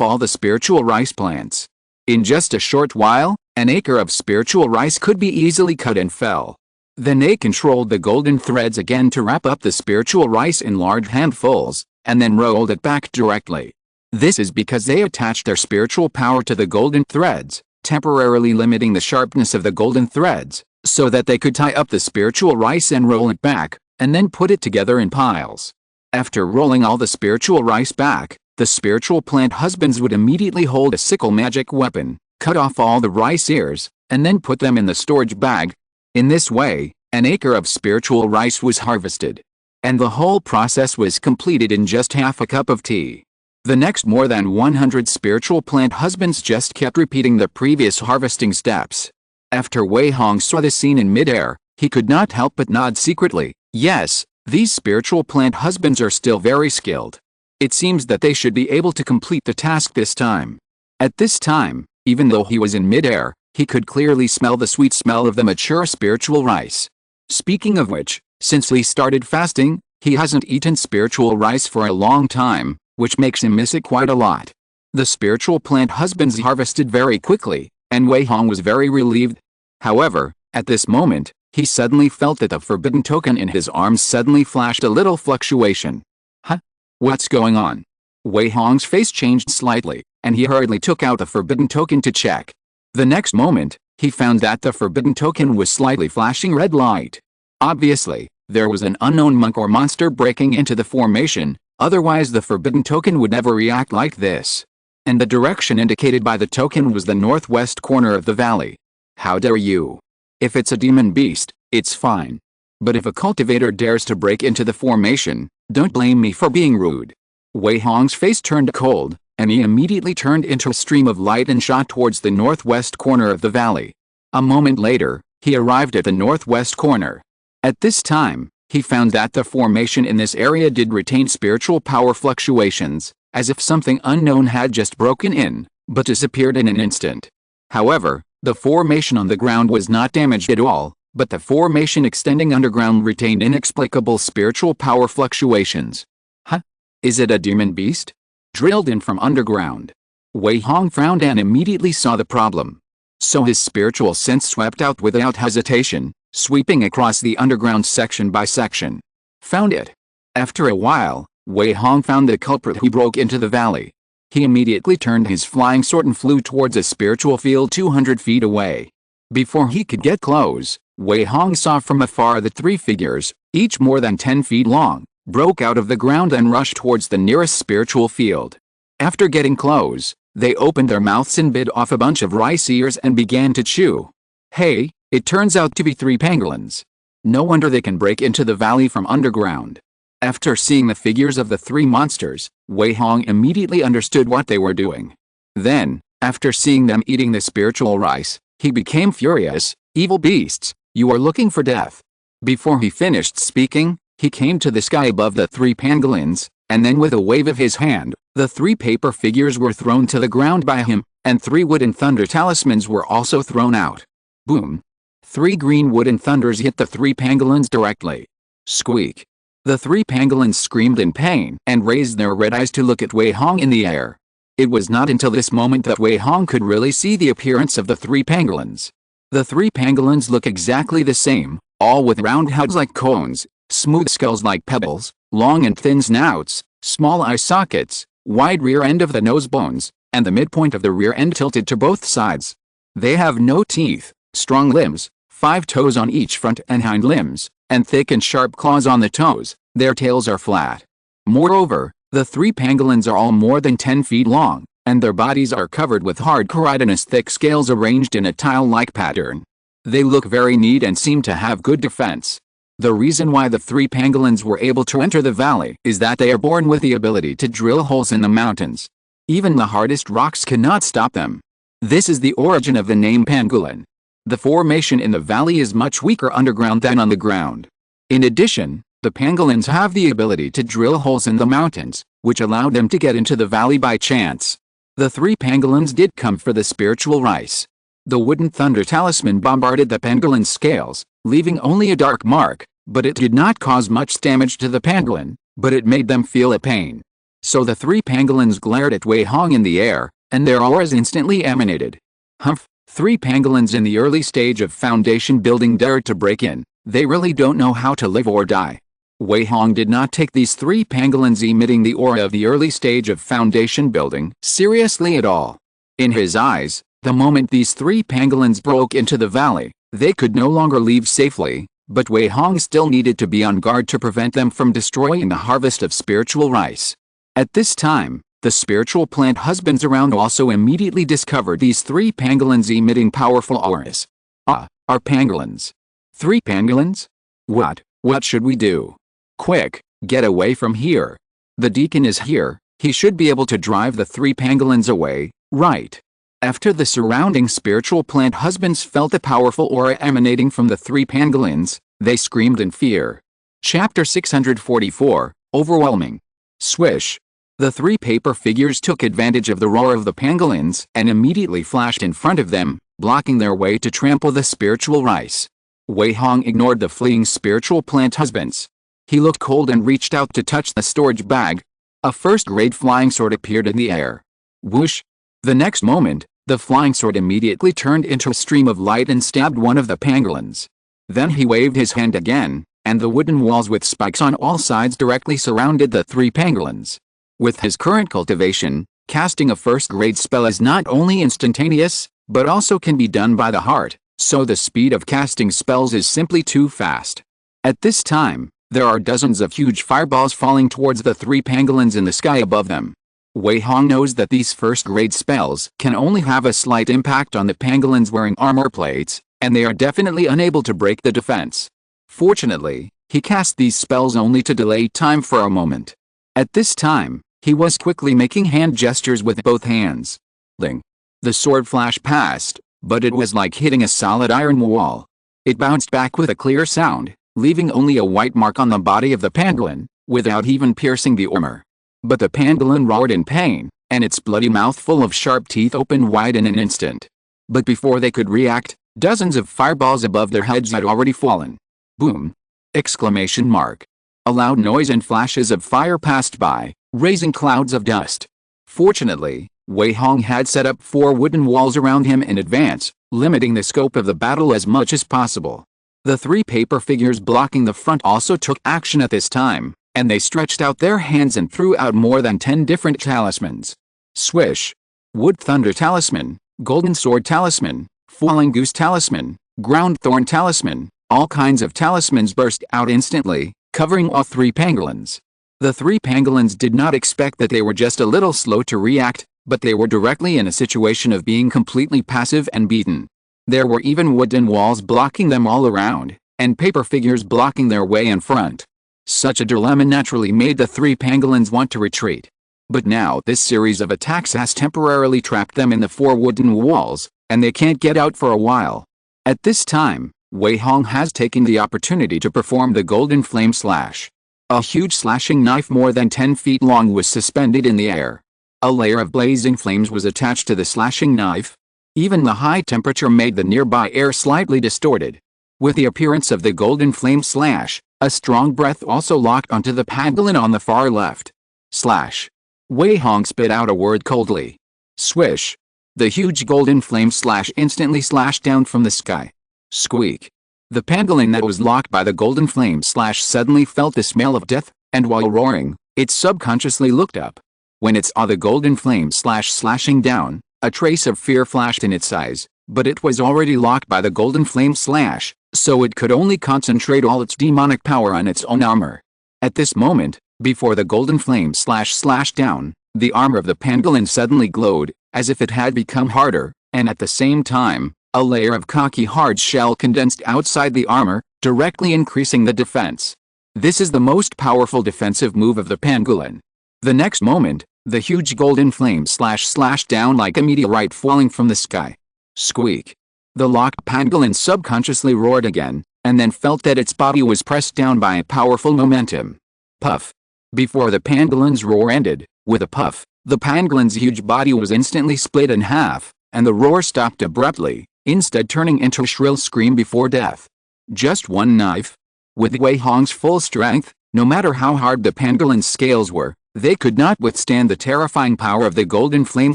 all the spiritual rice plants. In just a short while, an acre of spiritual rice could be easily cut and fell. Then they controlled the golden threads again to wrap up the spiritual rice in large handfuls, and then rolled it back directly. This is because they attached their spiritual power to the golden threads, temporarily limiting the sharpness of the golden threads, so that they could tie up the spiritual rice and roll it back, and then put it together in piles. After rolling all the spiritual rice back, the spiritual plant husbands would immediately hold a sickle magic weapon, cut off all the rice ears, and then put them in the storage bag. In this way, an acre of spiritual rice was harvested. And the whole process was completed in just half a cup of tea. The next more than 100 spiritual plant husbands just kept repeating the previous harvesting steps. After Wei Hong saw the scene in midair, he could not help but nod secretly. Yes, these spiritual plant husbands are still very skilled. It seems that they should be able to complete the task this time. At this time, even though he was in midair, he could clearly smell the sweet smell of the mature spiritual rice. Speaking of which, since he started fasting, he hasn't eaten spiritual rice for a long time, which makes him miss it quite a lot. The spiritual plant husbands harvested very quickly, and Wei Hong was very relieved. However, at this moment, he suddenly felt that the forbidden token in his arms suddenly flashed a little fluctuation. Huh? What's going on? Wei Hong's face changed slightly, and he hurriedly took out the forbidden token to check. The next moment, he found that the forbidden token was slightly flashing red light. Obviously, there was an unknown monk or monster breaking into the formation, otherwise the forbidden token would never react like this. And the direction indicated by the token was the northwest corner of the valley. How dare you? If it's a demon beast, it's fine. But if a cultivator dares to break into the formation, don't blame me for being rude. Wei Hong's face turned cold, and he immediately turned into a stream of light and shot towards the northwest corner of the valley. A moment later, he arrived at the northwest corner. At this time, he found that the formation in this area did retain spiritual power fluctuations, as if something unknown had just broken in, but disappeared in an instant. However, the formation on the ground was not damaged at all, but the formation extending underground retained inexplicable spiritual power fluctuations. Huh? Is it a demon beast? Drilled in from underground. Wei Hong frowned and immediately saw the problem. So his spiritual sense swept out without hesitation, sweeping across the underground section by section. Found it. After a while, Wei Hong found the culprit who broke into the valley. He immediately turned his flying sword and flew towards a spiritual field 200 feet away. Before he could get close, Wei Hong saw from afar the three figures, each more than 10 feet long, broke out of the ground and rushed towards the nearest spiritual field. After getting close, they opened their mouths and bit off a bunch of rice ears and began to chew. Hey, it turns out to be three pangolins. No wonder they can break into the valley from underground. After seeing the figures of the three monsters, Wei Hong immediately understood what they were doing. Then, after seeing them eating the spiritual rice, he became furious. Evil beasts, you are looking for death. Before he finished speaking, he came to the sky above the three pangolins, and then with a wave of his hand, the three paper figures were thrown to the ground by him, and three wooden thunder talismans were also thrown out. Boom! Three green wooden thunders hit the three pangolins directly. Squeak! The three pangolins screamed in pain and raised their red eyes to look at Wei Hong in the air. It was not until this moment that Wei Hong could really see the appearance of the three pangolins. The three pangolins look exactly the same, all with round heads like cones, smooth skulls like pebbles, long and thin snouts, small eye sockets, wide rear end of the nose bones, and the midpoint of the rear end tilted to both sides. They have no teeth, strong limbs, 5 toes on each front and hind limbs, and thick and sharp claws on the toes. Their tails are flat. Moreover, the three pangolins are all more than 10 feet long, and their bodies are covered with hard chitinous thick scales arranged in a tile-like pattern. They look very neat and seem to have good defense. The reason why the three pangolins were able to enter the valley is that they are born with the ability to drill holes in the mountains. Even the hardest rocks cannot stop them. This is the origin of the name pangolin. The formation in the valley is much weaker underground than on the ground. In addition, the pangolins have the ability to drill holes in the mountains, which allowed them to get into the valley by chance. The three pangolins did come for the spiritual rice. The wooden thunder talisman bombarded the pangolin's scales, leaving only a dark mark, but it did not cause much damage to the pangolin, but it made them feel a pain. So the three pangolins glared at Wei Hong in the air, and their auras instantly emanated. Humph, three pangolins in the early stage of foundation building dared to break in. They really don't know how to live or die. Wei Hong did not take these three pangolins emitting the aura of the early stage of foundation building seriously at all. In his eyes, the moment these three pangolins broke into the valley, they could no longer leave safely, but Wei Hong still needed to be on guard to prevent them from destroying the harvest of spiritual rice. At this time, the spiritual plant husbands around also immediately discovered these three pangolins emitting powerful auras. Ah, our pangolins. Three pangolins? What should we do? Quick, get away from here. The deacon is here, he should be able to drive the three pangolins away, right? After the surrounding spiritual plant husbands felt the powerful aura emanating from the three pangolins, they screamed in fear. Chapter 644, Overwhelming. Swish. The three paper figures took advantage of the roar of the pangolins and immediately flashed in front of them, blocking their way to trample the spiritual rice. Wei Hong ignored the fleeing spiritual plant husbands. He looked cold and reached out to touch the storage bag. A first-grade flying sword appeared in the air. Whoosh! The next moment, the flying sword immediately turned into a stream of light and stabbed one of the pangolins. Then he waved his hand again, and the wooden walls with spikes on all sides directly surrounded the three pangolins. With his current cultivation, casting a first-grade spell is not only instantaneous, but also can be done by the heart, so the speed of casting spells is simply too fast. At this time, there are dozens of huge fireballs falling towards the three pangolins in the sky above them. Wei Hong knows that these first-grade spells can only have a slight impact on the pangolins wearing armor plates, and they are definitely unable to break the defense. Fortunately, he cast these spells only to delay time for a moment. At this time, he was quickly making hand gestures with both hands. Ling. The sword flashed past, but it was like hitting a solid iron wall. It bounced back with a clear sound, leaving only a white mark on the body of the pangolin, without even piercing the armor. But the pangolin roared in pain, and its bloody mouth full of sharp teeth opened wide in an instant. But before they could react, dozens of fireballs above their heads had already fallen. Boom! Exclamation mark. A loud noise and flashes of fire passed by, raising clouds of dust. Fortunately, Wei Hong had set up 4 wooden walls around him in advance, limiting the scope of the battle as much as possible. The 3 paper figures blocking the front also took action at this time, and they stretched out their hands and threw out more than 10 different talismans. Swish! Wood Thunder Talisman, Golden Sword Talisman, Falling Goose Talisman, Ground Thorn Talisman, all kinds of talismans burst out instantly, covering all 3 pangolins. The 3 pangolins did not expect that they were just a little slow to react, but they were directly in a situation of being completely passive and beaten. There were even wooden walls blocking them all around, and paper figures blocking their way in front. Such a dilemma naturally made the 3 pangolins want to retreat. But now this series of attacks has temporarily trapped them in the 4 wooden walls, and they can't get out for a while. At this time, Wei Hong has taken the opportunity to perform the Golden Flame Slash. A huge slashing knife more than 10 feet long was suspended in the air. A layer of blazing flames was attached to the slashing knife. Even the high temperature made the nearby air slightly distorted. With the appearance of the Golden Flame Slash, a strong breath also locked onto the pangolin on the far left. Slash. Wei Hong spit out a word coldly. Swish. The huge Golden Flame Slash instantly slashed down from the sky. Squeak. The pangolin that was locked by the Golden Flame Slash suddenly felt the smell of death, and while roaring, it subconsciously looked up. When it saw the Golden Flame Slash slashing down, a trace of fear flashed in its eyes, but it was already locked by the Golden Flame Slash, so it could only concentrate all its demonic power on its own armor. At this moment, before the Golden Flame Slash slashed down, the armor of the pangolin suddenly glowed, as if it had become harder, and at the same time, a layer of cocky hard shell condensed outside the armor, directly increasing the defense. This is the most powerful defensive move of the pangolin. The next moment, the huge Golden Flame Slash slashed down like a meteorite falling from the sky. Squeak. The locked pangolin subconsciously roared again, and then felt that its body was pressed down by a powerful momentum. Puff. Before the pangolin's roar ended, with a puff, the pangolin's huge body was instantly split in half, and the roar stopped abruptly, instead turning into a shrill scream before death. Just one knife? With Wei Hong's full strength, no matter how hard the pangolin's scales were, they could not withstand the terrifying power of the golden flame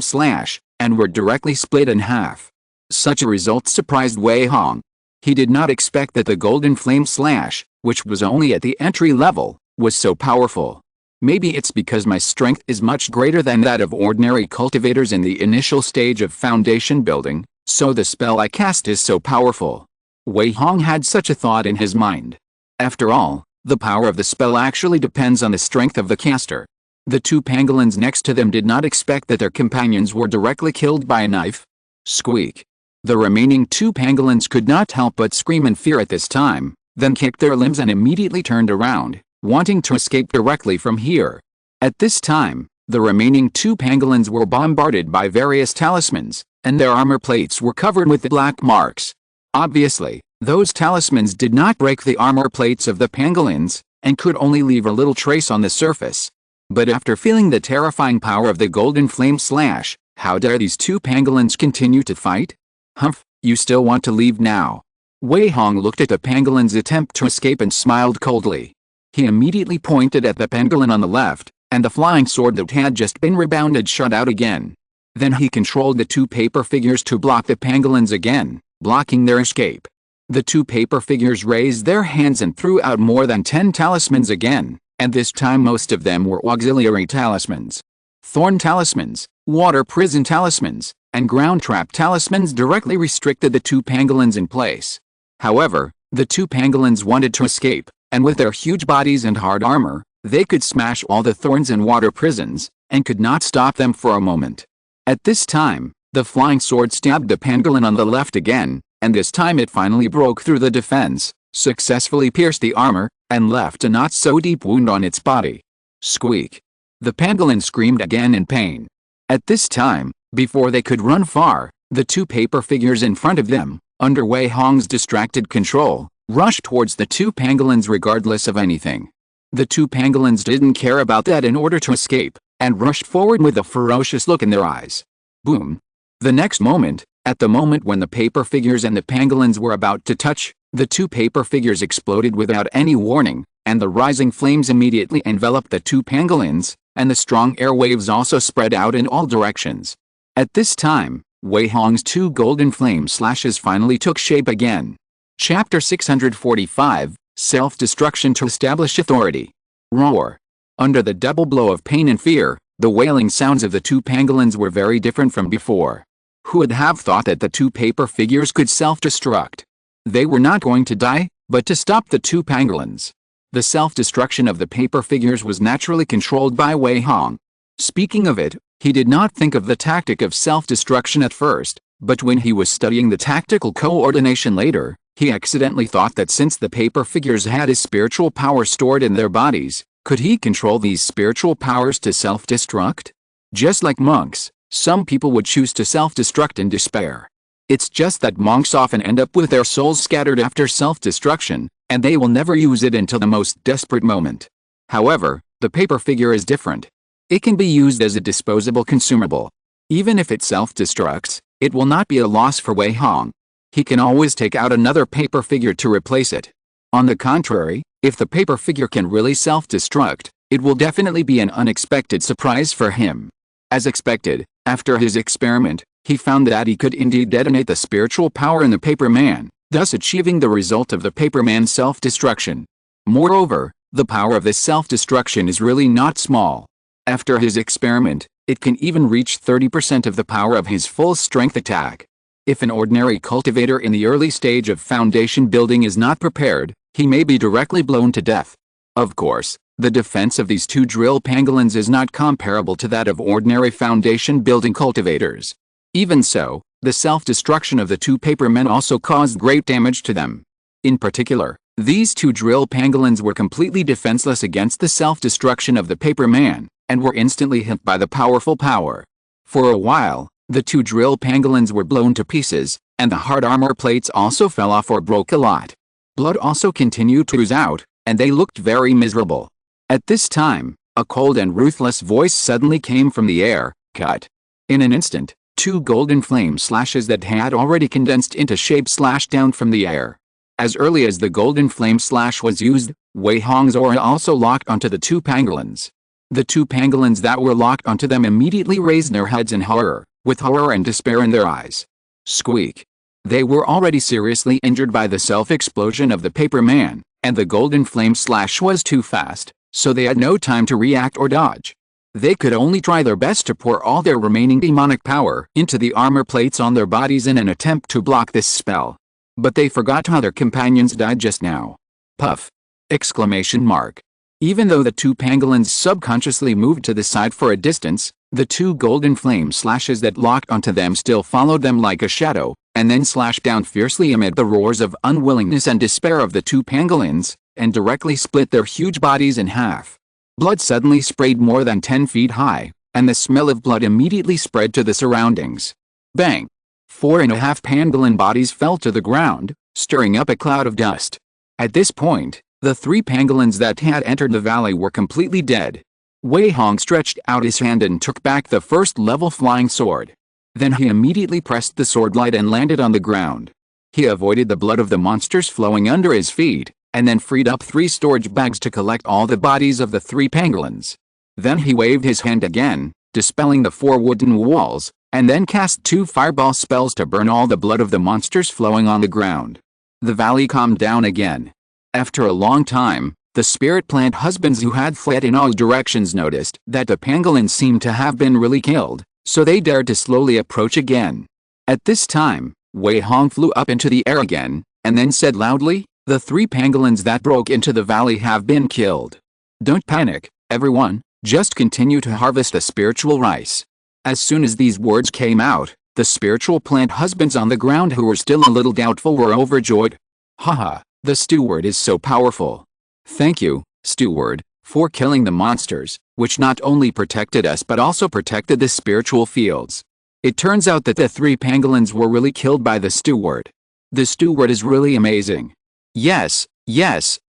slash, and were directly split in half. Such a result surprised Wei Hong. He did not expect that the golden flame slash, which was only at the entry level, was so powerful. Maybe it's because my strength is much greater than that of ordinary cultivators in the initial stage of foundation building, so the spell I cast is so powerful. Wei Hong had such a thought in his mind. After all, the power of the spell actually depends on the strength of the caster. The two pangolins next to them did not expect that their companions were directly killed by a knife. Squeak. The remaining two pangolins could not help but scream in fear at this time, then kicked their limbs and immediately turned around, wanting to escape directly from here. At this time, the remaining two pangolins were bombarded by various talismans, and their armor plates were covered with black marks. Obviously, those talismans did not break the armor plates of the pangolins, and could only leave a little trace on the surface. But after feeling the terrifying power of the golden flame slash, how dare these two pangolins continue to fight? Humph, you still want to leave now? Wei Hong looked at the pangolin's attempt to escape and smiled coldly. He immediately pointed at the pangolin on the left, and the flying sword that had just been rebounded shot out again. Then he controlled the two paper figures to block the pangolins again, blocking their escape. The two paper figures raised their hands and threw out more than 10 talismans again, and this time most of them were auxiliary talismans. Thorn talismans, water prison talismans, and ground trap talismans directly restricted the two pangolins in place. However, the two pangolins wanted to escape, and with their huge bodies and hard armor, they could smash all the thorns and water prisons, and could not stop them for a moment. At this time, the flying sword stabbed the pangolin on the left again, and this time it finally broke through the defense, successfully pierced the armor, and left a not-so-deep wound on its body. Squeak. The pangolin screamed again in pain. At this time, before they could run far, the two paper figures in front of them, under Wei Hong's distracted control, rushed towards the two pangolins regardless of anything. The two pangolins didn't care about that in order to escape, and rushed forward with a ferocious look in their eyes. Boom. The next moment, at the moment when the paper figures and the pangolins were about to touch, the two paper figures exploded without any warning, and the rising flames immediately enveloped the two pangolins, and the strong air waves also spread out in all directions. At this time, Wei Hong's two golden flame slashes finally took shape again. Chapter 645, Self-Destruction to Establish Authority. Roar. Under the double blow of pain and fear, the wailing sounds of the two pangolins were very different from before. Who would have thought that the two paper figures could self-destruct? They were not going to die, but to stop the two pangolins. The self-destruction of the paper figures was naturally controlled by Wei Hong. Speaking of it, he did not think of the tactic of self-destruction at first, but when he was studying the tactical coordination later, he accidentally thought that since the paper figures had his spiritual power stored in their bodies, could he control these spiritual powers to self-destruct? Just like monks, some people would choose to self-destruct in despair. It's just that monks often end up with their souls scattered after self-destruction, and they will never use it until the most desperate moment. However, the paper figure is different. It can be used as a disposable consumable. Even if it self-destructs, it will not be a loss for Wei Hong. He can always take out another paper figure to replace it. On the contrary, if the paper figure can really self-destruct, it will definitely be an unexpected surprise for him. As expected, after his experiment, he found that he could indeed detonate the spiritual power in the paper man, thus achieving the result of the paper man's self-destruction. Moreover, the power of this self-destruction is really not small. After his experiment, it can even reach 30% of the power of his full strength attack. If an ordinary cultivator in the early stage of foundation building is not prepared, he may be directly blown to death. Of course, the defense of these two drill pangolins is not comparable to that of ordinary foundation building cultivators. Even so, the self-destruction of the two paper men also caused great damage to them. In particular, these two drill pangolins were completely defenseless against the self-destruction of the paper man, and were instantly hit by the powerful power. For a while, the two drill pangolins were blown to pieces, and the hard armor plates also fell off or broke a lot. Blood also continued to ooze out, and they looked very miserable. At this time, a cold and ruthless voice suddenly came from the air. Cut. In an instant, 2 golden flame slashes that had already condensed into shape slashed down from the air. As early as the golden flame slash was used, Wei Hong's aura also locked onto the 2 pangolins. The 2 pangolins that were locked onto them immediately raised their heads in horror, with horror and despair in their eyes. Squeak. They were already seriously injured by the self-explosion of the paper man, and the golden flame slash was too fast, so they had no time to react or dodge. They could only try their best to pour all their remaining demonic power into the armor plates on their bodies in an attempt to block this spell. But they forgot how their companions died just now. Puff! Exclamation mark. Even though the 2 pangolins subconsciously moved to the side for a distance, the 2 golden flame slashes that locked onto them still followed them like a shadow, and then slashed down fiercely amid the roars of unwillingness and despair of the 2 pangolins, and directly split their huge bodies in half. Blood suddenly sprayed more than 10 feet high, and the smell of blood immediately spread to the surroundings. Bang! 4.5 pangolin bodies fell to the ground, stirring up a cloud of dust. At this point, the 3 pangolins that had entered the valley were completely dead. Wei Hong stretched out his hand and took back the first-level flying sword. Then he immediately pressed the sword light and landed on the ground. He avoided the blood of the monsters flowing under his feet, and then freed up 3 storage bags to collect all the bodies of the 3 pangolins. Then he waved his hand again, dispelling the 4 wooden walls, and then cast 2 fireball spells to burn all the blood of the monsters flowing on the ground. The valley calmed down again. After a long time, the spirit plant husbands who had fled in all directions noticed that the pangolins seemed to have been really killed, so they dared to slowly approach again. At this time, Wei Hong flew up into the air again, and then said loudly, "The 3 pangolins that broke into the valley have been killed. Don't panic, everyone, just continue to harvest the spiritual rice." As soon as these words came out, the spiritual plant husbands on the ground who were still a little doubtful were overjoyed. Haha, the steward is so powerful. Thank you, steward, for killing the monsters, which not only protected us but also protected the spiritual fields. It turns out that the 3 pangolins were really killed by the steward. The steward is really amazing. Yes,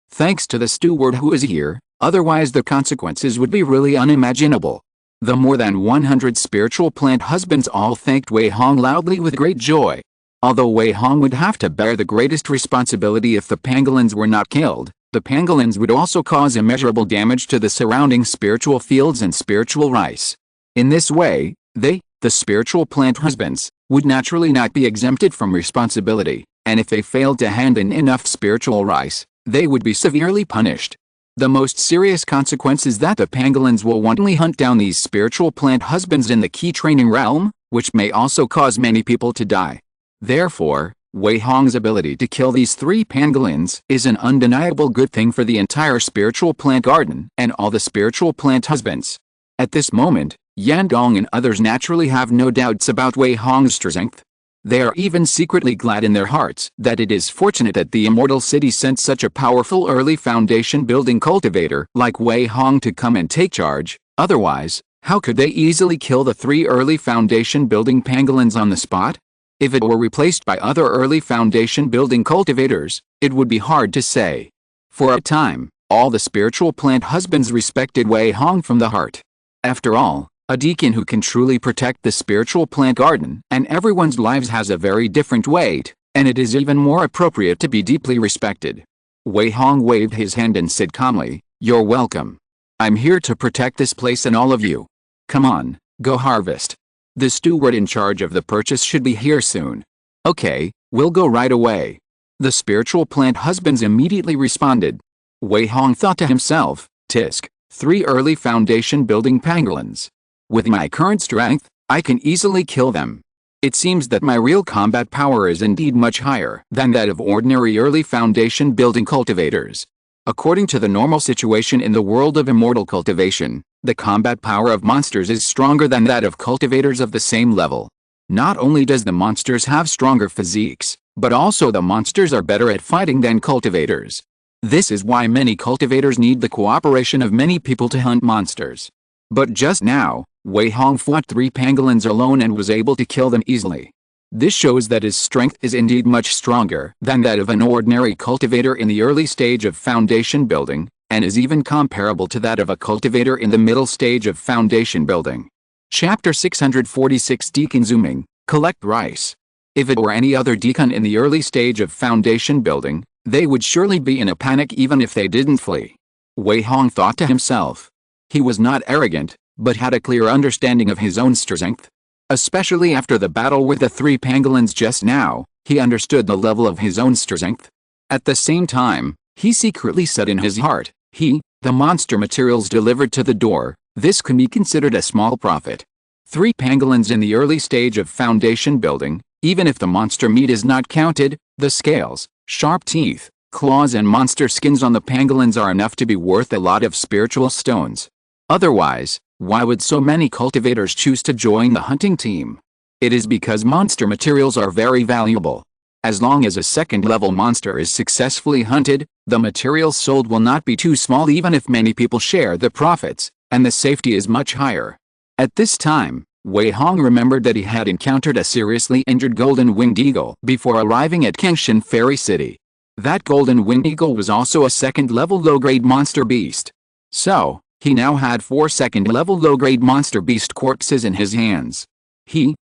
thanks to the steward who is here, otherwise the consequences would be really unimaginable. The more than 100 spiritual plant husbands all thanked Wei Hong loudly with great joy. Although Wei Hong would have to bear the greatest responsibility if the pangolins were not killed, the pangolins would also cause immeasurable damage to the surrounding spiritual fields and spiritual rice. In this way, they, the spiritual plant husbands, would naturally not be exempted from responsibility, and if they failed to hand in enough spiritual rice, they would be severely punished. The most serious consequence is that the pangolins will wantonly hunt down these spiritual plant husbands in the key training realm, which may also cause many people to die. Therefore, Wei Hong's ability to kill these 3 pangolins is an undeniable good thing for the entire spiritual plant garden and all the spiritual plant husbands. At this moment, Yan Dong and others naturally have no doubts about Wei Hong's strength. They are even secretly glad in their hearts that it is fortunate that the Immortal City sent such a powerful early foundation building cultivator like Wei Hong to come and take charge. Otherwise, how could they easily kill the 3 early foundation building pangolins on the spot? If it were replaced by other early foundation building cultivators, it would be hard to say. For a time, all the spiritual plant husbands respected Wei Hong from the heart. After all, a deacon who can truly protect the spiritual plant garden and everyone's lives has a very different weight, and it is even more appropriate to be deeply respected. Wei Hong waved his hand and said calmly, "You're welcome. I'm here to protect this place and all of you. Come on, go harvest. The steward in charge of the purchase should be here soon." "Okay, we'll go right away." The spiritual plant husbands immediately responded. Wei Hong thought to himself, "Tisk, 3 early foundation building pangolins. With my current strength, I can easily kill them. It seems that my real combat power is indeed much higher than that of ordinary early foundation building cultivators." According to the normal situation in the world of immortal cultivation, the combat power of monsters is stronger than that of cultivators of the same level. Not only does the monsters have stronger physiques, but also the monsters are better at fighting than cultivators. This is why many cultivators need the cooperation of many people to hunt monsters. But just now, Wei Hong fought 3 pangolins alone and was able to kill them easily. This shows that his strength is indeed much stronger than that of an ordinary cultivator in the early stage of foundation building, and is even comparable to that of a cultivator in the middle stage of foundation building. Chapter 646 Deacon Zooming, Collect Rice. If it were any other deacon in the early stage of foundation building, they would surely be in a panic even if they didn't flee. Wei Hong thought to himself. He was not arrogant, but had a clear understanding of his own strength. Especially after the battle with the 3 pangolins just now, he understood the level of his own strength. At the same time, he secretly said in his heart, the monster materials delivered to the door, this can be considered a small profit. 3 pangolins in the early stage of foundation building, even if the monster meat is not counted, the scales, sharp teeth, claws and monster skins on the pangolins are enough to be worth a lot of spiritual stones. Otherwise, why would so many cultivators choose to join the hunting team? It is because monster materials are very valuable. As long as a second-level monster is successfully hunted, the materials sold will not be too small even if many people share the profits, and the safety is much higher. At this time, Wei Hong remembered that he had encountered a seriously injured golden-winged eagle before arriving at Qingshan Fairy City. That golden-winged eagle was also a second-level low-grade monster beast. So, he now had 4 second-level low-grade monster beast corpses in his hands.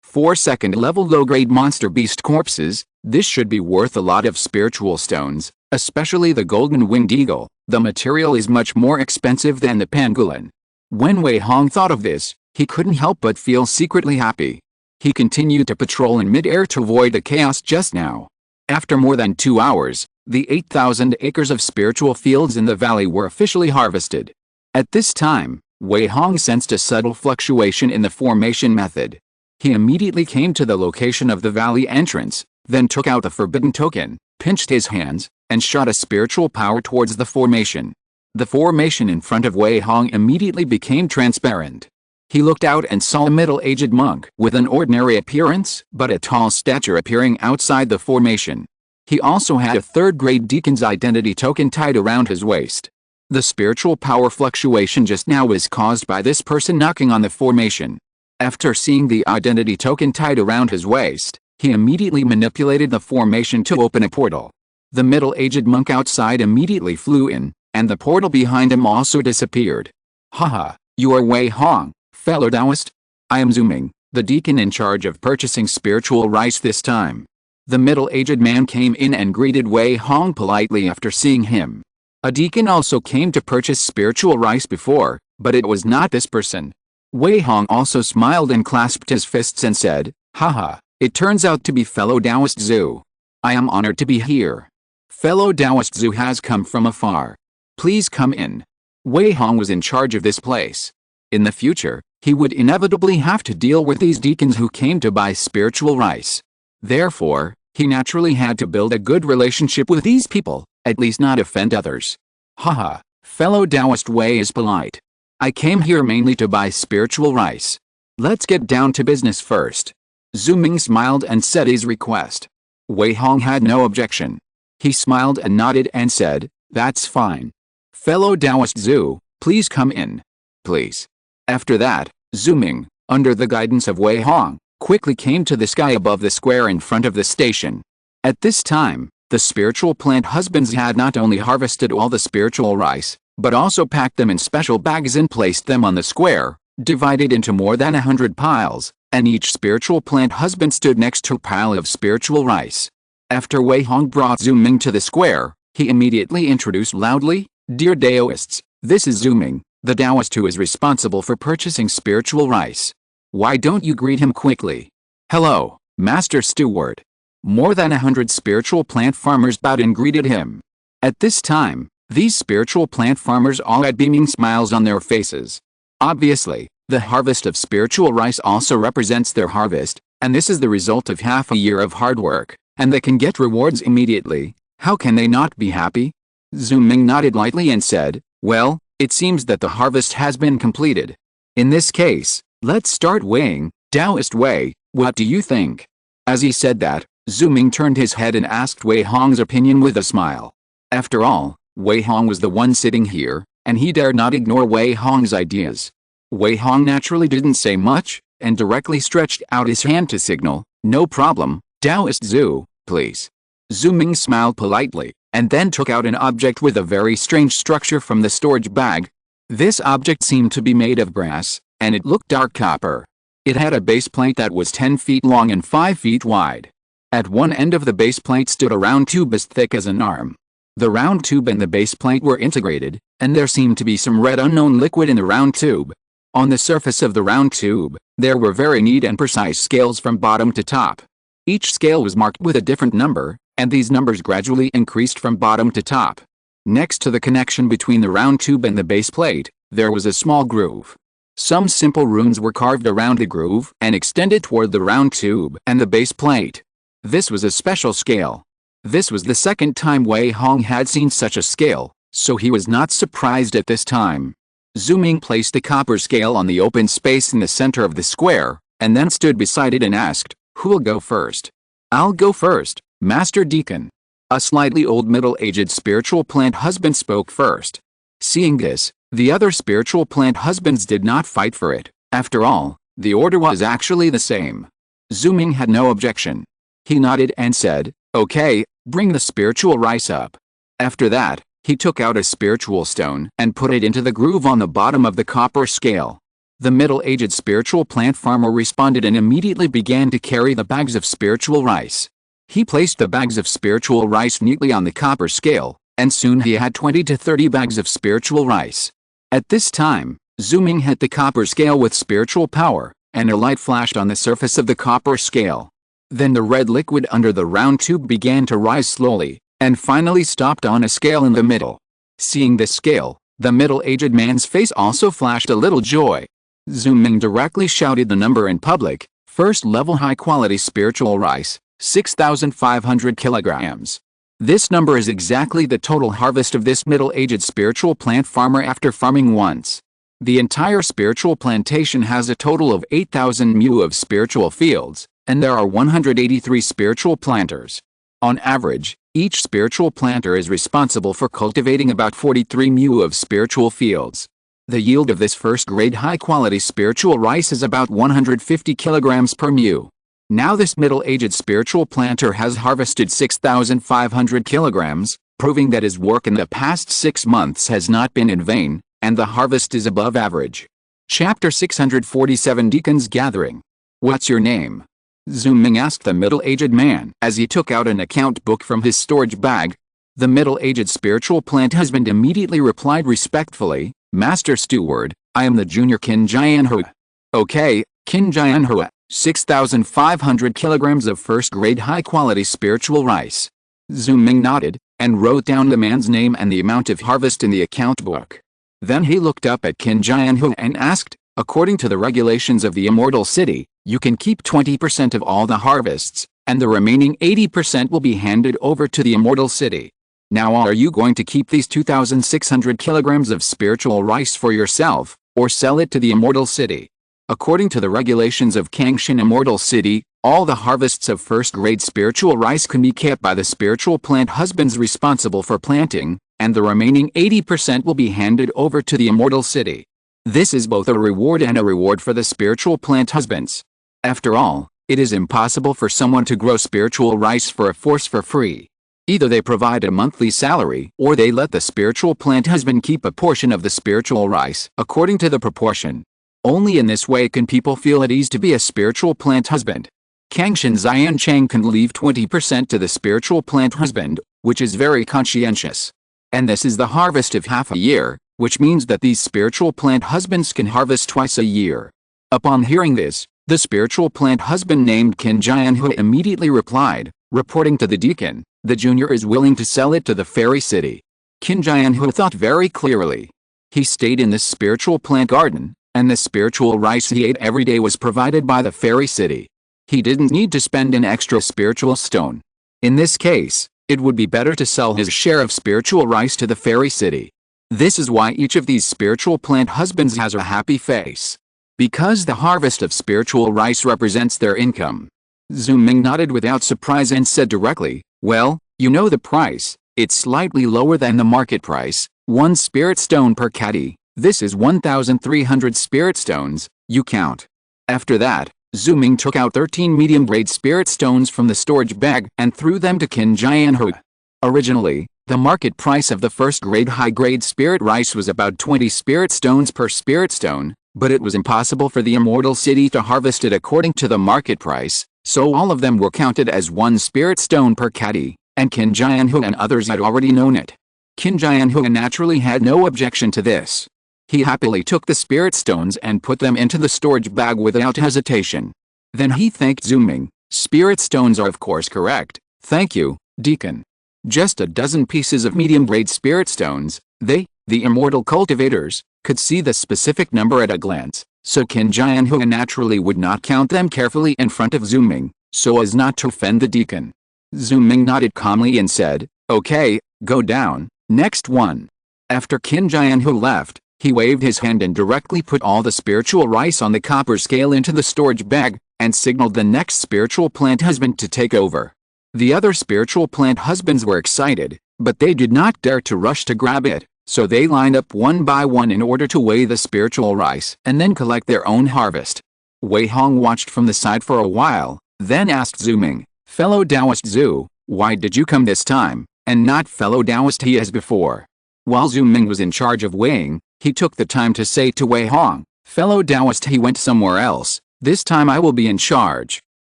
4 second-level low-grade monster beast corpses, this should be worth a lot of spiritual stones, especially the golden-winged eagle. The material is much more expensive than the pangolin. When Wei Hong thought of this, he couldn't help but feel secretly happy. He continued to patrol in mid-air to avoid the chaos just now. After more than 2 hours, the 8,000 acres of spiritual fields in the valley were officially harvested. At this time, Wei Hong sensed a subtle fluctuation in the formation method. He immediately came to the location of the valley entrance, then took out the forbidden token, pinched his hands, and shot a spiritual power towards the formation. The formation in front of Wei Hong immediately became transparent. He looked out and saw a middle-aged monk with an ordinary appearance but a tall stature appearing outside the formation. He also had a third-grade deacon's identity token tied around his waist. The spiritual power fluctuation just now was caused by this person knocking on the formation. After seeing the identity token tied around his waist, he immediately manipulated the formation to open a portal. The middle-aged monk outside immediately flew in, and the portal behind him also disappeared. Haha, you are Wei Hong, fellow Taoist? I am Zooming, the deacon in charge of purchasing spiritual rice this time. The middle-aged man came in and greeted Wei Hong politely after seeing him. A deacon also came to purchase spiritual rice before, but it was not this person. Wei Hong also smiled and clasped his fists and said, Haha, it turns out to be fellow Taoist Zhu. I am honored to be here. Fellow Taoist Zhu has come from afar. Please come in. Wei Hong was in charge of this place. In the future, he would inevitably have to deal with these deacons who came to buy spiritual rice. Therefore, he naturally had to build a good relationship with these people, at least not offend others. Haha, fellow Taoist Wei is polite. I came here mainly to buy spiritual rice. Let's get down to business first. Zooming smiled and said his request. Wei Hong had no objection. He smiled and nodded and said, That's fine. Fellow Taoist Zhu, please come in. Please. After that, Zooming, under the guidance of Wei Hong, quickly came to the sky above the square in front of the station. At this time, the spiritual plant husbands had not only harvested all the spiritual rice, but also packed them in special bags and placed them on the square, divided into more than 100 piles, and each spiritual plant husband stood next to a pile of spiritual rice. After Wei Hong brought Zooming to the square, he immediately introduced loudly, Dear Taoists, this is Zooming, the Taoist who is responsible for purchasing spiritual rice. Why don't you greet him quickly? Hello, Master Steward. More than 100 spiritual plant farmers bowed and greeted him. At this time, these spiritual plant farmers all had beaming smiles on their faces. Obviously, the harvest of spiritual rice also represents their harvest, and this is the result of half a year of hard work, and they can get rewards immediately. How can they not be happy? Zooming nodded lightly and said, Well, it seems that the harvest has been completed. In this case, let's start weighing. Taoist Wei, what do you think? As he said that, Zooming turned his head and asked Wei Hong's opinion with a smile. After all, Wei Hong was the one sitting here, and he dared not ignore Wei Hong's ideas. Wei Hong naturally didn't say much, and directly stretched out his hand to signal, No problem, Taoist Zhu, please. Zooming smiled politely, and then took out an object with a very strange structure from the storage bag. This object seemed to be made of brass, and it looked dark copper. It had a base plate that was 10 feet long and 5 feet wide. At one end of the base plate stood a round tube as thick as an arm. The round tube and the base plate were integrated, and there seemed to be some red unknown liquid in the round tube. On the surface of the round tube, there were very neat and precise scales from bottom to top. Each scale was marked with a different number, and these numbers gradually increased from bottom to top. Next to the connection between the round tube and the base plate, there was a small groove. Some simple runes were carved around the groove and extended toward the round tube and the base plate. This was a special scale. This was the second time Wei Hong had seen such a scale, so he was not surprised at this time. Zhu Ming placed the copper scale on the open space in the center of the square, and then stood beside it and asked, "Who'll go first?" "I'll go first, Master Deacon." A slightly old middle-aged spiritual plant husband spoke first. Seeing this, the other spiritual plant husbands did not fight for it. After all, the order was actually the same. Zhu Ming had no objection. He nodded and said, "Okay, bring the spiritual rice up." After that, he took out a spiritual stone and put it into the groove on the bottom of the copper scale. The middle-aged spiritual plant farmer responded and immediately began to carry the bags of spiritual rice. He placed the bags of spiritual rice neatly on the copper scale, and soon he had 20 to 30 bags of spiritual rice. At this time, Zhu Ming hit the copper scale with spiritual power, and a light flashed on the surface of the copper scale. Then the red liquid under the round tube began to rise slowly, and finally stopped on a scale in the middle. Seeing this scale, the middle-aged man's face also flashed a little joy. Zhu Ming directly shouted the number in public: "First level high-quality spiritual rice, 6,500 kilograms. This number is exactly the total harvest of this middle-aged spiritual plant farmer after farming once. The entire spiritual plantation has a total of 8,000 mu of spiritual fields, and there are 183 spiritual planters. On average, each spiritual planter is responsible for cultivating about 43 mu of spiritual fields. The yield of this first-grade high-quality spiritual rice is about 150 kilograms per mu. Now this middle-aged spiritual planter has harvested 6,500 kilograms, proving that his work in the past 6 months has not been in vain, and the harvest is above average." Chapter 647 Deacon's Gathering. "What's your name?" Zhu Ming asked the middle-aged man as he took out an account book from his storage bag. The middle-aged spiritual plant husband immediately replied respectfully, "Master Steward, I am the junior Qin Jianhua." "Okay, Qin Jianhua, 6,500 kilograms of first-grade high-quality spiritual rice." Zhu Ming nodded, and wrote down the man's name and the amount of harvest in the account book. Then he looked up at Qin Jianhua and asked, "According to the regulations of the Immortal City, you can keep 20% of all the harvests, and the remaining 80% will be handed over to the Immortal City. Now are you going to keep these 2,600 kilograms of spiritual rice for yourself, or sell it to the Immortal City?" According to the regulations of Kangshan Immortal City, all the harvests of first-grade spiritual rice can be kept by the spiritual plant husbands responsible for planting, and the remaining 80% will be handed over to the Immortal City. This is both a reward and a reward for the spiritual plant husbands. After all, it is impossible for someone to grow spiritual rice for a force for free. Either they provide a monthly salary or they let the spiritual plant husband keep a portion of the spiritual rice according to the proportion. Only in this way can people feel at ease to be a spiritual plant husband. Kangshan Xian Chang can leave 20% to the spiritual plant husband, which is very conscientious. And this is the harvest of half a year, which means that these spiritual plant husbands can harvest twice a year. Upon hearing this, the spiritual plant husband named Qin Jianhua immediately replied, reporting to the deacon, "The junior is willing to sell it to the fairy city." Qin Jianhua thought very clearly. He stayed in this spiritual plant garden, and the spiritual rice he ate every day was provided by the fairy city. He didn't need to spend an extra spiritual stone. In this case, it would be better to sell his share of spiritual rice to the fairy city. This is why each of these spiritual plant husbands has a happy face. Because the harvest of spiritual rice represents their income. Zhu Ming nodded without surprise and said directly, "Well, you know the price, it's slightly lower than the market price, 1 spirit stone per caddy. This is 1,300 spirit stones, you count." After that, Zhu Ming took out 13 medium-grade spirit stones from the storage bag and threw them to Qin Jianhua. Originally, the market price of the first-grade high-grade spirit rice was about 20 spirit stones per spirit stone, But it was impossible for the Immortal City to harvest it according to the market price, so all of them were counted as one spirit stone per caddy, and Qin Jianhu and others had already known it. Qin Jianhu naturally had no objection to this. He happily took the spirit stones and put them into the storage bag without hesitation. Then he thanked Zhu Ming. Spirit stones are of course correct, thank you, Deacon. Just a dozen pieces of medium-grade spirit stones, they, the immortal cultivators, could see the specific number at a glance, so Qin Jianhu naturally would not count them carefully in front of Zhu Ming, so as not to offend the deacon. Zhu Ming nodded calmly and said, okay, go down, next one. After Qin Jianhu left, he waved his hand and directly put all the spiritual rice on the copper scale into the storage bag, and signaled the next spiritual plant husband to take over. The other spiritual plant husbands were excited, but they did not dare to rush to grab it, so they lined up one by one in order to weigh the spiritual rice and then collect their own harvest. Wei Hong watched from the side for a while, then asked Zhu Ming, fellow Taoist Zhu, why did you come this time, and not fellow Taoist he as before? While Zhu Ming was in charge of weighing, he took the time to say to Wei Hong, fellow Taoist he went somewhere else, this time I will be in charge.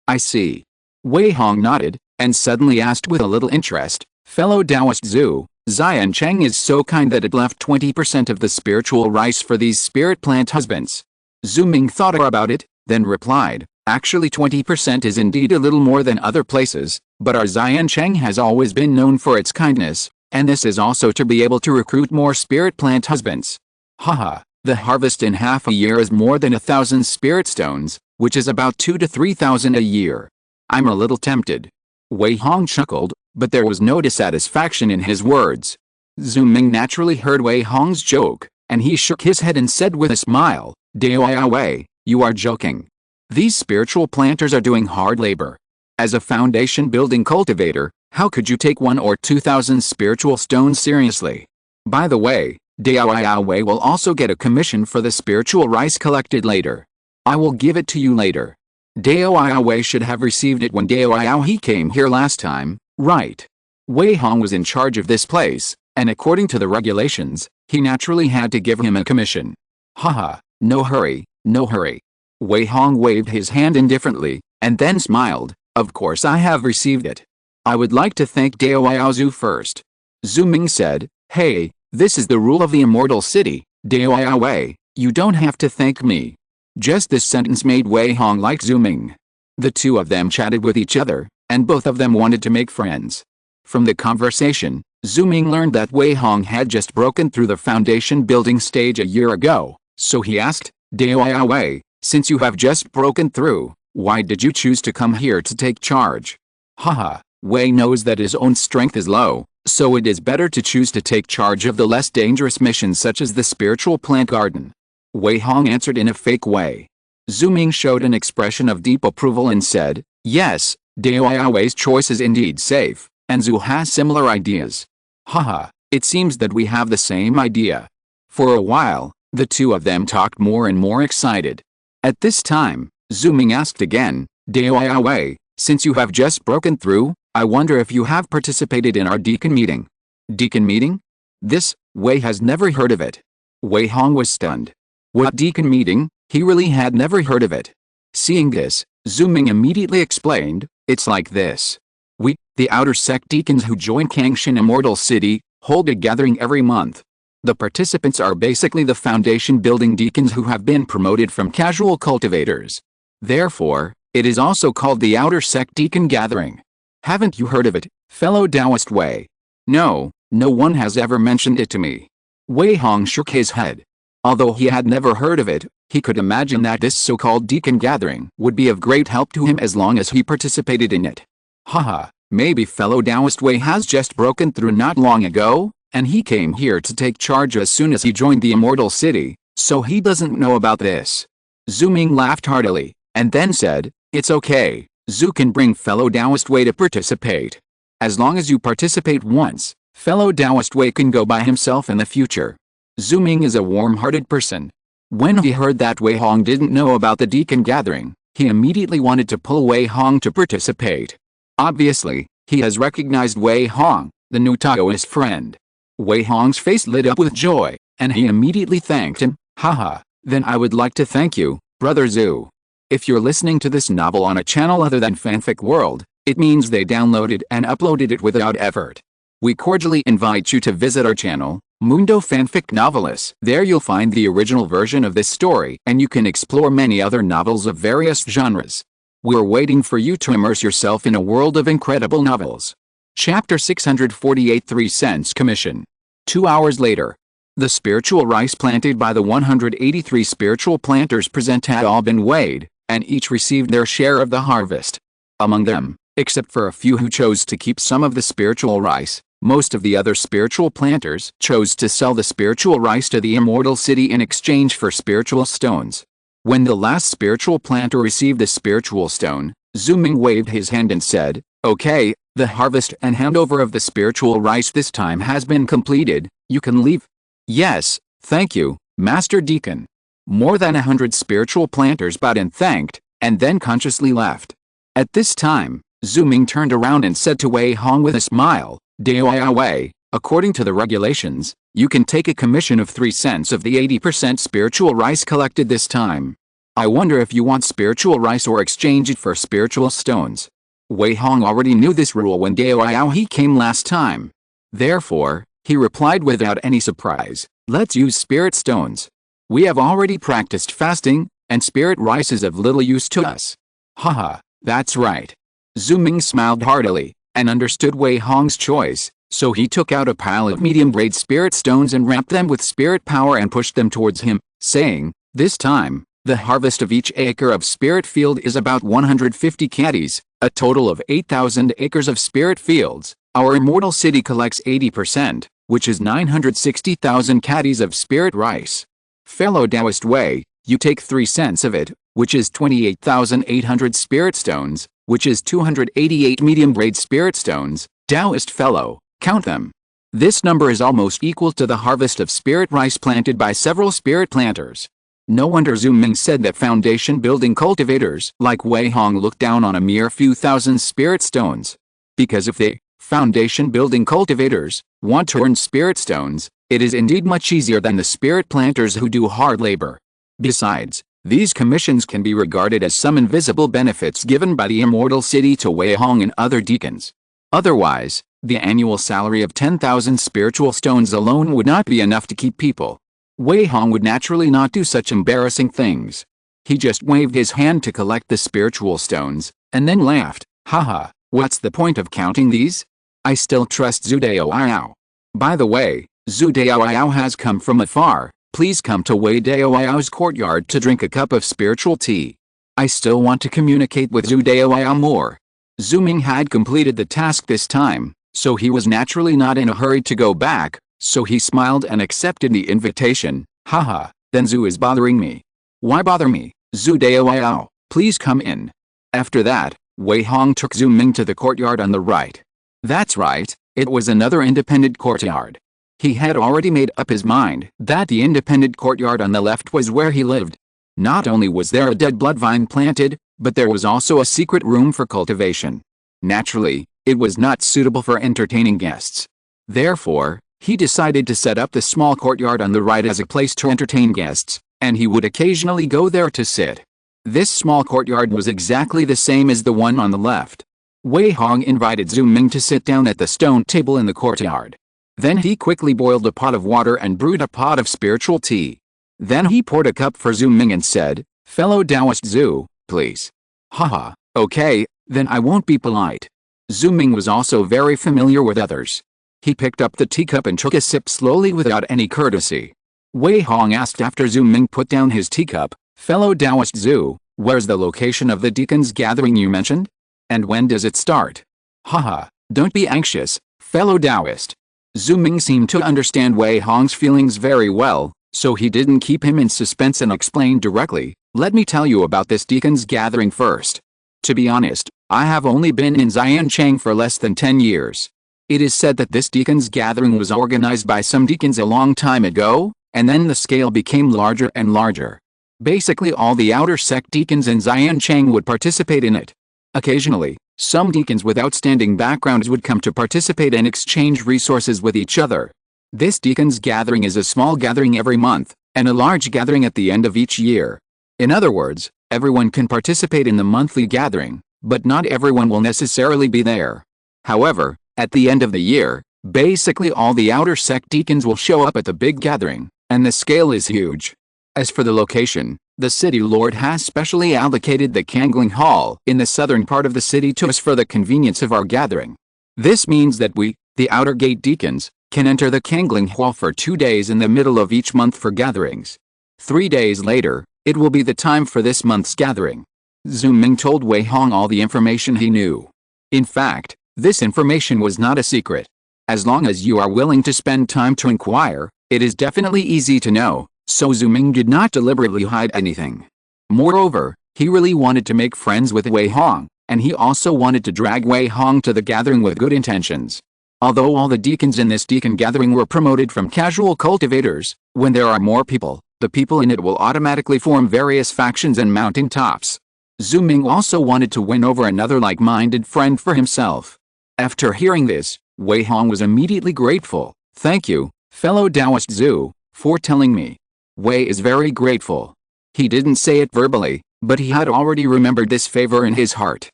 I see. Wei Hong nodded, and suddenly asked with a little interest, fellow Taoist Zhu, Xian Cheng is so kind that it left 20% of the spiritual rice for these spirit plant husbands. Zhu Ming thought about it, then replied, actually 20% is indeed a little more than other places, but our Xian Cheng has always been known for its kindness, and this is also to be able to recruit more spirit plant husbands. Haha, the harvest in half a year is more than 1,000 spirit stones, which is about 2,000 to 3,000 a year. I'm a little tempted. Wei Hong chuckled, but there was no dissatisfaction in his words. Zhu Ming naturally heard Wei Hong's joke, and he shook his head and said with a smile, Dao Wei, you are joking. These spiritual planters are doing hard labor. As a foundation building cultivator, how could you take 1,000 or 2,000 spiritual stones seriously? By the way, Dao Wei will also get a commission for the spiritual rice collected later. I will give it to you later. Dao Wei should have received it when Dao he came here last time, right? Wei Hong was in charge of this place, and according to the regulations, he naturally had to give him a commission. Haha, no hurry, no hurry. Wei Hong waved his hand indifferently, and then smiled, of course I have received it. I would like to thank Dao Zhu first. Zhu Ming said, hey, this is the rule of the Immortal City, Dao Wei, you don't have to thank me. Just this sentence made Wei Hong like Zhu Ming. The two of them chatted with each other, and both of them wanted to make friends. From the conversation, Zhu Ming learned that Wei Hong had just broken through the foundation building stage a year ago, so he asked, Dao Wei, since you have just broken through, why did you choose to come here to take charge? Haha, Wei knows that his own strength is low, so it is better to choose to take charge of the less dangerous missions such as the spiritual plant garden. Wei Hong answered in a fake way. Zhu Ming showed an expression of deep approval and said, yes, Dao Wei's choice is indeed safe, and Zhu has similar ideas. Haha, it seems that we have the same idea. For a while, the two of them talked more and more excited. At this time, Zhu Ming asked again, Dao Wei, since you have just broken through, I wonder if you have participated in our deacon meeting. Deacon meeting? This, Wei has never heard of it. Wei Hong was stunned. What deacon meeting? He really had never heard of it. Seeing this, Zhu Ming immediately explained, it's like this. We, the outer sect deacons who join Kangshan Immortal City, hold a gathering every month. The participants are basically the foundation building deacons who have been promoted from casual cultivators. Therefore, it is also called the outer sect deacon gathering. Haven't you heard of it, fellow Taoist Wei? No, no one has ever mentioned it to me. Wei Hong shook his head. Although he had never heard of it, he could imagine that this so-called deacon gathering would be of great help to him as long as he participated in it. Haha, maybe fellow Taoist Wei has just broken through not long ago, and he came here to take charge as soon as he joined the Immortal City, so he doesn't know about this. Zhu Ming laughed heartily, and then said, it's okay, Zhu can bring fellow Taoist Wei to participate. As long as you participate once, fellow Taoist Wei can go by himself in the future. Zhu Ming is a warm-hearted person. When he heard that Wei Hong didn't know about the deacon gathering, he immediately wanted to pull Wei Hong to participate. Obviously, he has recognized Wei Hong, the new Taoist friend. Wei Hong's face lit up with joy, and he immediately thanked him. Haha, Then I would like to thank you, Brother Zhu. If you're listening to this novel on a channel other than Fanfic World, it means they downloaded and uploaded it without effort. We cordially invite you to visit our channel, Mundo Fanfic Novelis. There you'll find the original version of this story, and you can explore many other novels of various genres. We're waiting for you to immerse yourself in a world of incredible novels. Chapter 648, 3 cents commission. 2 hours later. The spiritual rice planted by the 183 spiritual planters present had all been weighed, and each received their share of the harvest. Among them, except for a few who chose to keep some of the spiritual rice, most of the other spiritual planters chose to sell the spiritual rice to the immortal city in exchange for spiritual stones. When the last spiritual planter received a spiritual stone, Zhu Ming waved his hand and said, "Okay, the harvest and handover of the spiritual rice this time has been completed, you can leave." "Yes, thank you, Master Deacon." More than 100 spiritual planters bowed and thanked, and then consciously left. At this time, Zhu Ming turned around and said to Wei Hong with a smile, "Dao Wei, according to the regulations, you can take a commission of 3 cents of the 80% spiritual rice collected this time. I wonder if you want spiritual rice or exchange it for spiritual stones." Wei Hong already knew this rule when Dao he came last time. Therefore, he replied without any surprise, "Let's use spirit stones. We have already practiced fasting, and spirit rice is of little use to us." "Haha, that's right." Zhu Ming smiled heartily, and understood Wei Hong's choice, so he took out a pile of medium-grade spirit stones and wrapped them with spirit power and pushed them towards him, saying, "This time, the harvest of each acre of spirit field is about 150 caddies, a total of 8,000 acres of spirit fields. Our immortal city collects 80%, which is 960,000 caddies of spirit rice. Fellow Taoist Wei, you take 3 cents of it, which is 28,800 spirit stones, which is 288 medium-grade spirit stones. Taoist fellow, count them. This number is almost equal to the harvest of spirit rice planted by several spirit planters." No wonder Zhu Ming said that foundation building cultivators like Wei Hong look down on a mere few thousand spirit stones. Because if they, foundation building cultivators, want to earn spirit stones, it is indeed much easier than the spirit planters who do hard labor. Besides, these commissions can be regarded as some invisible benefits given by the immortal city to Wei Hong and other deacons. Otherwise, the annual salary of 10,000 spiritual stones alone would not be enough to keep people. Wei Hong would naturally not do such embarrassing things. He just waved his hand to collect the spiritual stones, and then laughed, "Haha, what's the point of counting these? I still trust Zhu Dao. By the way, Zhu Dao has come from afar. Please come to Wei Dao's courtyard to drink a cup of spiritual tea. I still want to communicate with Zhu Dao more." Zhu Ming had completed the task this time, so he was naturally not in a hurry to go back, so he smiled and accepted the invitation. "Haha, then Zhu is bothering me. Why bother me, Zhu Dao? Please come in." After that, Wei Hong took Zhu Ming to the courtyard on the right. That's right, it was another independent courtyard. He had already made up his mind that the independent courtyard on the left was where he lived. Not only was there a dead blood vine planted, but there was also a secret room for cultivation. Naturally, it was not suitable for entertaining guests. Therefore, he decided to set up the small courtyard on the right as a place to entertain guests, and he would occasionally go there to sit. This small courtyard was exactly the same as the one on the left. Wei Hong invited Zhu Ming to sit down at the stone table in the courtyard. Then he quickly boiled a pot of water and brewed a pot of spiritual tea. Then he poured a cup for Zhu Ming and said, "Fellow Taoist Zhu, please." "Haha, okay, then I won't be polite." Zhu Ming was also very familiar with others. He picked up the teacup and took a sip slowly without any courtesy. Wei Hong asked after Zhu Ming put down his teacup, "Fellow Taoist Zhu, where's the location of the deacons gathering you mentioned? And when does it start?" "Haha, don't be anxious, fellow Taoist." Zhu Ming seemed to understand Wei Hong's feelings very well, so he didn't keep him in suspense and explained directly, "Let me tell you about this deacons gathering first. To be honest, I have only been in Xiancheng for less than 10 years. It is said that this deacons gathering was organized by some deacons a long time ago, and then the scale became larger and larger. Basically all the outer sect deacons in Xiancheng would participate in it. Occasionally, some deacons with outstanding backgrounds would come to participate and exchange resources with each other. This deacons gathering is a small gathering every month, and a large gathering at the end of each year. In other words, everyone can participate in the monthly gathering, but not everyone will necessarily be there. However, at the end of the year, basically all the outer sect deacons will show up at the big gathering, and the scale is huge. As for the location, the city lord has specially allocated the Kangling Hall in the southern part of the city to us for the convenience of our gathering. This means that we, the outer gate deacons, can enter the Kangling Hall for 2 days in the middle of each month for gatherings. 3 days later, it will be the time for this month's gathering. Zhu Ming told Wei Hong all the information he knew. In fact, this information was not a secret. As long as you are willing to spend time to inquire, it is definitely easy to know, so Zhu Ming did not deliberately hide anything. Moreover, he really wanted to make friends with Wei Hong, and he also wanted to drag Wei Hong to the gathering with good intentions. Although all the deacons in this deacon gathering were promoted from casual cultivators, when there are more people, the people in it will automatically form various factions and mountain tops. Zhu Ming also wanted to win over another like-minded friend for himself. After hearing this, Wei Hong was immediately grateful. "Thank you, fellow Taoist Zhu, for telling me." Wei is very grateful. He didn't say it verbally, but he had already remembered this favor in his heart.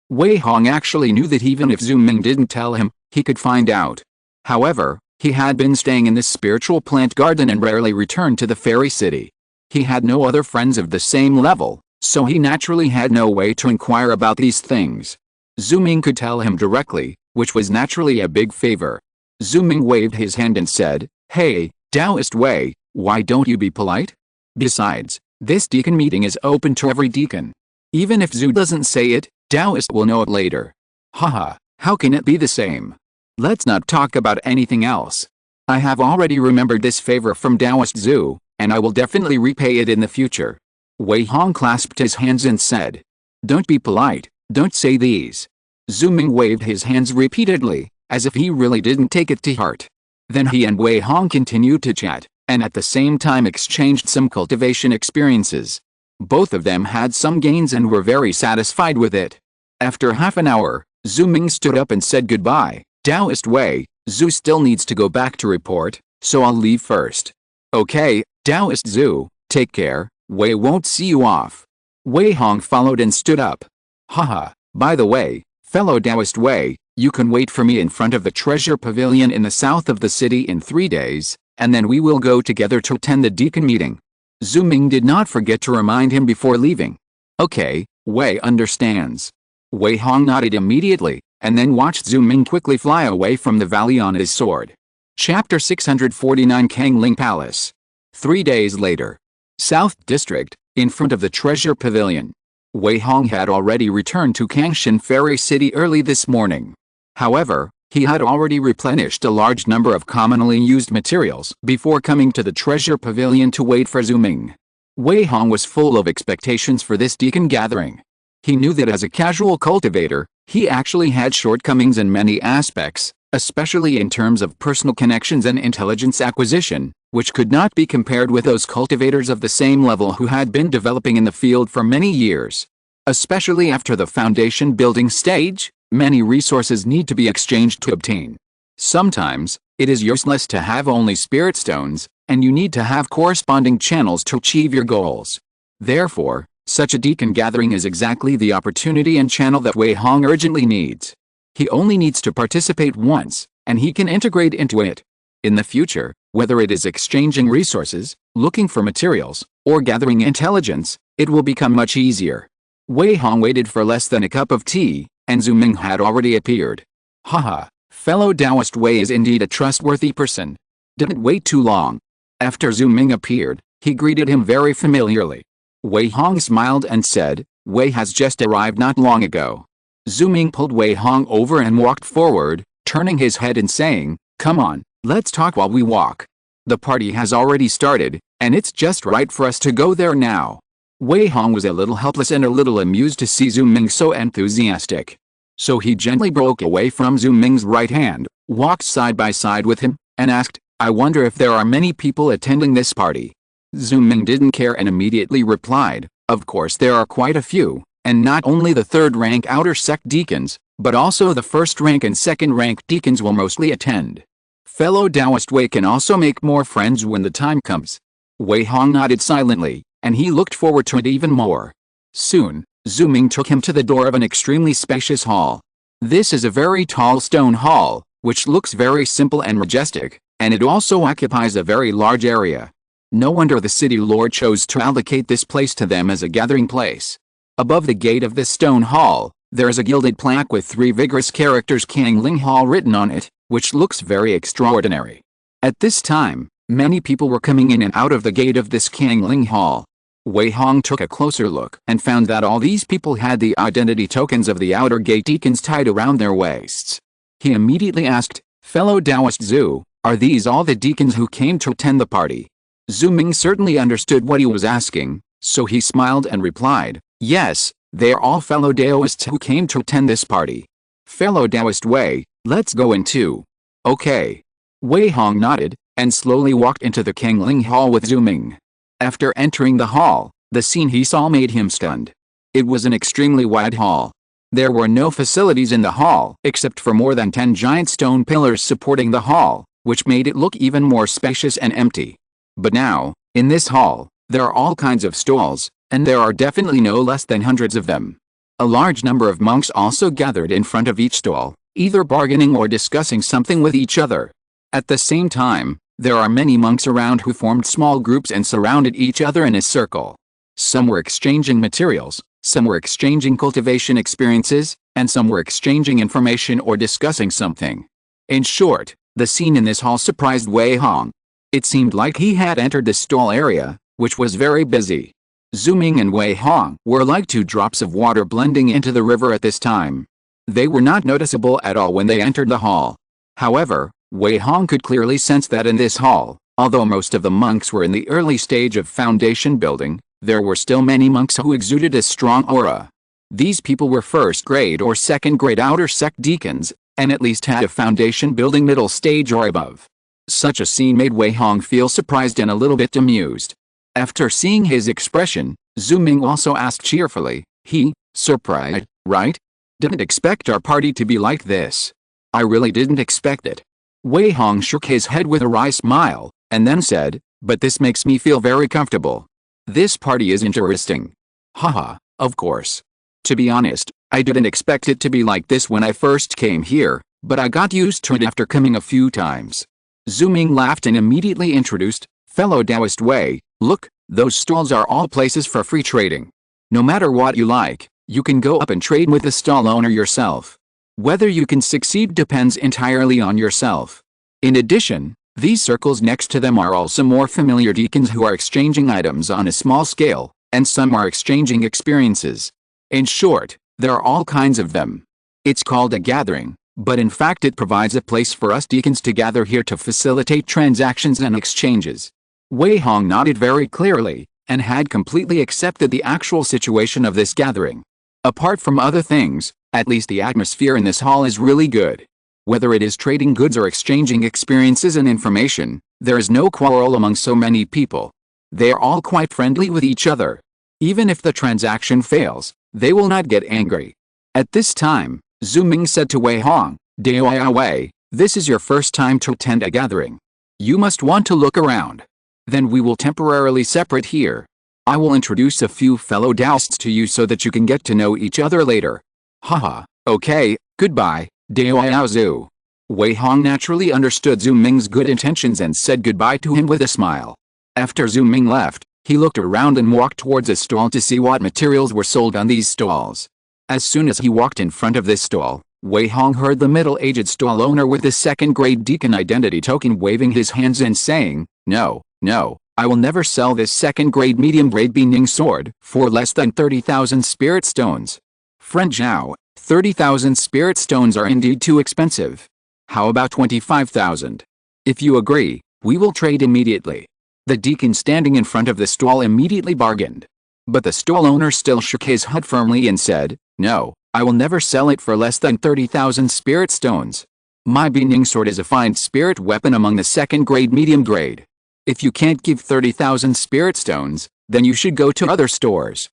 Wei Hong actually knew that even if Zhu Ming didn't tell him, he could find out. However, he had been staying in this spiritual plant garden and rarely returned to the fairy city. He had no other friends of the same level, so he naturally had no way to inquire about these things. Zhu Ming could tell him directly, which was naturally a big favor. Zhu Ming waved his hand and said, "Hey, Taoist Wei, why don't you be polite? Besides, this deacon meeting is open to every deacon. Even if Zhu doesn't say it, Taoist will know it later." "Haha, how can it be the same? Let's not talk about anything else. I have already remembered this favor from Taoist Zhu, and I will definitely repay it in the future." Wei Hong clasped his hands and said, "Don't be polite, don't say these." Zhu Ming waved his hands repeatedly, as if he really didn't take it to heart. Then he and Wei Hong continued to chat, and at the same time exchanged some cultivation experiences. Both of them had some gains and were very satisfied with it. After half an hour, Zhu Ming stood up and said goodbye. "Taoist Wei, Zhu still needs to go back to report, so I'll leave first." "Okay, Taoist Zhu, take care, Wei won't see you off." Wei Hong followed and stood up. "Haha, by the way, fellow Taoist Wei, you can wait for me in front of the treasure pavilion in the south of the city in 3 days, and then we will go together to attend the deacon meeting." Zhu Ming did not forget to remind him before leaving. "Okay, Wei understands." Wei Hong nodded immediately, and then watched Zhu Ming quickly fly away from the valley on his sword. Chapter 649 Kangling Palace. 3 days later. South District, in front of the treasure pavilion. Wei Hong had already returned to Kangshan Fairy City early this morning. However, he had already replenished a large number of commonly used materials before coming to the treasure pavilion to wait for Zhu Ming. Wei Hong was full of expectations for this deacon gathering. He knew that as a casual cultivator, he actually had shortcomings in many aspects, especially in terms of personal connections and intelligence acquisition, which could not be compared with those cultivators of the same level who had been developing in the field for many years. Especially after the foundation building stage, many resources need to be exchanged to obtain. Sometimes, it is useless to have only spirit stones, and you need to have corresponding channels to achieve your goals. Therefore, such a deacon gathering is exactly the opportunity and channel that Wei Hong urgently needs. He only needs to participate once, and he can integrate into it. In the future, whether it is exchanging resources, looking for materials, or gathering intelligence, it will become much easier. Wei Hong waited for less than a cup of tea, and Zhu Ming had already appeared. "Haha, fellow Taoist Wei is indeed a trustworthy person." Didn't wait too long. After Zhu Ming appeared, he greeted him very familiarly. Wei Hong smiled and said, "Wei has just arrived not long ago." Zhu Ming pulled Wei Hong over and walked forward, turning his head and saying, "Come on, let's talk while we walk. The party has already started, and it's just right for us to go there now." Wei Hong was a little helpless and a little amused to see Zhu Ming so enthusiastic. So he gently broke away from Zhu Ming's right hand, walked side by side with him, and asked, "I wonder if there are many people attending this party?" Zhu Ming didn't care and immediately replied, "Of course there are quite a few, and not only the third-rank outer sect deacons, but also the first-rank and second-rank deacons will mostly attend. Fellow Taoist Wei can also make more friends when the time comes." Wei Hong nodded silently, and he looked forward to it even more. Soon, Zhu Ming took him to the door of an extremely spacious hall. This is a very tall stone hall, which looks very simple and majestic, and it also occupies a very large area. No wonder the city lord chose to allocate this place to them as a gathering place. Above the gate of this stone hall, there is a gilded plaque with 3 vigorous characters Kang Ling Hall written on it, which looks very extraordinary. At this time, many people were coming in and out of the gate of this Kang Ling Hall. Wei Hong took a closer look and found that all these people had the identity tokens of the outer gate deacons tied around their waists. He immediately asked, "Fellow Taoist Zhu, are these all the deacons who came to attend the party?" Zhu Ming certainly understood what he was asking, so he smiled and replied, "Yes, they are all fellow Taoists who came to attend this party. Fellow Taoist Wei, let's go in too." "Okay." Wei Hong nodded, and slowly walked into the Kang Ling Hall with Zhu Ming. After entering the hall, the scene he saw made him stunned. It was an extremely wide hall. There were no facilities in the hall except for more than 10 giant stone pillars supporting the hall, which made it look even more spacious and empty. But now, in this hall, there are all kinds of stalls, and there are definitely no less than hundreds of them. A large number of monks also gathered in front of each stall, either bargaining or discussing something with each other. At the same time, there are many monks around who formed small groups and surrounded each other in a circle. Some were exchanging materials, some were exchanging cultivation experiences, and some were exchanging information or discussing something. In short, the scene in this hall surprised Wei Hong. It seemed like he had entered the stall area, which was very busy. Zhu Ming and Wei Hong were like 2 drops of water blending into the river at this time. They were not noticeable at all when they entered the hall. However, Wei Hong could clearly sense that in this hall, although most of the monks were in the early stage of foundation building, there were still many monks who exuded a strong aura. These people were first-grade or second-grade outer sect deacons, and at least had a foundation building middle stage or above. Such a scene made Wei Hong feel surprised and a little bit amused. After seeing his expression, Zhu Ming also asked cheerfully, "Surprised, right? Didn't expect our party to be like this. I really didn't expect it." Wei Hong shook his head with a wry smile, and then said, "But this makes me feel very comfortable. This party is interesting." "Haha, of course. To be honest, I didn't expect it to be like this when I first came here, but I got used to it after coming a few times." Zhu Ming laughed and immediately introduced, "Fellow Taoist Wei, look, those stalls are all places for free trading. No matter what you like, you can go up and trade with the stall owner yourself. Whether you can succeed depends entirely on yourself. In addition, these circles next to them are also more familiar deacons who are exchanging items on a small scale, and some are exchanging experiences. In short, there are all kinds of them. It's called a gathering, but in fact it provides a place for us deacons to gather here to facilitate transactions and exchanges." Wei Hong nodded very clearly, and had completely accepted the actual situation of this gathering. Apart from other things, at least the atmosphere in this hall is really good. Whether it is trading goods or exchanging experiences and information, there is no quarrel among so many people. They are all quite friendly with each other. Even if the transaction fails, they will not get angry. At this time, Zhu Ming said to Wei Hong, "Dao Wei, this is your first time to attend a gathering. You must want to look around. Then we will temporarily separate here. I will introduce a few fellow Taoists to you so that you can get to know each other later." "Haha, okay, goodbye, Dao Zhu." Wei Hong naturally understood Zhu Ming's good intentions and said goodbye to him with a smile. After Zhu Ming left, he looked around and walked towards a stall to see what materials were sold on these stalls. As soon as he walked in front of this stall, Wei Hong heard the middle-aged stall owner with the second-grade deacon identity token waving his hands and saying, No, I will never sell this second-grade medium-grade Bening sword for less than 30,000 spirit stones. Friend Zhao, 30,000 spirit stones are indeed too expensive. How about 25,000? If you agree, we will trade immediately." The deacon standing in front of the stall immediately bargained. But the stall owner still shook his head firmly and said, "No, I will never sell it for less than 30,000 spirit stones. My Bening sword is a fine spirit weapon among the second-grade medium grade. If you can't give 30,000 spirit stones, then you should go to other stores.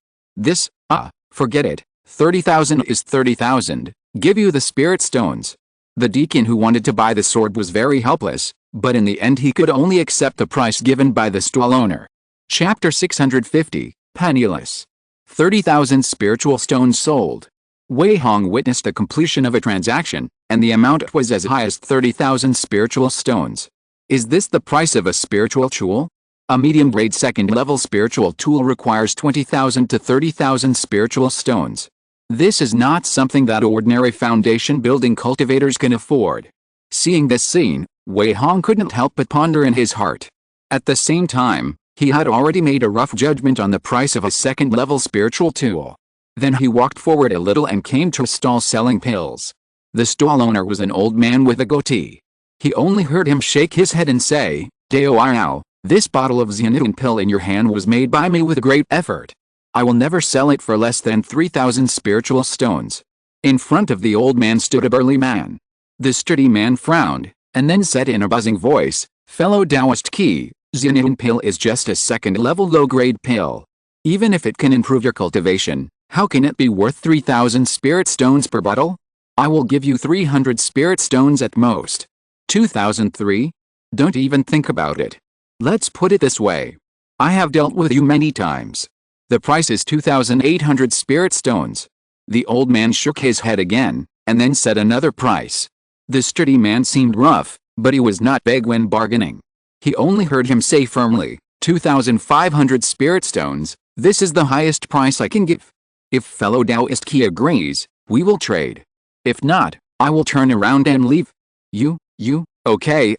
Forget it. 30,000 is 30,000, give you the spirit stones." The deacon who wanted to buy the sword was very helpless, but in the end he could only accept the price given by the stall owner. Chapter 650, Penniless. 30,000 spiritual stones sold. Wei Hong witnessed the completion of a transaction, and the amount was as high as 30,000 spiritual stones. Is this the price of a spiritual tool? A medium-grade second-level spiritual tool requires 20,000 to 30,000 spiritual stones. This is not something that ordinary foundation-building cultivators can afford. Seeing this scene, Wei Hong couldn't help but ponder in his heart. At the same time, he had already made a rough judgment on the price of a second-level spiritual tool. Then he walked forward a little and came to a stall selling pills. The stall owner was an old man with a goatee. He only heard him shake his head and say, "Dao, this bottle of Xianun pill in your hand was made by me with great effort. I will never sell it for less than 3,000 spiritual stones." In front of the old man stood a burly man. The sturdy man frowned, and then said in a buzzing voice, "Fellow Taoist Qi, Xianun pill is just a second-level low-grade pill. Even if it can improve your cultivation, how can it be worth 3,000 spirit stones per bottle? I will give you 300 spirit stones at most. 2,003? Don't even think about it. Let's put it this way. I have dealt with you many times. The price is 2,800 spirit stones." The old man shook his head again, and then said another price. The sturdy man seemed rough, but he was not vague when bargaining. He only heard him say firmly, 2,500 spirit stones, this is the highest price I can give. If fellow Taoist Qi agrees, we will trade. If not, I will turn around and leave. You, okay,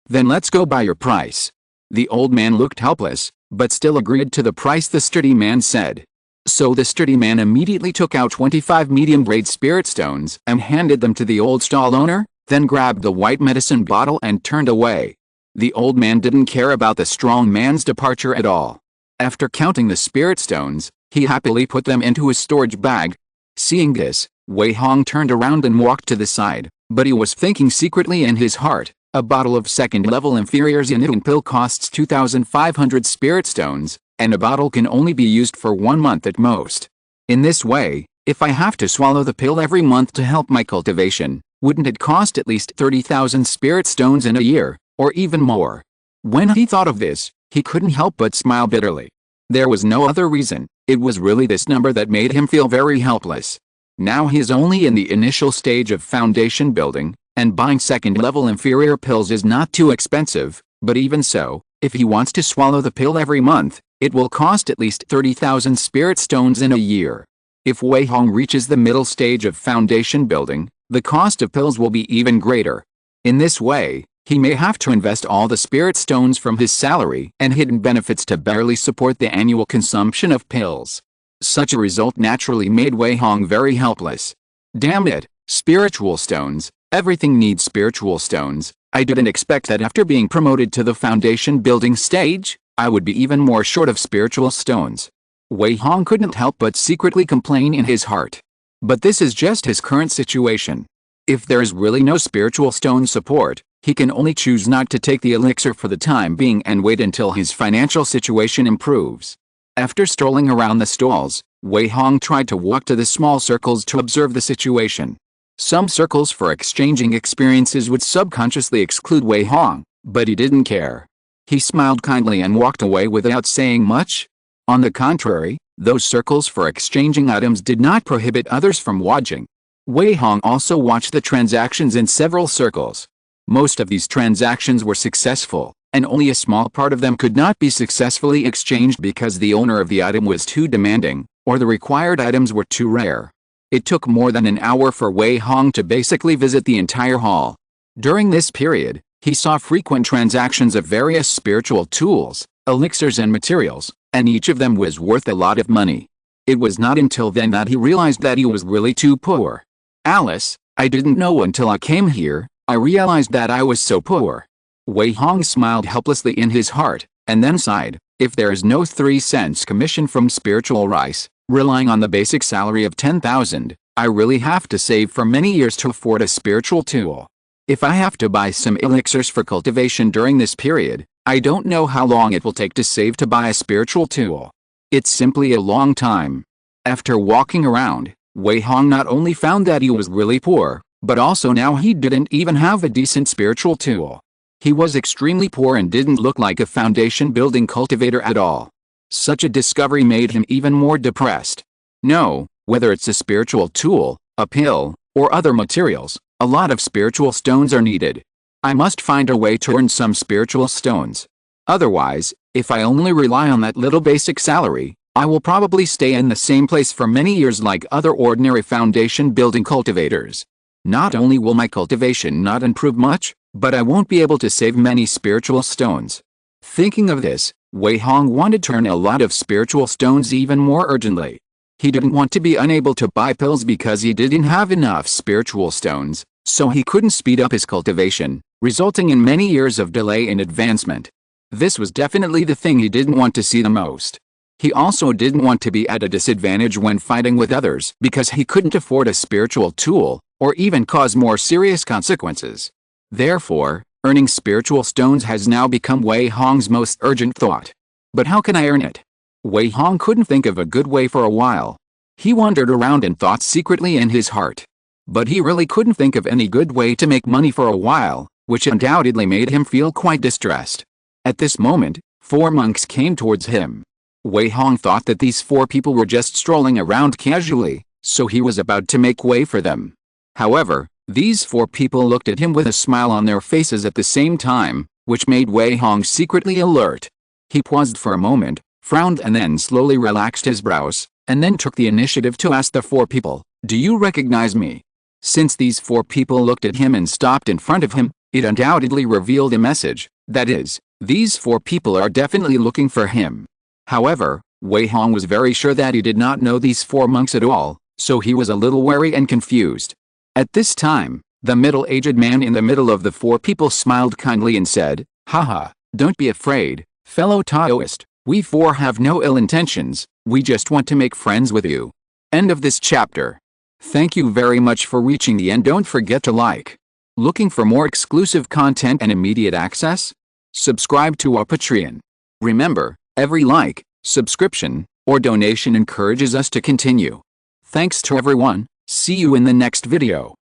then let's go by your price. The old man looked helpless, but still agreed to the price the sturdy man said. So the sturdy man immediately took out 25 medium-grade spirit stones and handed them to the old stall owner, then grabbed the white medicine bottle and turned away. The old man didn't care about the strong man's departure at all. After counting the spirit stones, he happily put them into his storage bag. Seeing this, Wei Hong turned around and walked to the side, but he was thinking secretly in his heart, a bottle of second-level inferior Xianun pill costs 2,500 spirit stones, and a bottle can only be used for 1 month at most. In this way, if I have to swallow the pill every month to help my cultivation, wouldn't it cost at least 30,000 spirit stones in a year, or even more? When he thought of this, he couldn't help but smile bitterly. There was no other reason, it was really this number that made him feel very helpless. Now he is only in the initial stage of foundation building, and buying second-level inferior pills is not too expensive, but even so, if he wants to swallow the pill every month, it will cost at least 30,000 spirit stones in a year. If Wei Hong reaches the middle stage of foundation building, the cost of pills will be even greater. In this way, he may have to invest all the spirit stones from his salary and hidden benefits to barely support the annual consumption of pills. Such a result naturally made Wei Hong very helpless. Damn it, spiritual stones, everything needs spiritual stones. I didn't expect that after being promoted to the foundation building stage, I would be even more short of spiritual stones. Wei Hong couldn't help but secretly complain in his heart. But this is just his current situation. If there is really no spiritual stone support, he can only choose not to take the elixir for the time being and wait until his financial situation improves. After strolling around the stalls, Wei Hong tried to walk to the small circles to observe the situation. Some circles for exchanging experiences would subconsciously exclude Wei Hong, but he didn't care. He smiled kindly and walked away without saying much. On the contrary, those circles for exchanging items did not prohibit others from watching. Wei Hong also watched the transactions in several circles. Most of these transactions were successful, and only a small part of them could not be successfully exchanged because the owner of the item was too demanding, or the required items were too rare. It took more than an hour for Wei Hong to basically visit the entire hall. During this period, he saw frequent transactions of various spiritual tools, elixirs and materials, and each of them was worth a lot of money. It was not until then that he realized that he was really too poor. "Alice, I didn't know until I came here, I realized that I was so poor." Wei Hong smiled helplessly in his heart, and then sighed. If there is no 3 cents commission from spiritual rice, relying on the basic salary of 10,000, I really have to save for many years to afford a spiritual tool. If I have to buy some elixirs for cultivation during this period, I don't know how long it will take to save to buy a spiritual tool. It's simply a long time. After walking around, Wei Hong not only found that he was really poor, but also now he didn't even have a decent spiritual tool. He was extremely poor and didn't look like a foundation-building cultivator at all. Such a discovery made him even more depressed. No, whether it's a spiritual tool, a pill, or other materials, a lot of spiritual stones are needed. I must find a way to earn some spiritual stones. Otherwise, if I only rely on that little basic salary, I will probably stay in the same place for many years like other ordinary foundation-building cultivators. Not only will my cultivation not improve much, but I won't be able to save many spiritual stones. Thinking of this, Wei Hong wanted to earn a lot of spiritual stones even more urgently. He didn't want to be unable to buy pills because he didn't have enough spiritual stones, so he couldn't speed up his cultivation, resulting in many years of delay in advancement. This was definitely the thing he didn't want to see the most. He also didn't want to be at a disadvantage when fighting with others because he couldn't afford a spiritual tool, or even cause more serious consequences. Therefore, earning spiritual stones has now become Wei Hong's most urgent thought. But how can I earn it? Wei Hong couldn't think of a good way for a while. He wandered around and thought secretly in his heart. But he really couldn't think of any good way to make money for a while, which undoubtedly made him feel quite distressed. At this moment, 4 monks came towards him. Wei Hong thought that these 4 people were just strolling around casually, so he was about to make way for them. However, these 4 people looked at him with a smile on their faces at the same time, which made Wei Hong secretly alert. He paused for a moment, frowned and then slowly relaxed his brows, and then took the initiative to ask the 4 people, "Do you recognize me?" Since these 4 people looked at him and stopped in front of him, it undoubtedly revealed a message, that is, these 4 people are definitely looking for him. However, Wei Hong was very sure that he did not know these 4 monks at all, so he was a little wary and confused. At this time, the middle-aged man in the middle of the 4 people smiled kindly and said, "Haha, don't be afraid, fellow Taoist, we 4 have no ill intentions, we just want to make friends with you." End of this chapter. Thank you very much for reaching the end. Don't forget to like. Looking for more exclusive content and immediate access? Subscribe to our Patreon. Remember, every like, subscription, or donation encourages us to continue. Thanks to everyone. See you in the next video.